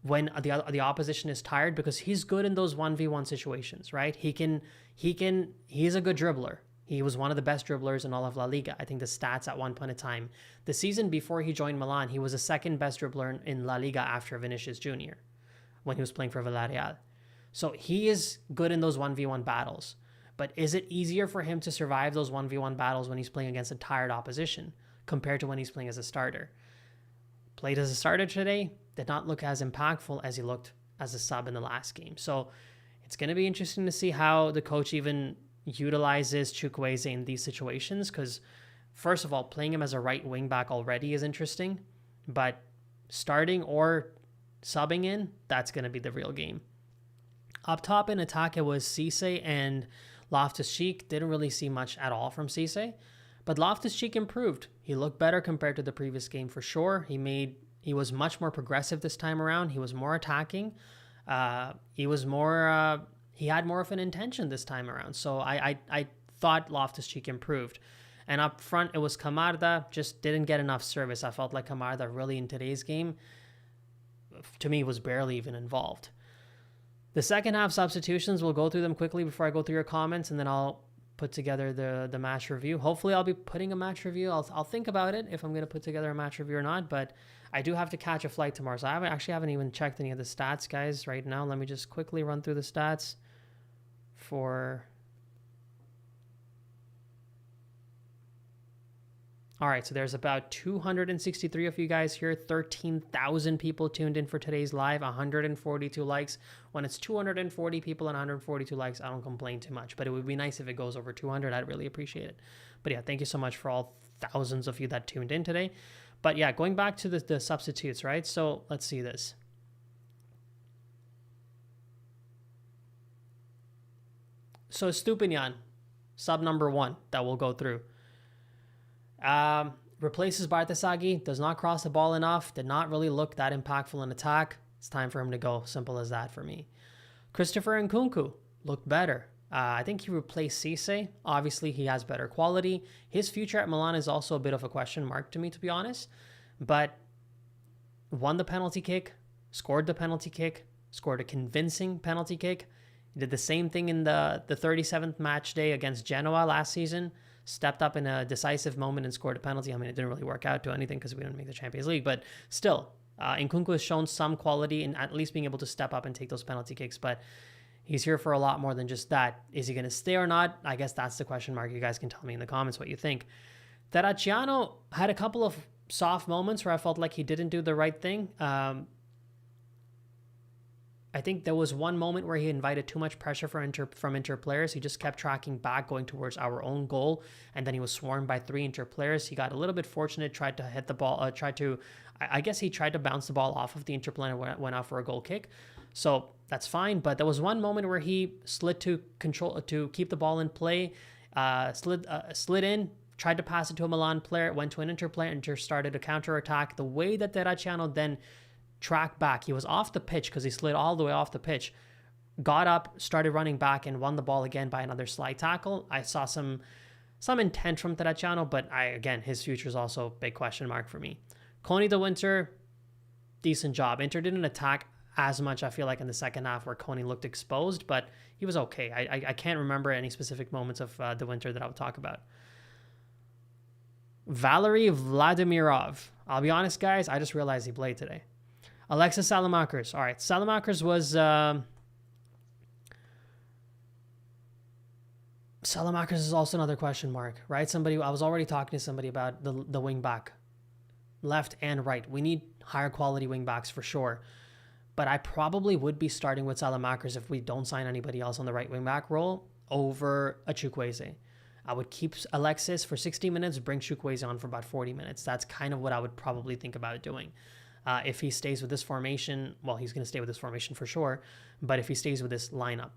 when the opposition is tired? Because he's good in those 1v1 situations, right? He's a good dribbler. He was one of the best dribblers in all of La Liga. I think the stats at one point in time. The season before he joined Milan, he was the second best dribbler in La Liga after Vinicius Jr. when he was playing for Villarreal. So he is good in those 1v1 battles. But is it easier for him to survive those 1v1 battles when he's playing against a tired opposition compared to when he's playing as a starter? Played as a starter today, did not look as impactful as he looked as a sub in the last game. So it's going to be interesting to see how the coach even utilizes Chukwueze in these situations, because first of all, playing him as a right wing back already is interesting, but starting or subbing in, that's going to be the real game. Up top in attack, it was Cisse and Loftus-Cheek. Didn't really see much at all from Cisse, but Loftus-Cheek improved. He looked better compared to the previous game for sure. He was much more progressive this time around. He was more attacking. He had more of an intention this time around. So I thought Loftus-Cheek improved. And up front, it was Camarda, just didn't get enough service. I felt like Camarda really in today's game, to me, was barely even involved. The second half substitutions, we'll go through them quickly before I go through your comments, and then I'll put together the match review. Hopefully I'll be putting a match review. I'll think about it if I'm going to put together a match review or not, but I do have to catch a flight tomorrow. So I haven't even checked any of the stats, guys, right now. Let me just quickly run through the stats for... All right, so there's about 263 of you guys here, 13,000 people tuned in for today's live, 142 likes. When it's 240 people and 142 likes, I don't complain too much, but it would be nice if it goes over 200. I'd really appreciate it. But yeah, thank you so much for all thousands of you that tuned in today. But yeah, going back to the substitutes, right? So let's see this. So Stupinian, sub number 1 that we'll go through. Replaces Bartasagi, does not cross the ball enough, did not really look that impactful in attack. It's time for him to go. Simple as that for me. Christopher Nkunku looked better. I think he replaced Cisse. Obviously, he has better quality. His future at Milan is also a bit of a question mark to me, to be honest. But won the penalty kick, scored the penalty kick, scored a convincing penalty kick. He did the same thing in the 37th match day against Genoa last season. Stepped up in a decisive moment and scored a penalty. I mean, it didn't really work out to anything because we didn't make the Champions League, but still, Nkunku has shown some quality in at least being able to step up and take those penalty kicks, but he's here for a lot more than just that. Is he going to stay or not? I guess that's the question mark. You guys can tell me in the comments what you think. Terracciano had a couple of soft moments where I felt like he didn't do the right thing. I think there was one moment where he invited too much pressure from Inter players. He just kept tracking back, going towards our own goal, and then he was swarmed by 3 Inter players. He got a little bit fortunate, tried to hit the ball, I guess he tried to bounce the ball off of the Inter player and went out for a goal kick. So that's fine. But there was one moment where he slid to keep the ball in play, slid in, tried to pass it to a Milan player, went to an Inter player, Inter started a counter-attack. The way that Terracciano then tracked back, he was off the pitch because he slid all the way off the pitch, got up, started running back, and won the ball again by another slide tackle. I saw some intent from Terracciano, but again, his future is also a big question mark for me. Coney de Winter, decent job. Inter didn't attack as much, I feel like, in the second half where Coney looked exposed, but he was okay. I can't remember any specific moments of the Winter that I would talk about. Valery Vladimirov. I'll be honest, guys, I just realized he played today. Alexis Salamakers. All right, Salamakers was... Salamakers is also another question mark, right? I was already talking to somebody about the wing back, left and right. We need higher quality wing backs for sure. But I probably would be starting with Salamakers if we don't sign anybody else on the right wing back role over a Chukwueze. I would keep Alexis for 60 minutes, bring Chukwueze on for about 40 minutes. That's kind of what I would probably think about doing. If he stays with this formation, well, he's going to stay with this formation for sure. But if he stays with this lineup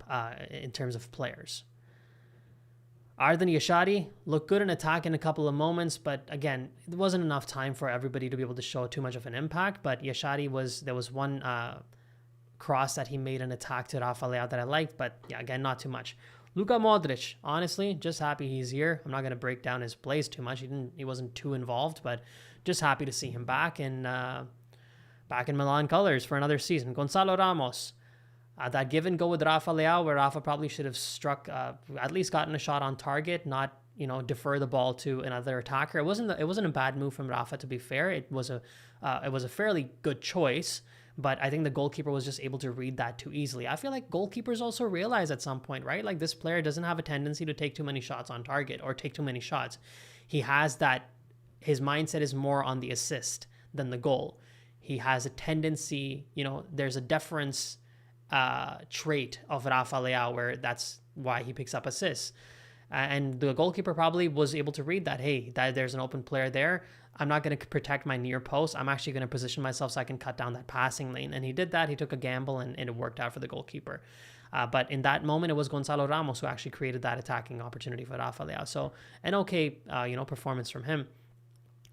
in terms of players. Arden Yashadi looked good in attack in a couple of moments, but again, there wasn't enough time for everybody to be able to show too much of an impact. But Yashadi there was one cross that he made an attack to Rafa Leao that I liked, but yeah, again, not too much. Luka Modric, honestly, just happy he's here. I'm not going to break down his plays too much. He wasn't too involved, but just happy to see him back in Milan colors for another season. Gonzalo Ramos. That give and go with Rafa Leao, where Rafa probably should have struck, at least gotten a shot on target, not defer the ball to another attacker. It wasn't a bad move from Rafa, to be fair. It was a fairly good choice, but I think the goalkeeper was just able to read that too easily. I feel like goalkeepers also realize at some point, right? Like this player doesn't have a tendency to take too many shots on target or take too many shots. He has that. His mindset is more on the assist than the goal. He has a tendency, there's a deference trait of Rafa Leao where that's why he picks up assists. And the goalkeeper probably was able to read that, hey, there's an open player there. I'm not going to protect my near post. I'm actually going to position myself so I can cut down that passing lane. And he did that. He took a gamble and it worked out for the goalkeeper. But in that moment, it was Gonzalo Ramos who actually created that attacking opportunity for Rafa Leao. So an okay, performance from him.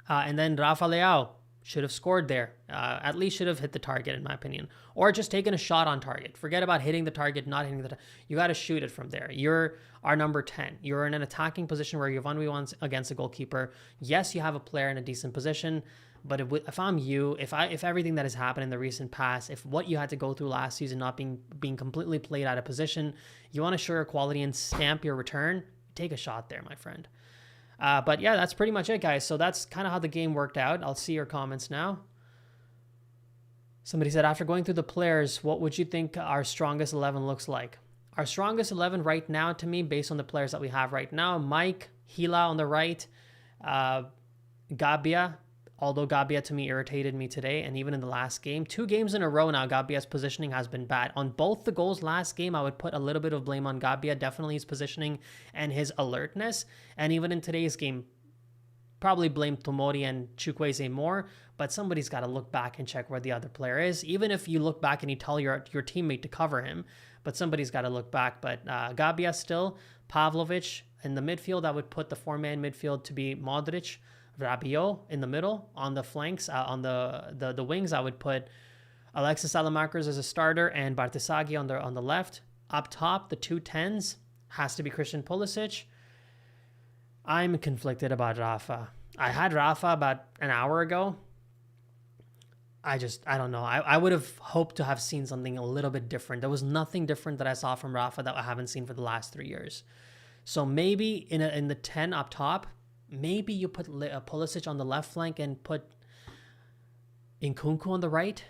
And then Rafa Leao should have scored there. At least should have hit the target, in my opinion. Or just taken a shot on target. Forget about hitting the target, not hitting the target. You got to shoot it from there. You're our number 10. You're in an attacking position where you're 1v1 against a goalkeeper. Yes, you have a player in a decent position, but if I'm you, if everything that has happened in the recent past, if what you had to go through last season not being completely played out of position, you want to show your quality and stamp your return, take a shot there, my friend. But yeah, that's pretty much it, guys. So that's kind of how the game worked out. I'll see your comments now. Somebody said, after going through the players, what would you think our strongest 11 looks like? Our strongest 11 right now, to me, based on the players that we have right now, Mike, Hila on the right, Gabia, although Gabia to me irritated me today, and even in the last game. 2 games in a row now, Gabia's positioning has been bad. On both the goals last game, I would put a little bit of blame on Gabia, definitely his positioning and his alertness. And even in today's game, probably blame Tomori and Chukwueze more, but somebody's got to look back and check where the other player is. Even if you look back and you tell your teammate to cover him, but somebody's got to look back. But Gabia still, Pavlovic in the midfield, I would put the 4-man midfield to be Modric, Rabiot in the middle. On the flanks, on the wings, I would put Alexis Salamakers as a starter and Bartesaghi on the left. Up top, the 2 10s has to be Christian Pulisic. I'm conflicted about Rafa. I had Rafa about an hour ago. I don't know. I would have hoped to have seen something a little bit different. There was nothing different that I saw from Rafa that I haven't seen for the last 3 years. So maybe in the 10 up top, maybe you put Pulisic on the left flank and put Nkunku on the right.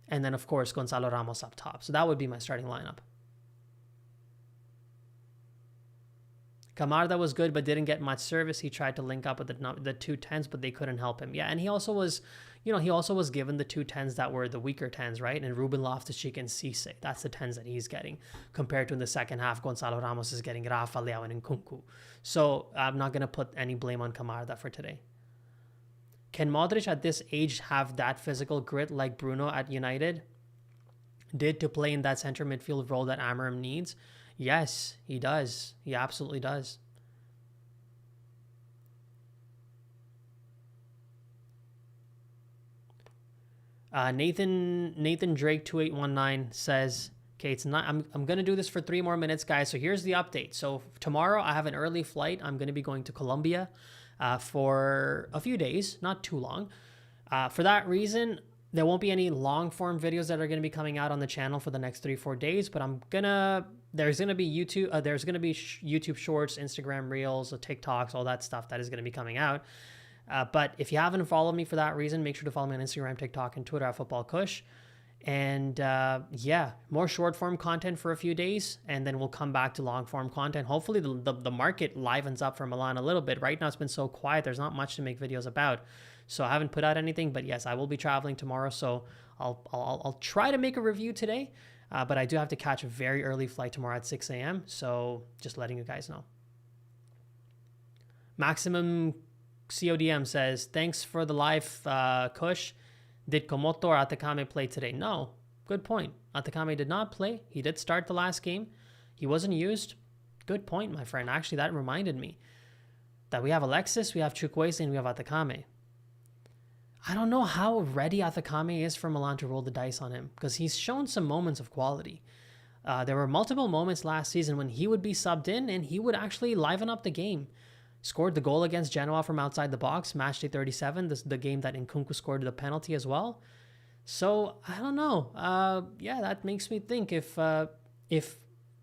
And then, of course, Gonzalo Ramos up top. So that would be my starting lineup. Camarda was good, but didn't get much service. He tried to link up with the 2 10s, but they couldn't help him. Yeah, and he also was given the 2 10s that were the weaker 10s, right? And Ruben Loftus-Cheek and Cisse. That's the 10s that he's getting. Compared to in the second half, Gonzalo Ramos is getting Rafa, Leao, and Nkunku. So I'm not going to put any blame on Camarda for today. Can Modric at this age have that physical grit like Bruno at United? did to play in that center midfield role that Amorim needs? Yes, he does. He absolutely does. Nathan Drake 2819 says, okay, it's not. I'm gonna do this for 3 more minutes, guys. So here's the update. So tomorrow I have an early flight. I'm gonna be going to Colombia for a few days, not too long. For that reason, there won't be any long form videos that are going to be coming out on the channel for the next 3-4 days, but there's going to be YouTube shorts, Instagram reels, TikToks, all that stuff that is going to be coming out. But if you haven't followed me for that reason, make sure to follow me on Instagram, TikTok, and Twitter at FootballKush. And yeah, more short form content for a few days, and then we'll come back to long form content. Hopefully the market livens up for Milan a little bit. Right now it's been so quiet. There's not much to make videos about. So I haven't put out anything, but yes, I will be traveling tomorrow. So I'll try to make a review today, but I do have to catch a very early flight tomorrow at 6 a.m. So just letting you guys know. Maximum CODM says, thanks for the live, Kush. Did Komoto or Atakame play today? No. Good point. Atakame did not play. He did start the last game. He wasn't used. Good point, my friend. Actually, that reminded me that we have Alexis, we have Chukwueze, and we have Atakame. I don't know how ready Atakame is for Milan to roll the dice on him, because he's shown some moments of quality. There were multiple moments last season when he would be subbed in and he would actually liven up the game. Scored the goal against Genoa from outside the box, match day 37, the game that Nkunku scored the penalty as well. So, I don't know. Yeah, that makes me think if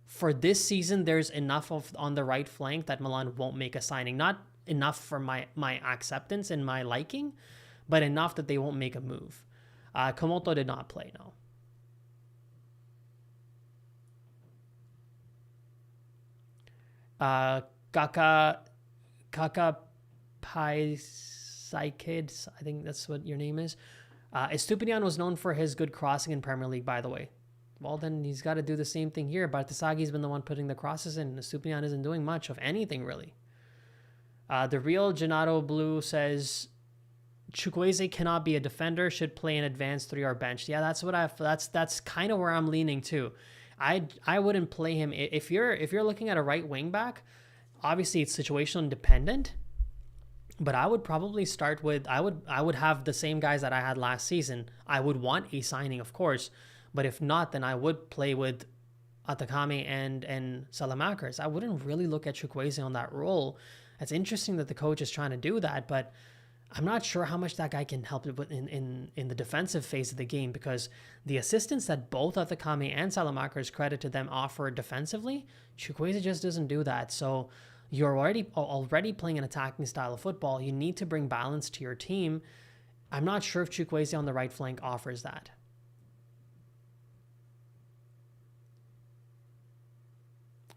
for this season there's enough on the right flank that Milan won't make a signing. Not enough for my acceptance and my liking, but enough that they won't make a move. Komoto did not play, no. Kaka Paisaikid, I think that's what your name is. Estupiñán was known for his good crossing in Premier League, by the way. Well, then he's got to do the same thing here. Bartesagi's been the one putting the crosses in. Estupiñán isn't doing much of anything, really. The real Gennaro Blue says, Chukwueze cannot be a defender, should play an advanced 3 or bench. Yeah, that's kind of where I'm leaning too. I wouldn't play him if you're looking at a right wing back. Obviously, it's situational dependent, but I would probably start with I would have the same guys that I had last season. I would want a signing, of course, but if not, then I would play with Atakame and Salamakers. I wouldn't really look at Chukwueze on that role. It's interesting that the coach is trying to do that, but I'm not sure how much that guy can help in the defensive phase of the game, because the assistance that both Atakame and Salamakers, credit to them, offer defensively, Chukwueze just doesn't do that. So you're already playing an attacking style of football. You need to bring balance to your team. I'm not sure if Chukwueze on the right flank offers that.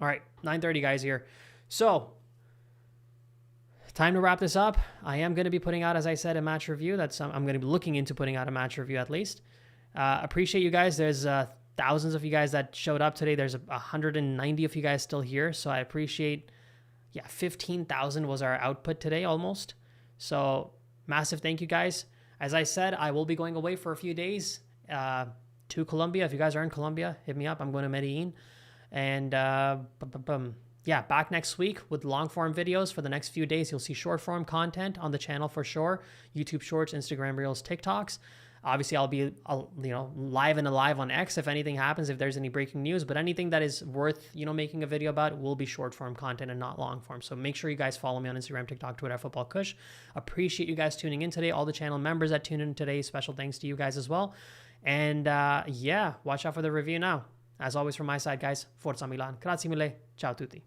All right, 9:30 guys here. So time to wrap this up. I am going to be putting out, as I said, a match review. I'm going to be looking into putting out a match review at least. Appreciate you guys. There's thousands of you guys that showed up today. There's 190 of you guys still here. So I appreciate, 15,000 was our output today almost. So massive thank you guys. As I said, I will be going away for a few days to Colombia. If you guys are in Colombia, hit me up. I'm going to Medellin. And back next week with long form videos for the next few days. You'll see short form content on the channel for sure. YouTube Shorts, Instagram Reels, TikToks. Obviously, I'll be live and alive on X if anything happens, if there's any breaking news. But anything that is worth making a video about will be short form content and not long form. So make sure you guys follow me on Instagram, TikTok, Twitter, FootballKush. Appreciate you guys tuning in today. All the channel members that tune in today, special thanks to you guys as well. And watch out for the review now. As always, from my side, guys, Forza Milan. Grazie mille. Ciao tutti.